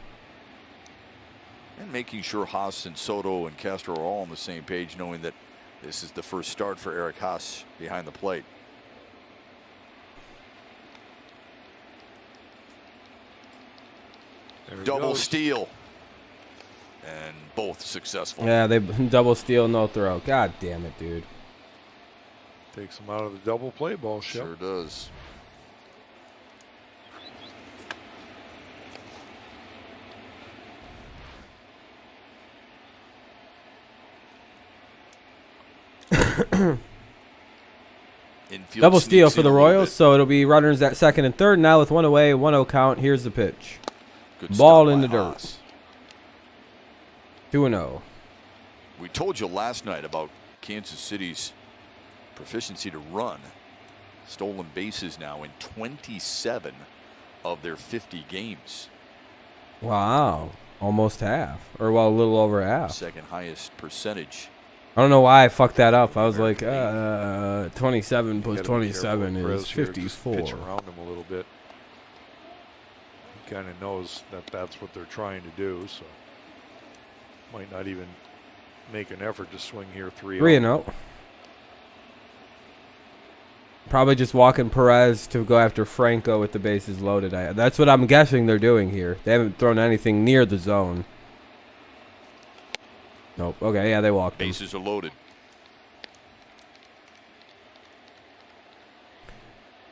And making sure Haas and Soto and Castro are all on the same page, knowing that this is the first start for Eric Haas behind the plate. There he Double goes. steal. And both successful. Yeah, they double steal, no throw. God damn it, dude. Takes him out of the double play ball, Shep. Sure does. Infield Double steal sneaks for in the a little Royals, bit. so it'll be runners at second and third. Now with 1 away, 1-0 count. Here's the pitch. Good Ball start in by the dirt. Haas. 2-0. We told you last night about Kansas City's proficiency to run. Stolen bases now in 27 of their 50 games. Wow. Almost half. Or, well, a little over half. Second highest percentage. I don't know why I fucked that up. I was like, 27 plus Gotta be 27 careful with is Perez here, just 54. Pitch around him a little bit. He kind of knows that that's what they're trying to do, so might not even make an effort to swing here 3-0. 3-0. Probably just walking Perez to go after Franco with the bases loaded. That's what I'm guessing they're doing here. They haven't thrown anything near the zone. Nope. Okay, yeah, they walked him. Bases are loaded.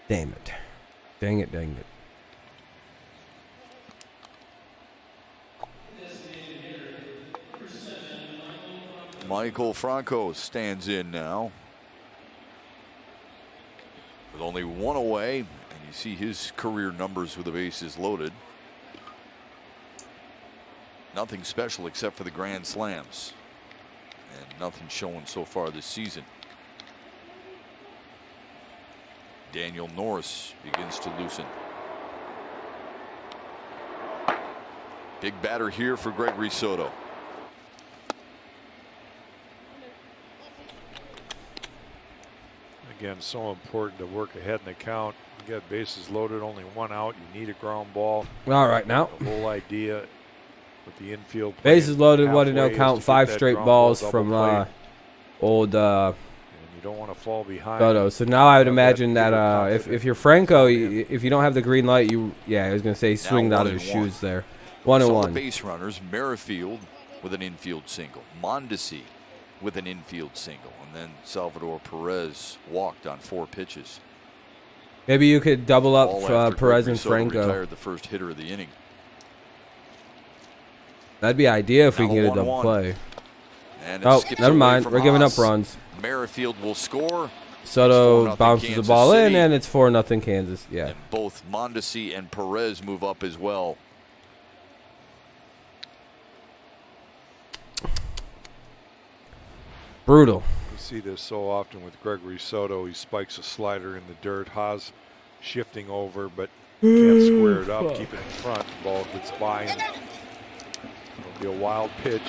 Damn it. Dang it, dang it. Michael Franco stands in now. With only 1 away, and you see his career numbers with the bases loaded. Nothing special except for the grand slams. And nothing showing so far this season. Daniel Norris begins to loosen. Big batter here for Gregory Soto. Again, so important to work ahead in the count. You got bases loaded, only one out. You need a ground ball. All right, now. The whole idea with the infield. Bases loaded, 1-0 count, 5 straight balls from old. And you don't want to fall behind. Soto. So now I would imagine that if you're Franco, if you don't have the green light, I was gonna say swing out of his shoes there. 1-1. Base runners, Merrifield with an infield single, Mondesi with an infield single, and then Salvador Perez walked on 4 pitches. Maybe you could double up Perez and Franco. Retired the first hitter of the inning. That'd be ideal if we can get a double play. Oh, never mind. We're giving up runs. Merrifield will score. Soto bounces the ball in, and it's 4-0 Kansas. Yeah. And both Mondesi and Perez move up as well. Brutal. You see this so often with Gregory Soto. He spikes a slider in the dirt. Haas shifting over, but can't square it up, keep it in front. The ball gets by him. It'll be a wild pitch.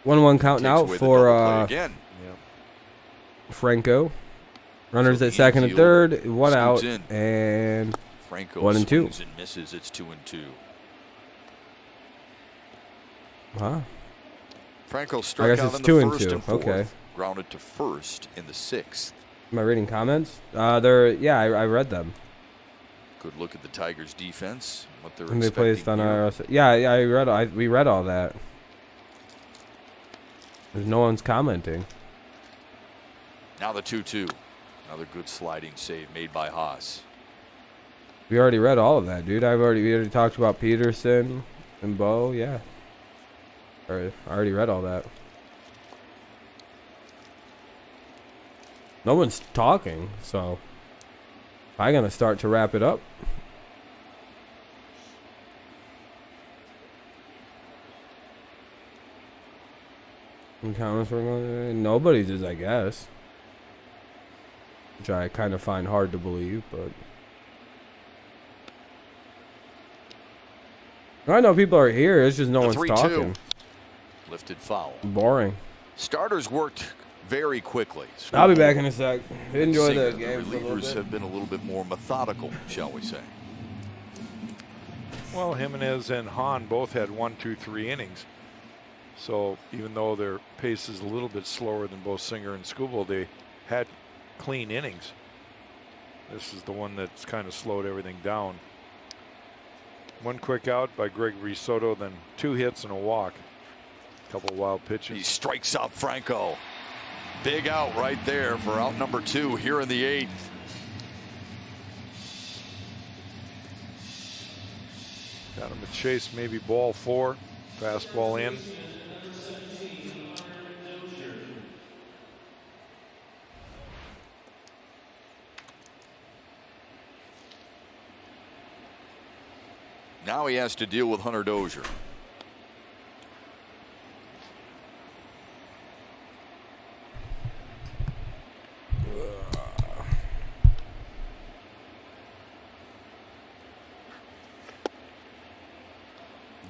One count now for Franco. Runners at second and third, 1 out, and Franco 1-2. And misses. It's 2-2. Huh? Franco struck out in the first and fourth. Okay. Grounded to first in the 6th. Am I reading comments? I read them. Good look at the Tigers' defense. What they're And they expecting placed on here. we read all that. There's no one's commenting. Now the 2-2. Another good sliding save made by Haas. We already read all of that, dude. We already talked about Peterson and Bo. Yeah. I already read all that. No one's talking, so I'm gonna start to wrap it up. Nobody's is, I guess. Which I kind of find hard to believe, but I know people are here. It's just no one's talking. Lifted foul. Boring. Starters worked very quickly. I'll be back in a sec. Enjoy the game. The relievers have been a little bit more methodical, shall we say. Well, Jimenez and Hahn both had 1, 2, 3 innings. So even though their pace is a little bit slower than both Singer and Skubal, they had clean innings. This is the one that's kind of slowed everything down. 1 quick out by Gregory Soto, then 2 hits and a walk. A couple of wild pitches. He strikes out Franco. Big out right there for out number 2 here in the 8th. Got him a chase, maybe ball 4. Fastball in. Now he has to deal with Hunter Dozier.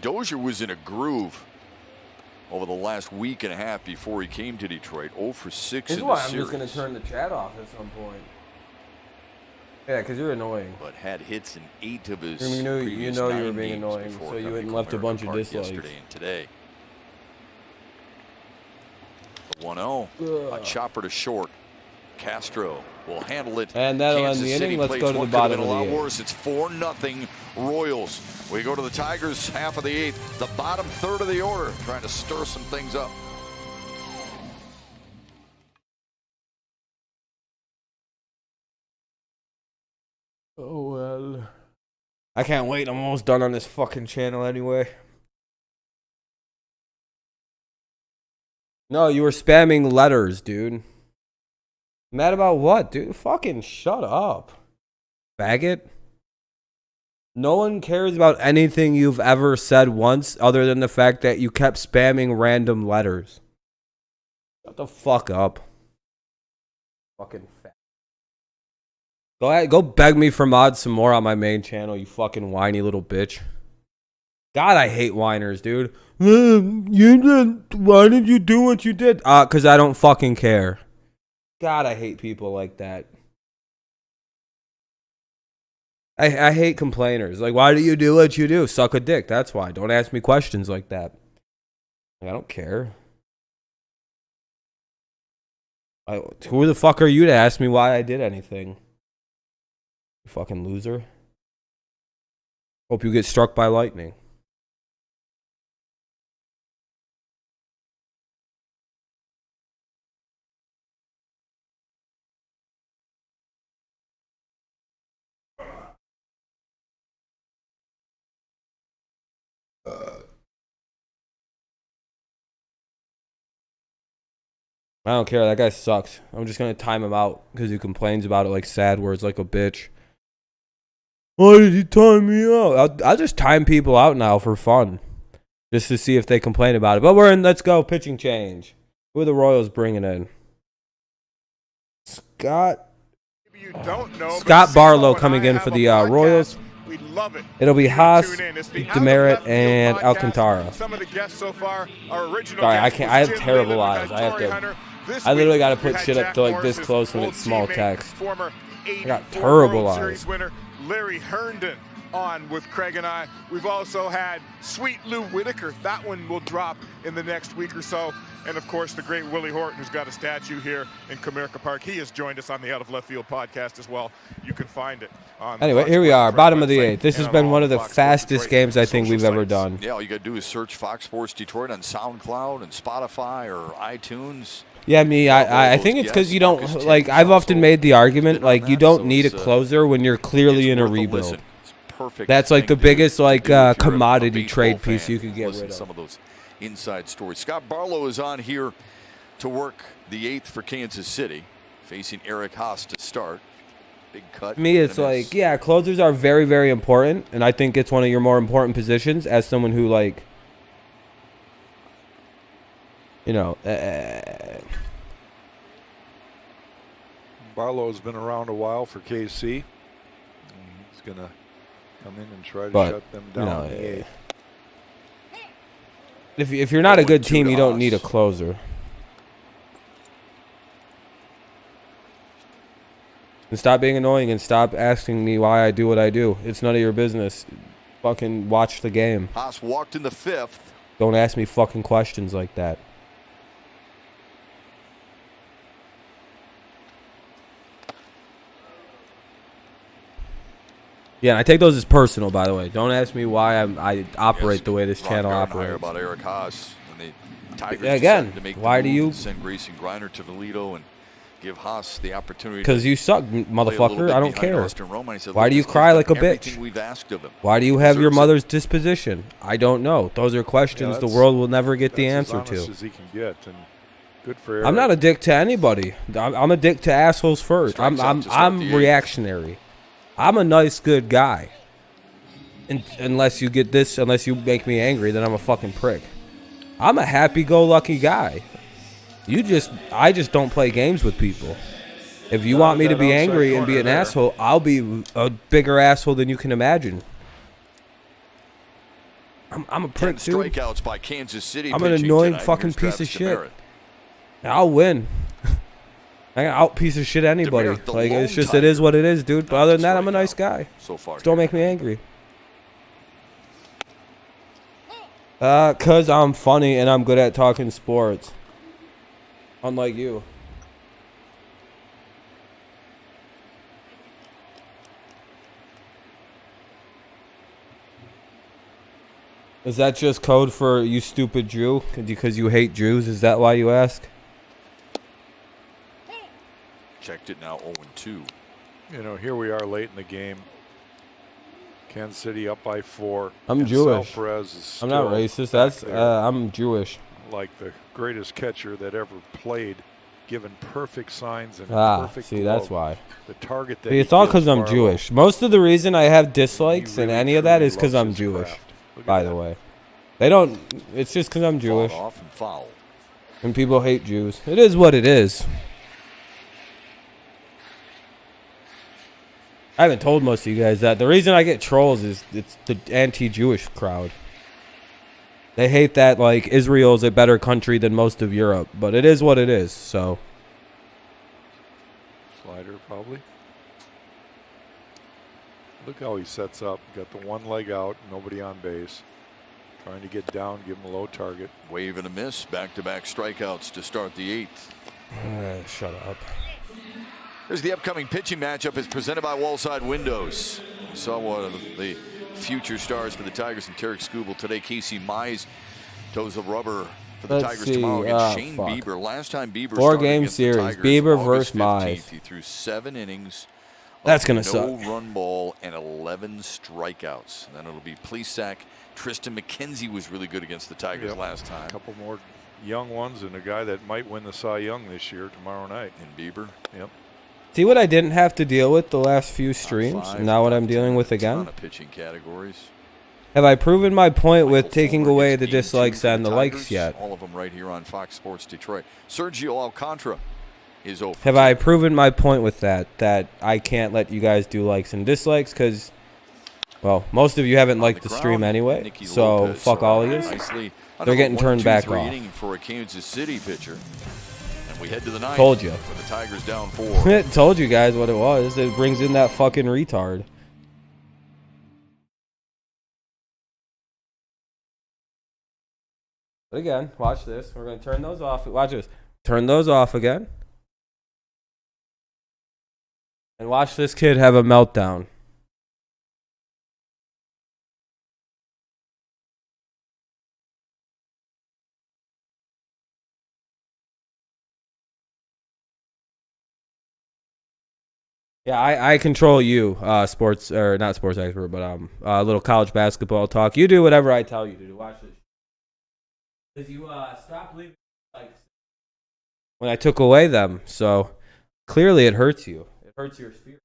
Dozier was in a groove over the last week and a half before he came to Detroit. 0 for 6 in the series. I'm just going to turn the chat off at some point. Yeah, because you're annoying. But had hits in 8 of his you know previous you were 9 being games annoying, before so you coming went and to left a bunch of American Park dislikes. yesterday and today. The 1-0. A chopper to short. Castro will handle it. And that'll end the inning. Let's go to the bottom of the 8th. Worse. It's 4-0 Royals. We go to the Tigers half of the 8th. The bottom third of the order, trying to stir some things up. Oh, well. I can't wait. I'm almost done on this fucking channel anyway. No, you were spamming letters, dude. Mad about what, dude? Fucking shut up. Faggot. No one cares about anything you've ever said once other than the fact that you kept spamming random letters. Shut the fuck up. Fucking fat. Go ahead, go beg me for mods some more on my main channel, you fucking whiny little bitch. God, I hate whiners, dude. Why did you do what you did? Cause I don't fucking care. God, I hate people like that. I hate complainers. Like, why do you do what you do? Suck a dick. That's why. Don't ask me questions like that. I don't care. Who the fuck are you to ask me why I did anything? You fucking loser. Hope you get struck by lightning. I don't care. That guy sucks. I'm just going to time him out because he complains about it like sad words, like a bitch. Why did he time me out? I'll just time people out now for fun. Just to see if they complain about it. But we're in Let's Go pitching change. Who are the Royals bringing in? Scott Barlow coming in for the Royals. It'll be Haas, Demerit, and Alcantara. Some of the guests so far are original. Sorry, I can't. I have terrible eyes. I literally got to put shit up to like this close when it's small text. I got terrible eyes. Larry Herndon on with Craig and I. We've also had Sweet Lou Whitaker. That one will drop in the next week or so. And of course, the great Willie Horton, who's got a statue here in Comerica Park. He has joined us on the Out of Left Field podcast as well. You can find it on. Anyway, here we are, bottom of the 8th. This has been one of the fastest games I think we've ever done. Yeah, all you got to do is search Fox Sports Detroit on SoundCloud and Spotify or iTunes. Yeah, I think it's because you don't, like, I've often made the argument, like, you don't need a closer when you're clearly in a rebuild. That's, like, the biggest, like, commodity trade piece you could get rid of. Some of those inside stories. Scott Barlow is on here to work the 8th for Kansas City, facing Eric Haas to start. Big cut. To me, it's like, yeah, closers are very, very important, and I think it's one of your more important positions as someone who, like, you know, Barlow's been around a while for KC. He's going to come in and try to shut them down in the 8th. If you're not a good team, you don't need a closer. And stop being annoying and stop asking me why I do what I do. It's none of your business. Fucking watch the game. Haas walked in the 5th. Don't ask me fucking questions like that. Yeah, and I take those as personal, by the way. Don't ask me why I operate the way this channel operates. About Eric Haas and the Tigers again, to make why do you send Grayson Griner to Toledo and give Haas the opportunity? Because you suck, motherfucker. I don't care. Said, why do you cry like a bitch? We've asked of him. Why do you have your mother's disposition? I don't know. Those are questions the world will never get the answer to. As he can get, and good for Eric. I'm not a dick to anybody. I'm a dick to assholes first. I'm reactionary. I'm a nice, good guy. Unless you get this, unless you make me angry, then I'm a fucking prick. I'm a happy-go-lucky guy. I just don't play games with people. If you want me to be angry and be an asshole, I'll be a bigger asshole than you can imagine. I'm a prick, dude. Strikeouts by Kansas City. I'm an annoying fucking piece of shit. I'll win. I can out piece of shit anybody. Like, it's just, it is what it is, dude. But other than that, I'm a nice guy. So far, just don't make me angry. Cause I'm funny and I'm good at talking sports. Unlike you. Is that just code for you stupid Jew? Because you hate Jews? Is that why you ask? Checked it now 0-2. You know, here we are late in the game. Kansas City up by 4. I'm Jewish. I'm not racist. That's I'm Jewish. Like the greatest catcher that ever played, given perfect signs and perfect see, glove. That's why. The target that it's all because I'm Jewish. Most of the reason I have dislikes and any of that is because I'm Jewish. By the way, they don't. It's just because I'm Jewish. Off and foul. And people hate Jews. It is what it is. I haven't told most of you guys that. The reason I get trolls is it's the anti-Jewish crowd. They hate that, like, Israel's a better country than most of Europe. But it is what it is, so. Slider, probably. Look how he sets up. Got the one leg out, nobody on base. Trying to get down, give him a low target. Wave and a miss. Back-to-back strikeouts to start the 8th. Shut up. Here's the upcoming pitching matchup. Is presented by Wallside Windows. We saw one of the future stars for the Tigers and Tarek Skubal today. Casey Mize toes the rubber for the Tigers tomorrow against Shane Bieber. Last time Bieber started against the Tigers, Bieber August versus Mize. 15th. He threw 7 innings. That's gonna suck. No run ball and 11 strikeouts. And then it'll be Plesac. Tristan McKenzie was really good against the Tigers last time. A couple more young ones and a guy that might win the Cy Young this year tomorrow night. And Bieber. Yep. See what I didn't have to deal with the last few streams? And now what I'm dealing with again? Pitching categories. Have I proven my point with taking away the dislikes and the likes yet? All of them right here on Fox Sports Detroit. Sergio Alcantara is over. Have I proven my point with that I can't let you guys do likes and dislikes because, well, most of you haven't liked the stream anyway, so fuck all of you. They're getting turned back off. For a Kansas City pitcher. And we head to the ninth. Told you. With the Tigers down 4. It told you guys what it was. It brings in that fucking retard. But again, watch this. We're going to turn those off. Watch this. Turn those off again. And watch this kid have a meltdown. Yeah, I control you, sports, or not sports expert, but a little college basketball talk. You do whatever I tell you to do. Watch this. Because you stopped leaving likes when I took away them, so clearly it hurts you. It hurts your spirit.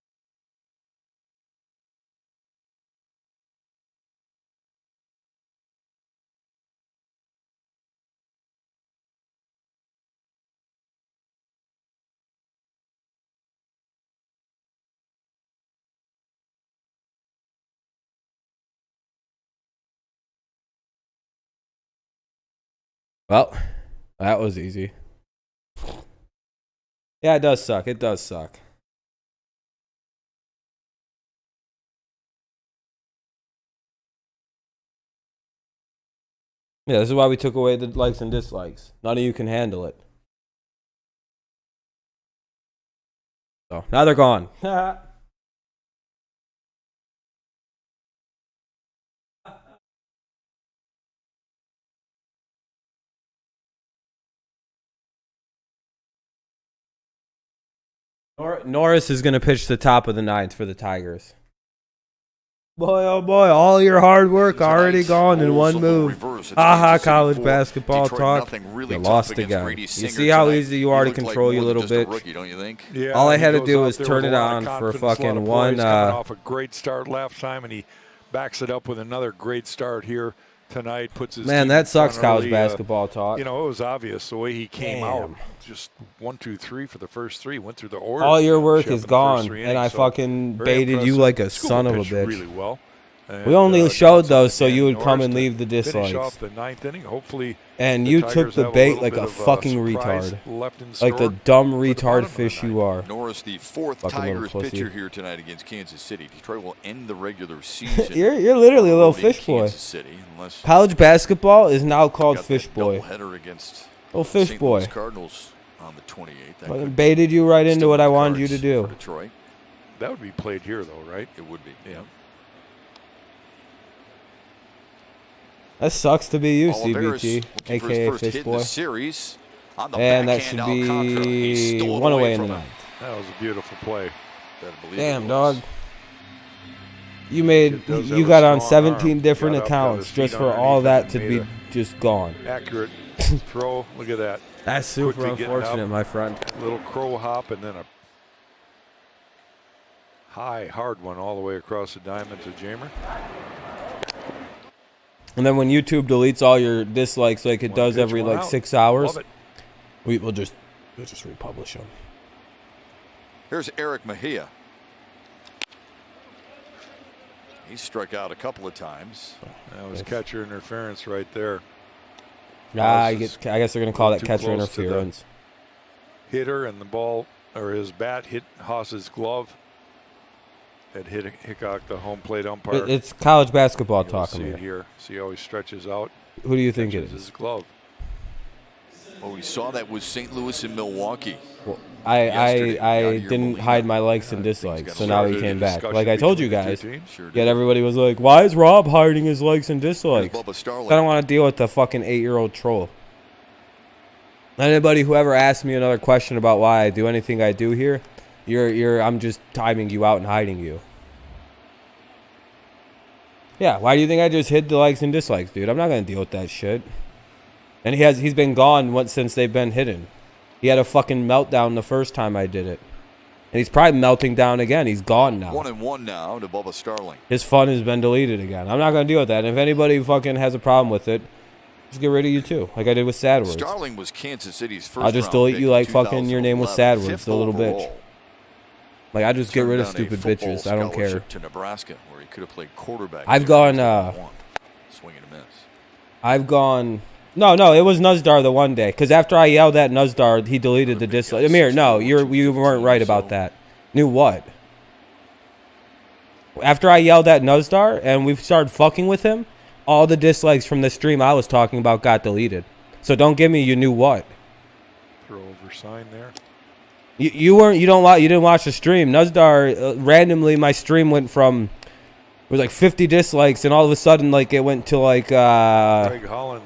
Well, that was easy. Yeah, it does suck. It does suck. Yeah, this is why we took away the likes and dislikes. None of you can handle it. So, now they're gone. Norris is going to pitch the top of the ninth for the Tigers. Boy, oh boy, all your hard work already gone in one move. Aha, college basketball talk. You lost again. You see how easy you are to control, you little bitch? Yeah, all I had to do was turn it on for fucking one. Coming off a great start last time, and he backs it up with another great start here tonight. Puts his man, that sucks. College basketball talk. You know, it was obvious the way he came out. Just 1, 2, 3 for the first 3. Went through the order. All your work is gone, and I fucking baited you like a son of a bitch. Really well. And, we only showed those so you would come and leave the dislikes. Off the 9th inning, hopefully. And you took the bait like a fucking retard. Like the dumb retard fish you are. Norris, the 4th Tigers pitcher here tonight against Kansas City. Detroit will end the regular season. You're literally a little fish boy. College basketball is now called fish boy. Little fish boy. Cardinals on the 28th. Fucking baited you right into what I wanted you to do. Detroit. That would be played here, though, right? It would be. Yeah. That sucks to be you, CBT, a.k.a. Fish Boy. Series and that should be one away in the ninth. That was a beautiful play. Damn, dog. You got on 17 different accounts just for all that to be just gone. Accurate throw. Look at that. That's super unfortunate, my friend. Little crow hop and then a high, hard one all the way across the diamond to Jamer. And then when YouTube deletes all your dislikes like it does every like 6 hours, We'll just republish them. Here's Eric Mejia. He struck out a couple of times. That was catcher interference right there. I guess they're going to call that catcher interference. Hitter and the ball, or his bat, hit Haas's glove. That hit Hickok, the home plate umpire. It's college basketball talking See it here. See how he stretches out. Who do you think it is? His glove. Oh, we saw that with St. Louis and Milwaukee. Well, I didn't hide my likes and dislikes, so now he came back. Like I told you guys, yet everybody was like, why is Rob hiding his likes and dislikes? I don't want to deal with the fucking 8-year-old troll. Anybody who ever asks me another question about why I do anything I do here, I'm just timing you out and hiding you. Yeah, why do you think I just hid the likes and dislikes, dude? I'm not going to deal with that shit. And he's been gone since they've been hidden. He had a fucking meltdown the first time I did it. And he's probably melting down again. He's gone now. 1-1 now to Bubba Starling. His fun has been deleted again. I'm not going to deal with that. And if anybody fucking has a problem with it, just get rid of you too, like I did with Sadwords. Starling was Kansas City's first. I'll just delete you like fucking your name was Sadwords, the little bitch. Like I just get rid of stupid bitches. I don't care. To Nebraska, where he could have played quarterback. I've gone. Swing and a miss. I've gone. No, it was Nuzdar the one day. Because after I yelled at Nuzdar, he deleted the dislike. Amir, no, you weren't right about that. Knew what? After I yelled at Nuzdar and we started fucking with him, all the dislikes from the stream I was talking about got deleted. So don't give me you knew what. Throw over sign there. You didn't watch the stream. Nuzdar randomly my stream went from it was like 50 dislikes and all of a sudden like it went to like Greg Holland,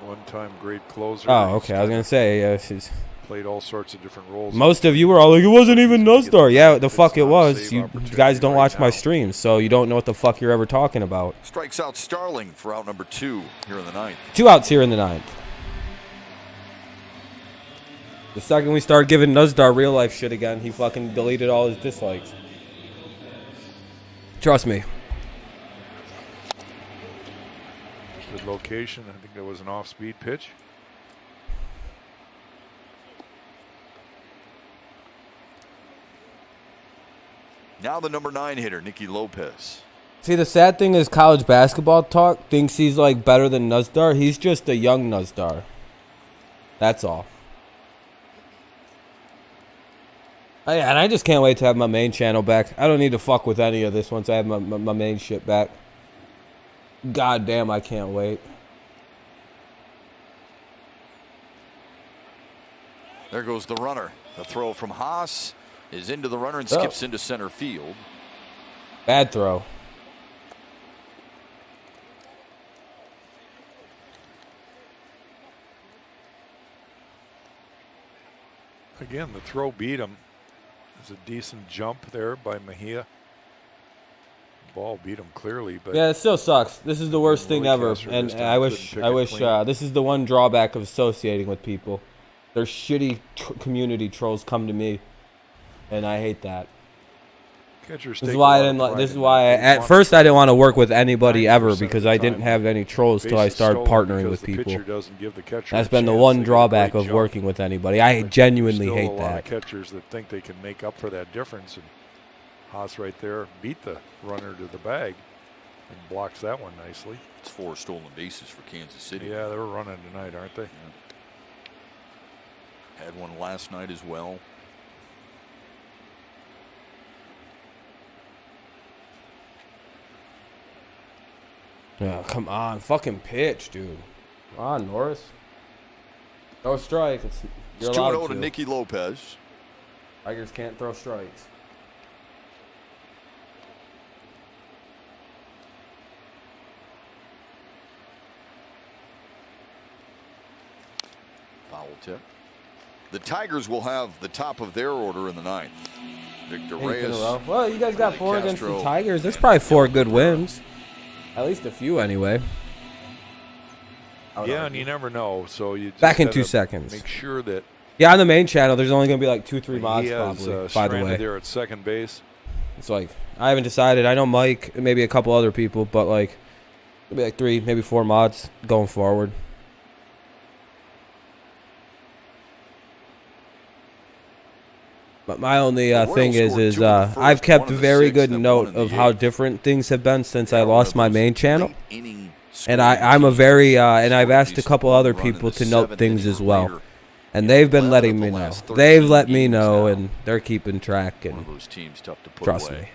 one-time great closer. Oh, okay. I was gonna say she's played all sorts of different roles. Most of you were all like, it wasn't even Nuzdar. Yeah, the fuck it was. You guys don't watch my streams, so you don't know what the fuck you're ever talking about. Strikes out Starling for out number 2 here in the 9th. 2 outs here in the 9th. The second we started giving Nuzdar real life shit again, he fucking deleted all his dislikes. Trust me. Good location. I think that was an off-speed pitch. Now the number 9 hitter, Nicky Lopez. See, the sad thing is college basketball talk thinks he's like better than Nuzdar. He's just a young Nuzdar. That's all. And I just can't wait to have my main channel back. I don't need to fuck with any of this once I have my main shit back. God damn, I can't wait. There goes the runner. The throw from Haas is into the runner and skips into center field. Bad throw. Again, the throw beat him. There's a decent jump there by Mejia. Ball beat him clearly, but yeah, it still sucks. This is the worst thing ever, and I wish this is the one drawback of associating with people. Their shitty community trolls come to me, and I hate that. This is why I didn't like. This is why at first I didn't want to work with anybody ever because I didn't have any trolls till I started partnering with people. That's been the one drawback of working with anybody. I genuinely hate that. A lot of catchers that think they can make up for that difference, and Haas right there beat the runner to the bag and blocks that one nicely. It's 4 stolen bases for Kansas City. Yeah, they're running tonight, aren't they? Yeah. Had one last night as well. Yeah, come on, fucking pitch, dude. Come on, Norris. Throw a strike. You're it's allowed 2-0 to Nicky Lopez. Tigers can't throw strikes. Foul tip. The Tigers will have the top of their order in the 9th. Victor Reyes. Well, you guys got 4 against the Tigers. There's probably 4 good wins. At least a few, anyway. Yeah, and you never know. So you just back in 2 seconds. Make sure that. Yeah, on the main channel, there's only going to be like 2-3 mods probably. By the way, there at second base. It's like I haven't decided. I know Mike, and maybe a couple other people, but like it'll be like 3, maybe 4 mods going forward. But my only thing Royals is scored 2 in the first, I've kept 1 in the very sixth, good and 1 note in the of how eighth. different things have been since I They are one lost of my those main channel. late inning And scoring I'm a teams. very, and I've Scored at asked a least couple 1 other run in people the to note 7th things inning as or well. later. And In they've been 11 letting of the me know. last 13 They've let me games know, now. and they're keeping track. One And of those teams tough to put trust away. me.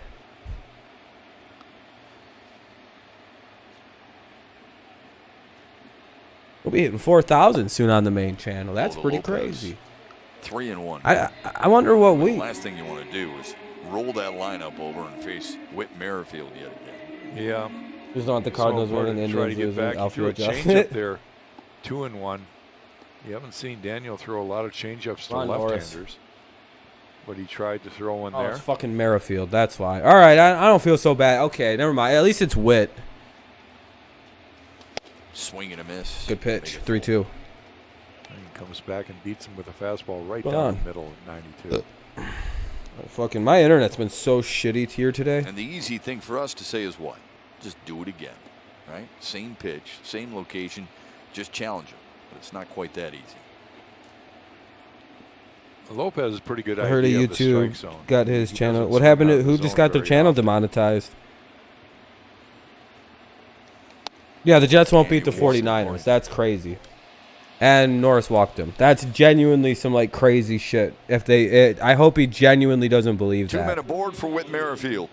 We'll be hitting 4,000 soon on the main channel. That's the pretty Lopez. crazy. 3-1. I wonder what The we. last thing you want to do is roll that lineup over and face Whit Merrifield yet again. Yeah. Just not the So Cardinals hard winning, the to try to Indians get losing. back. He threw a Alfred change Jones. up there, 2-1. You haven't seen Daniel throw a lot of change-ups to Ron Norris. left-handers, but he tried to throw one Oh, there. it's fucking Merrifield. That's why. All right, I don't feel so bad. Okay, never mind. At least it's Witt. Swing and a miss. Good pitch. Make it 3-2. And he comes back and beats him with a fastball right Go down on. the middle at 92. Fucking my internet's been so shitty here today. And the easy thing for us to say is what? Just do it again, right? Same pitch, same location, just challenge him. But it's not quite that easy. Lopez is a pretty good I idea. heard a of the strike YouTube zone. got his He channel. doesn't What swing happened out to of who the just zone got their very channel often. demonetized? Yeah, the Jets won't beat the Yeah, he wasn't 49ers. playing. That's crazy. And Norris walked him. That's genuinely some like crazy shit. If they, I hope he genuinely doesn't believe 2 that. men aboard for Whit Merrifield.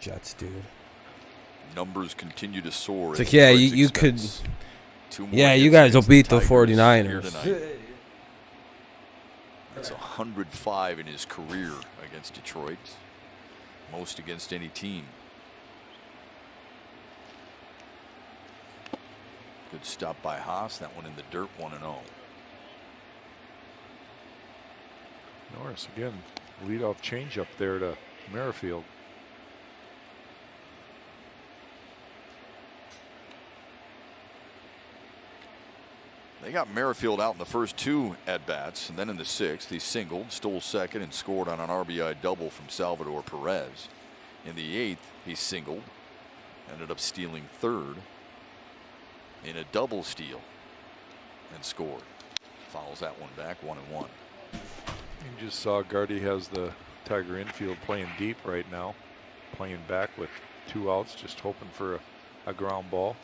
Jets, dude. Numbers continue to soar. It's at like, yeah, Detroit's you could. expense. 2 more Yeah, you hits guys will against beat the Tigers here 49ers. tonight. That's 105 in his career against Detroit. Most against any team. Good stop by Haas. That one in the dirt, 1-0. Norris again, leadoff change up there to Merrifield. They got Merrifield out in the first 2 at-bats, and then in the 6th, he singled, stole second, and scored on an RBI double from Salvador Perez. In the 8th, he singled, ended up stealing third in a double steal, and scored. Fouls that one back, 1-1. You just saw Gardy has the Tiger infield playing deep right now, playing back with 2 outs, just hoping for a ground ball.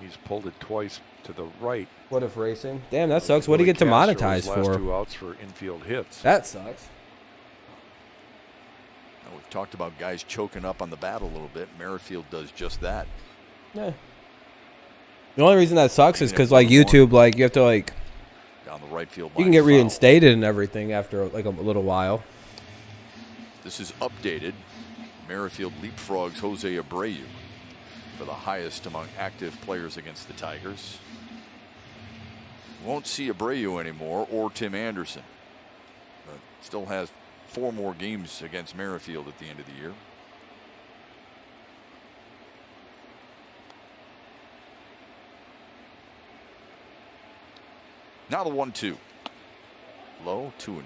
He's pulled it twice to the right. What if racing? Damn, that sucks. What do you get Castro, his demonetized last for? 2 outs for infield hits. That sucks. Now, we've talked about guys choking up on the bat a little bit. Merrifield does just that. Yeah. The only reason that sucks is Even because at like 1-1. YouTube, like you have to like Down the right field you line can get foul. reinstated and everything after like a little while. This is updated. Merrifield leapfrogs Jose Abreu for the highest among active players against the Tigers. Won't see Abreu anymore or Tim Anderson, but still has 4 more games against Merrifield at the end of the year. Now the 1-2. Low, 2-2.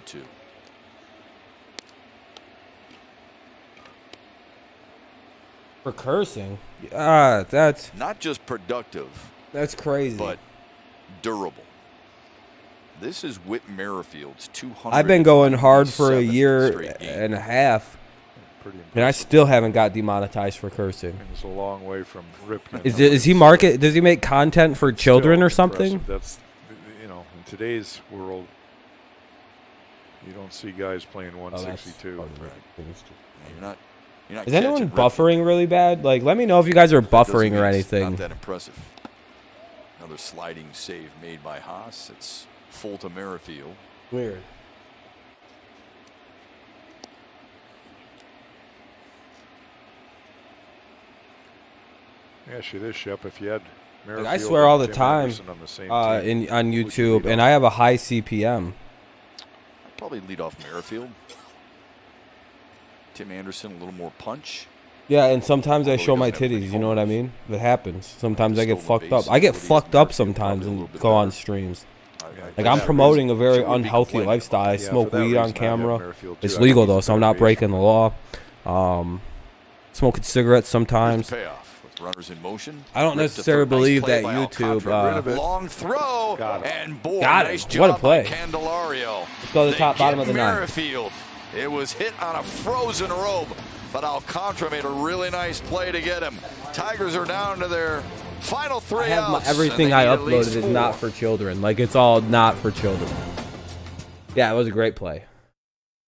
For cursing? That's Not just productive, crazy. but durable. This is Whit Merrifield's 200. I've been going hard for a year and a half, Pretty and I impressive. still haven't got demonetized for cursing. And it's a long way from Ripken. Is he market? Does he make content for children Still or something? impressive. That's, you know, in today's world, you don't see guys playing 162. You're not Is anyone catching Ripken. buffering really bad? Like, let me know if you guys are That doesn't buffering mean or it's anything. Not that impressive. Another sliding save made by Haas. It's full to Merrifield. Weird. Ask you this, Shep, if you had Like, Merrifield I swear all the and Tim time Anderson on the same team, on would you YouTube, lead and off? I have a high CPM. I'd probably lead off Merrifield. Tim Anderson, a little more punch. Yeah, and sometimes I Although he show my doesn't have many titties. You know what I homers. mean? That happens. Sometimes I get Stolen fucked up. bases, I get but he fucked is up Merrifield sometimes probably a and little bit go on better. streams. Like Like, I'm that promoting a reason, very he would be unhealthy complaining. lifestyle. I Yeah, smoke for that weed on reason, I have camera. Merrifield, too. It's I think legal he's though, a so I'm better not breaking the baseball law. smoking cigarettes sometimes. Payoff with runners in motion. I don't necessarily believe that YouTube. Long throw and boy, got nice him. job What a play. by Candelario. Let's go to the top bottom of the ninth. Merrifield. It was hit on a frozen rope, but Alcantara made a really nice play to get him. Tigers are down to their final 3 outs. Everything I uploaded is not for children. Like, it's all not for children. Yeah, it was a great play.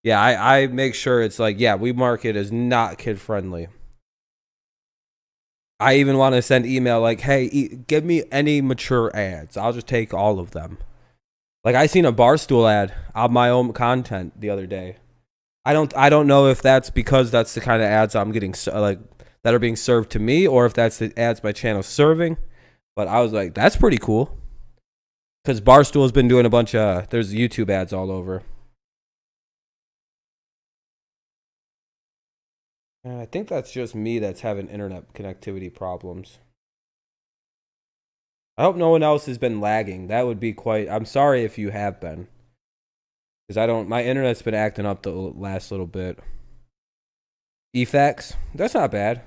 Yeah, I make sure it's like, yeah, we mark it as not kid friendly. I even want to send email like, hey, give me any mature ads. I'll just take all of them. Like, I seen a Barstool ad on my own content the other day. I don't know if that's because that's the kind of ads I'm getting, like, that are being served to me, or if that's the ads my channel's serving. But I was like, that's pretty cool. Because Barstool has been doing a bunch of, there's YouTube ads all over. And I think that's just me that's having internet connectivity problems. I hope no one else has been lagging. That would be quite, I'm sorry if you have been. Because my internet's been acting up the last little bit. Effects, that's not bad.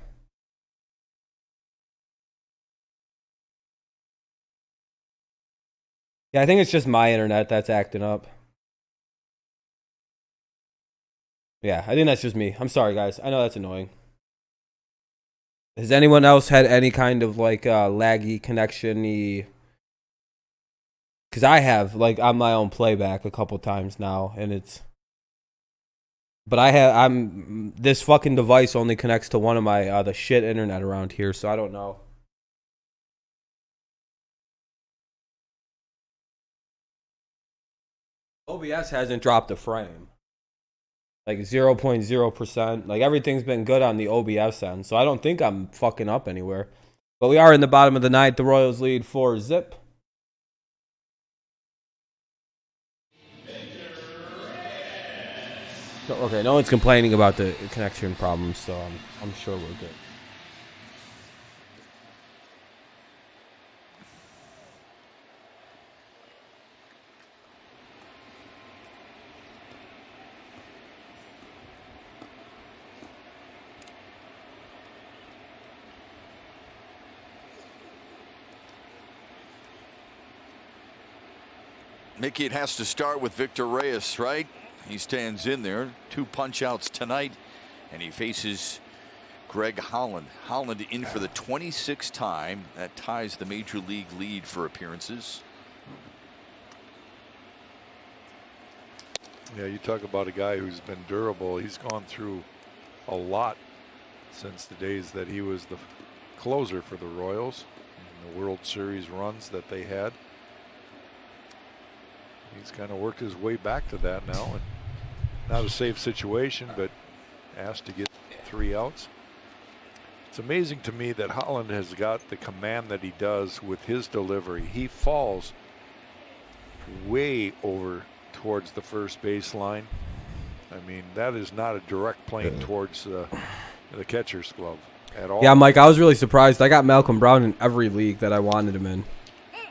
Yeah, I think it's just my internet that's acting up. Yeah, I think that's just me. I'm sorry, guys. I know that's annoying. Has anyone else had any kind of like laggy connection-y? Because I have, like, on my own playback a couple times now, and it's. But this fucking device only connects to one of my the shit internet around here, so I don't know. OBS hasn't dropped a frame. Like 0.0%. Like, everything's been good on the OBS end, so I don't think I'm fucking up anywhere. But we are in the bottom of the ninth. The Royals lead 4-zip. Okay, no one's complaining about the connection problems, so I'm sure we're good. Mickey, it has to start with Victor Reyes, right? He stands in there. 2 punch outs tonight, and he faces Greg Holland. Holland in for the 26th time. That ties the major league lead for appearances. Yeah, you talk about a guy who's been durable. He's gone through a lot since the days that he was the closer for the Royals in the World Series runs that they had. He's kind of worked his way back to that now, and not a safe situation, but asked to get 3 outs. It's amazing to me that Holland has got the command that he does with his delivery. He falls way over towards the first baseline. I mean, that is not a direct plane towards the catcher's glove at all. Yeah, Mike, I was really surprised. I got Malcolm Brown in every league that I wanted him in.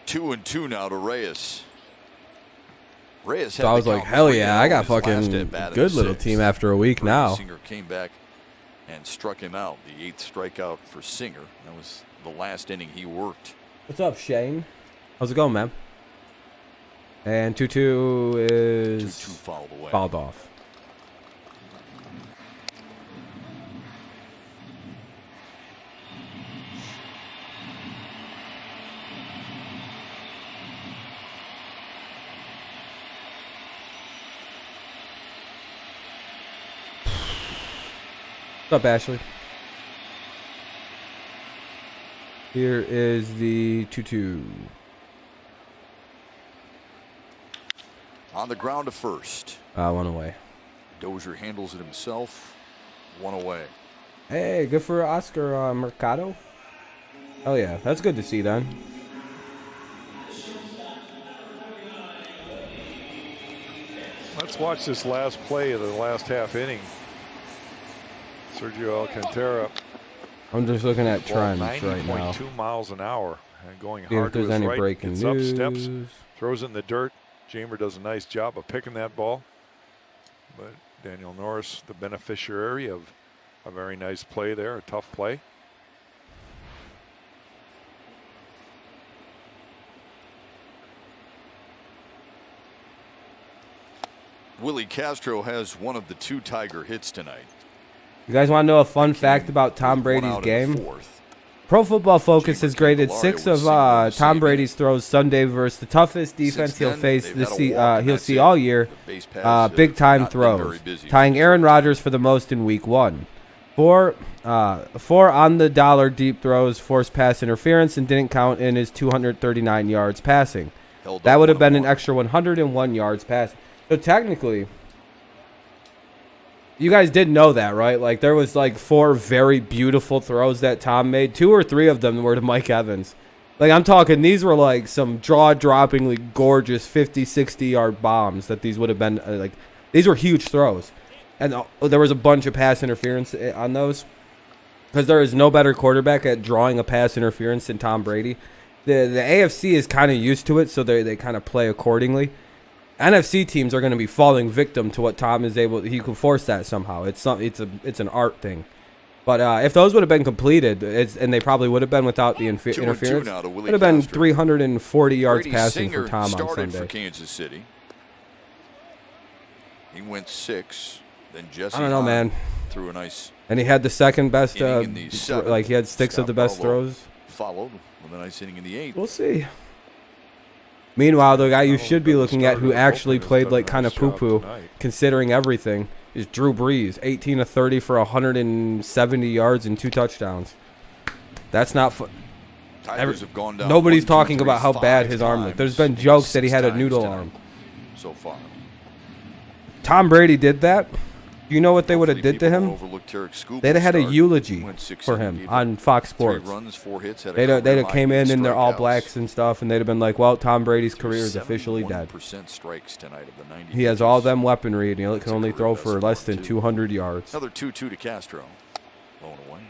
2-2 now to Reyes. So I was like, hell yeah, I got fucking good little team after a week now. Singer came back and struck him out. The 8th strikeout for Singer. That was the last inning he worked. What's up, Shane? How's it going, man? And 2-2 is 2-2 fouled off. What's up, Ashley? Here is the 2-2. On the ground to first. 1 away. Dozier handles it himself. 1 away. Hey, good for Oscar Mercado. Oh yeah, that's good to see then. Let's watch this last play of the last half inning. Sergio Alcantara. I'm just looking at trends right now. 90.2 miles an hour and going See hard if there's to his any right. breaking Gets news. up, steps, throws it in the dirt. Jamer does a nice job of picking that ball. But Daniel Norris, the beneficiary of A very nice play there, a tough play. Willie Castro has one of the 2 Tiger hits tonight. You guys want to know a fun fact about Tom Brady's game? Pro Football Focus has graded 6 of Tom Brady's throws Sunday versus the toughest defense he'll face he'll see all year. Big time throws, tying Aaron Rodgers for the most in Week 1. 4 on the dollar deep throws forced pass interference and didn't count in his 239 yards passing. That would have been an extra 101 yards passing. So technically, you guys did know that, right? Like, there was like 4 very beautiful throws that Tom made. 2 or 3 of them were to Mike Evans. Like, I'm talking, these were like some jaw-droppingly gorgeous 50, 60-yard bombs that these would have been, like, these were huge throws. And there was a bunch of pass interference on those because there is no better quarterback at drawing a pass interference than Tom Brady. The AFC is kind of used to it, so they kind of play accordingly. NFC teams are going to be falling victim to what Tom is able. He can force that somehow. It's an art thing. But if those would have been completed, and they probably would have been without the interference, it would have been 340 yards passing for Tom on Sunday. For Kansas City. He went 6. Then Jesse, I don't know, man. Threw a nice. And he had the second best. Like he had 6 of the best throws. Followed with a nice inning in the 8th. We'll see. Meanwhile, the guy you should be looking at who actually played like kind of poo-poo, considering everything, is Drew Brees. 18 of 30 for 170 yards and 2 touchdowns. That's not fun. Have gone down Nobody's talking about how bad his arm looked. There's been jokes that he had a noodle arm. So far. Tom Brady did that. You know what they would have did to him? They'd have had a eulogy for him on Fox Sports. They'd have came in their all blacks and stuff, and they'd have been like, well, Tom Brady's career is officially dead. He has all them weaponry, and he can only throw for less than 200 yards. Another 2-2 to Castro. Blown away.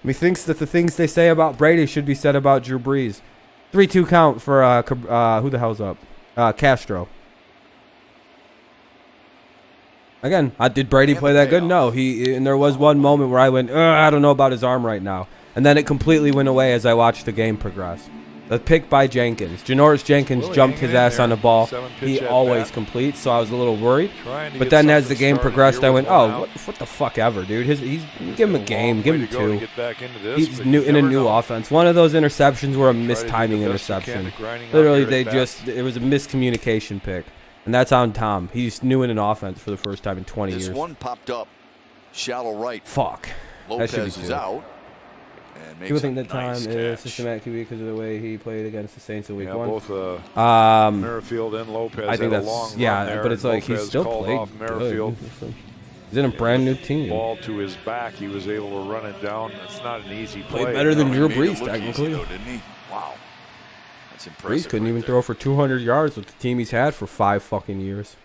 Methinks that the things they say about Brady should be said about Drew Brees. 3-2 count for who the hell's up? Castro. Again, did Brady play that good? No. And there was one moment where I went, I don't know about his arm right now. And then it completely went away as I watched the game progress. The pick by Jenkins. Janoris Jenkins jumped his ass on the ball. He always completes, so I was a little worried. But then as the game progressed, I went, what the fuck ever, dude. Give him a game. Give him 2. He's in a new offense. One of those interceptions were a mistiming interception. Literally, it was a miscommunication pick. And that's on Tom. He's new in an offense for the first time in 20 years. This one popped up shallow right. Fuck. Lopez is out. People think that Tom is systematic QB because of the way he played against the Saints in Week 1. Both Merrifield and Lopez. I think that's but it's like he's still played good. He's in a brand new team. Ball to his back, he was able to run it down. It's not an easy play. Played better than Drew Brees, technically. Though, didn't he? Wow, that's impressive. Brees couldn't even throw for 200 yards with the team he's had for 5 fucking years.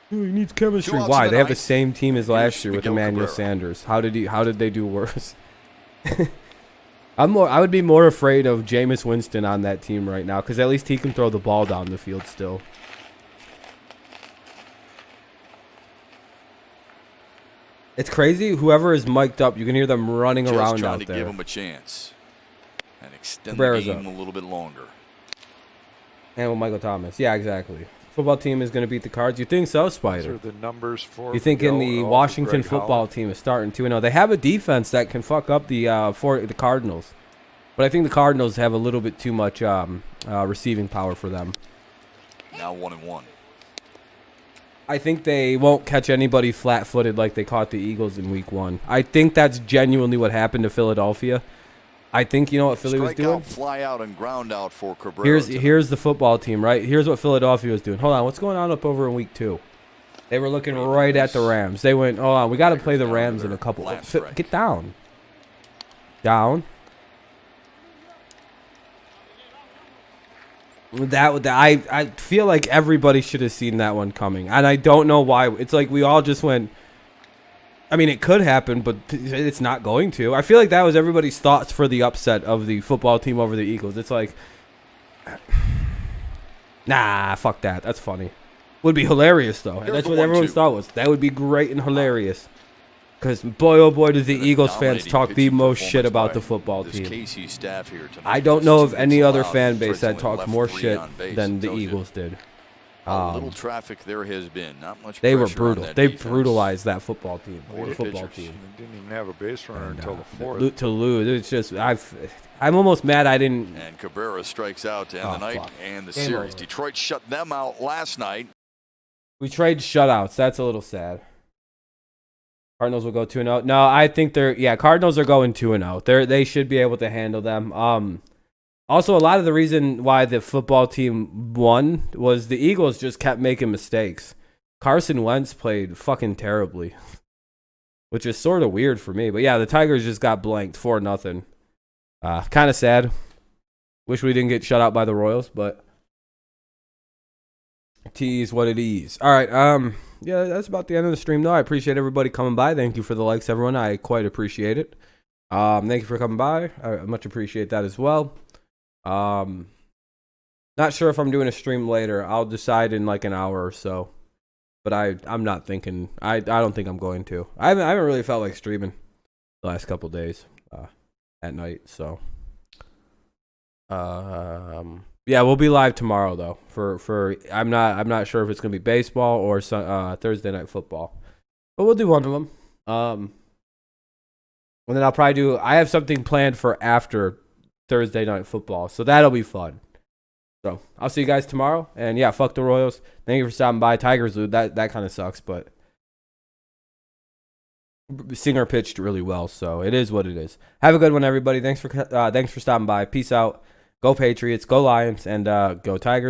He needs chemistry. Why? They have the same team as last year with Emmanuel Sanders. How did they do worse? I would be more afraid of Jameis Winston on that team right now because at least he can throw the ball down the field still. It's crazy. Whoever is mic'd up, you can hear them running around out there. Just trying to give him a chance and extend the game a little bit longer. And with Michael Thomas. Yeah, exactly. Football team is going to beat the Cards. You think so, Spider? Those are the numbers for you think in the Washington football team is starting 2-0. They have a defense that can fuck up the Cardinals, but I think the Cardinals have a little bit too much receiving power for them. Now 1-1. I think they won't catch anybody flat-footed like they caught the Eagles in Week 1. I think that's genuinely what happened to Philadelphia. I think you know what Philly was doing. Fly out and ground out for Cabrera. Here's the football team, right? Here's what Philadelphia was doing. Hold on, what's going on up over in Week 2? They were looking right at the Rams. They went, hold on, we got to play the Rams in a couple. Get down. Down. I feel like everybody should have seen that one coming, and I don't know why. It's like we all just went. I mean, it could happen, but it's not going to. I feel like that was everybody's thoughts for the upset of the football team over the Eagles. It's like Nah, fuck that. That's funny. Would be hilarious though. Here's That's the what 1-2. everyone's thought was. That would be great and hilarious. Because boy, oh boy, does the Eagles fans Dominating talk the pitching most shit performance about by the football this team. KC staff here tonight. I don't Just know 2 of any hits other allowed. fan base Detroit's that only talked left more 3 shit on base. than the Tells you Eagles did. How little traffic there has been. Not much. They were pressure on brutal. that They defense. brutalized that football team. Or the Football pitchers. team. They didn't even have a base runner And, until the fourth. to lose, it's just I'm almost mad I didn't. And Cabrera strikes out to end the night fuck. and the Game series. over. Detroit shut them out last night. We trade shutouts. That's a little sad. Cardinals will go 2-0. No, I think Cardinals are going 2-0. They should be able to handle them. Also, a lot of the reason why the football team won was the Eagles just kept making mistakes. Carson Wentz played fucking terribly, which is sort of weird for me. But yeah, the Tigers just got blanked 4-0. Kind of sad. Wish we didn't get shut out by the Royals, but tease what it is. All right. Yeah, that's about the end of the stream, though. I appreciate everybody coming by. Thank you for the likes, everyone. I quite appreciate it. Thank you for coming by. I much appreciate that as well. Not sure if I'm doing a stream later. I'll decide in like an hour or so. But I'm not thinking. I don't think I'm going to. I haven't really felt like streaming the last couple days at night. So yeah, we'll be live tomorrow though. For I'm not sure if it's gonna be baseball or Thursday night football, but we'll do one of them. And then I'll probably do. I have something planned for after Thursday night football, so that'll be fun. So I'll see you guys tomorrow. And yeah, fuck the Royals. Thank you for stopping by. Tigers, that kind of sucks, but Singer pitched really well, so it is what it is. Have a good one, everybody. Thanks for stopping by. Peace out. Go Patriots. Go Lions. And go Tigers.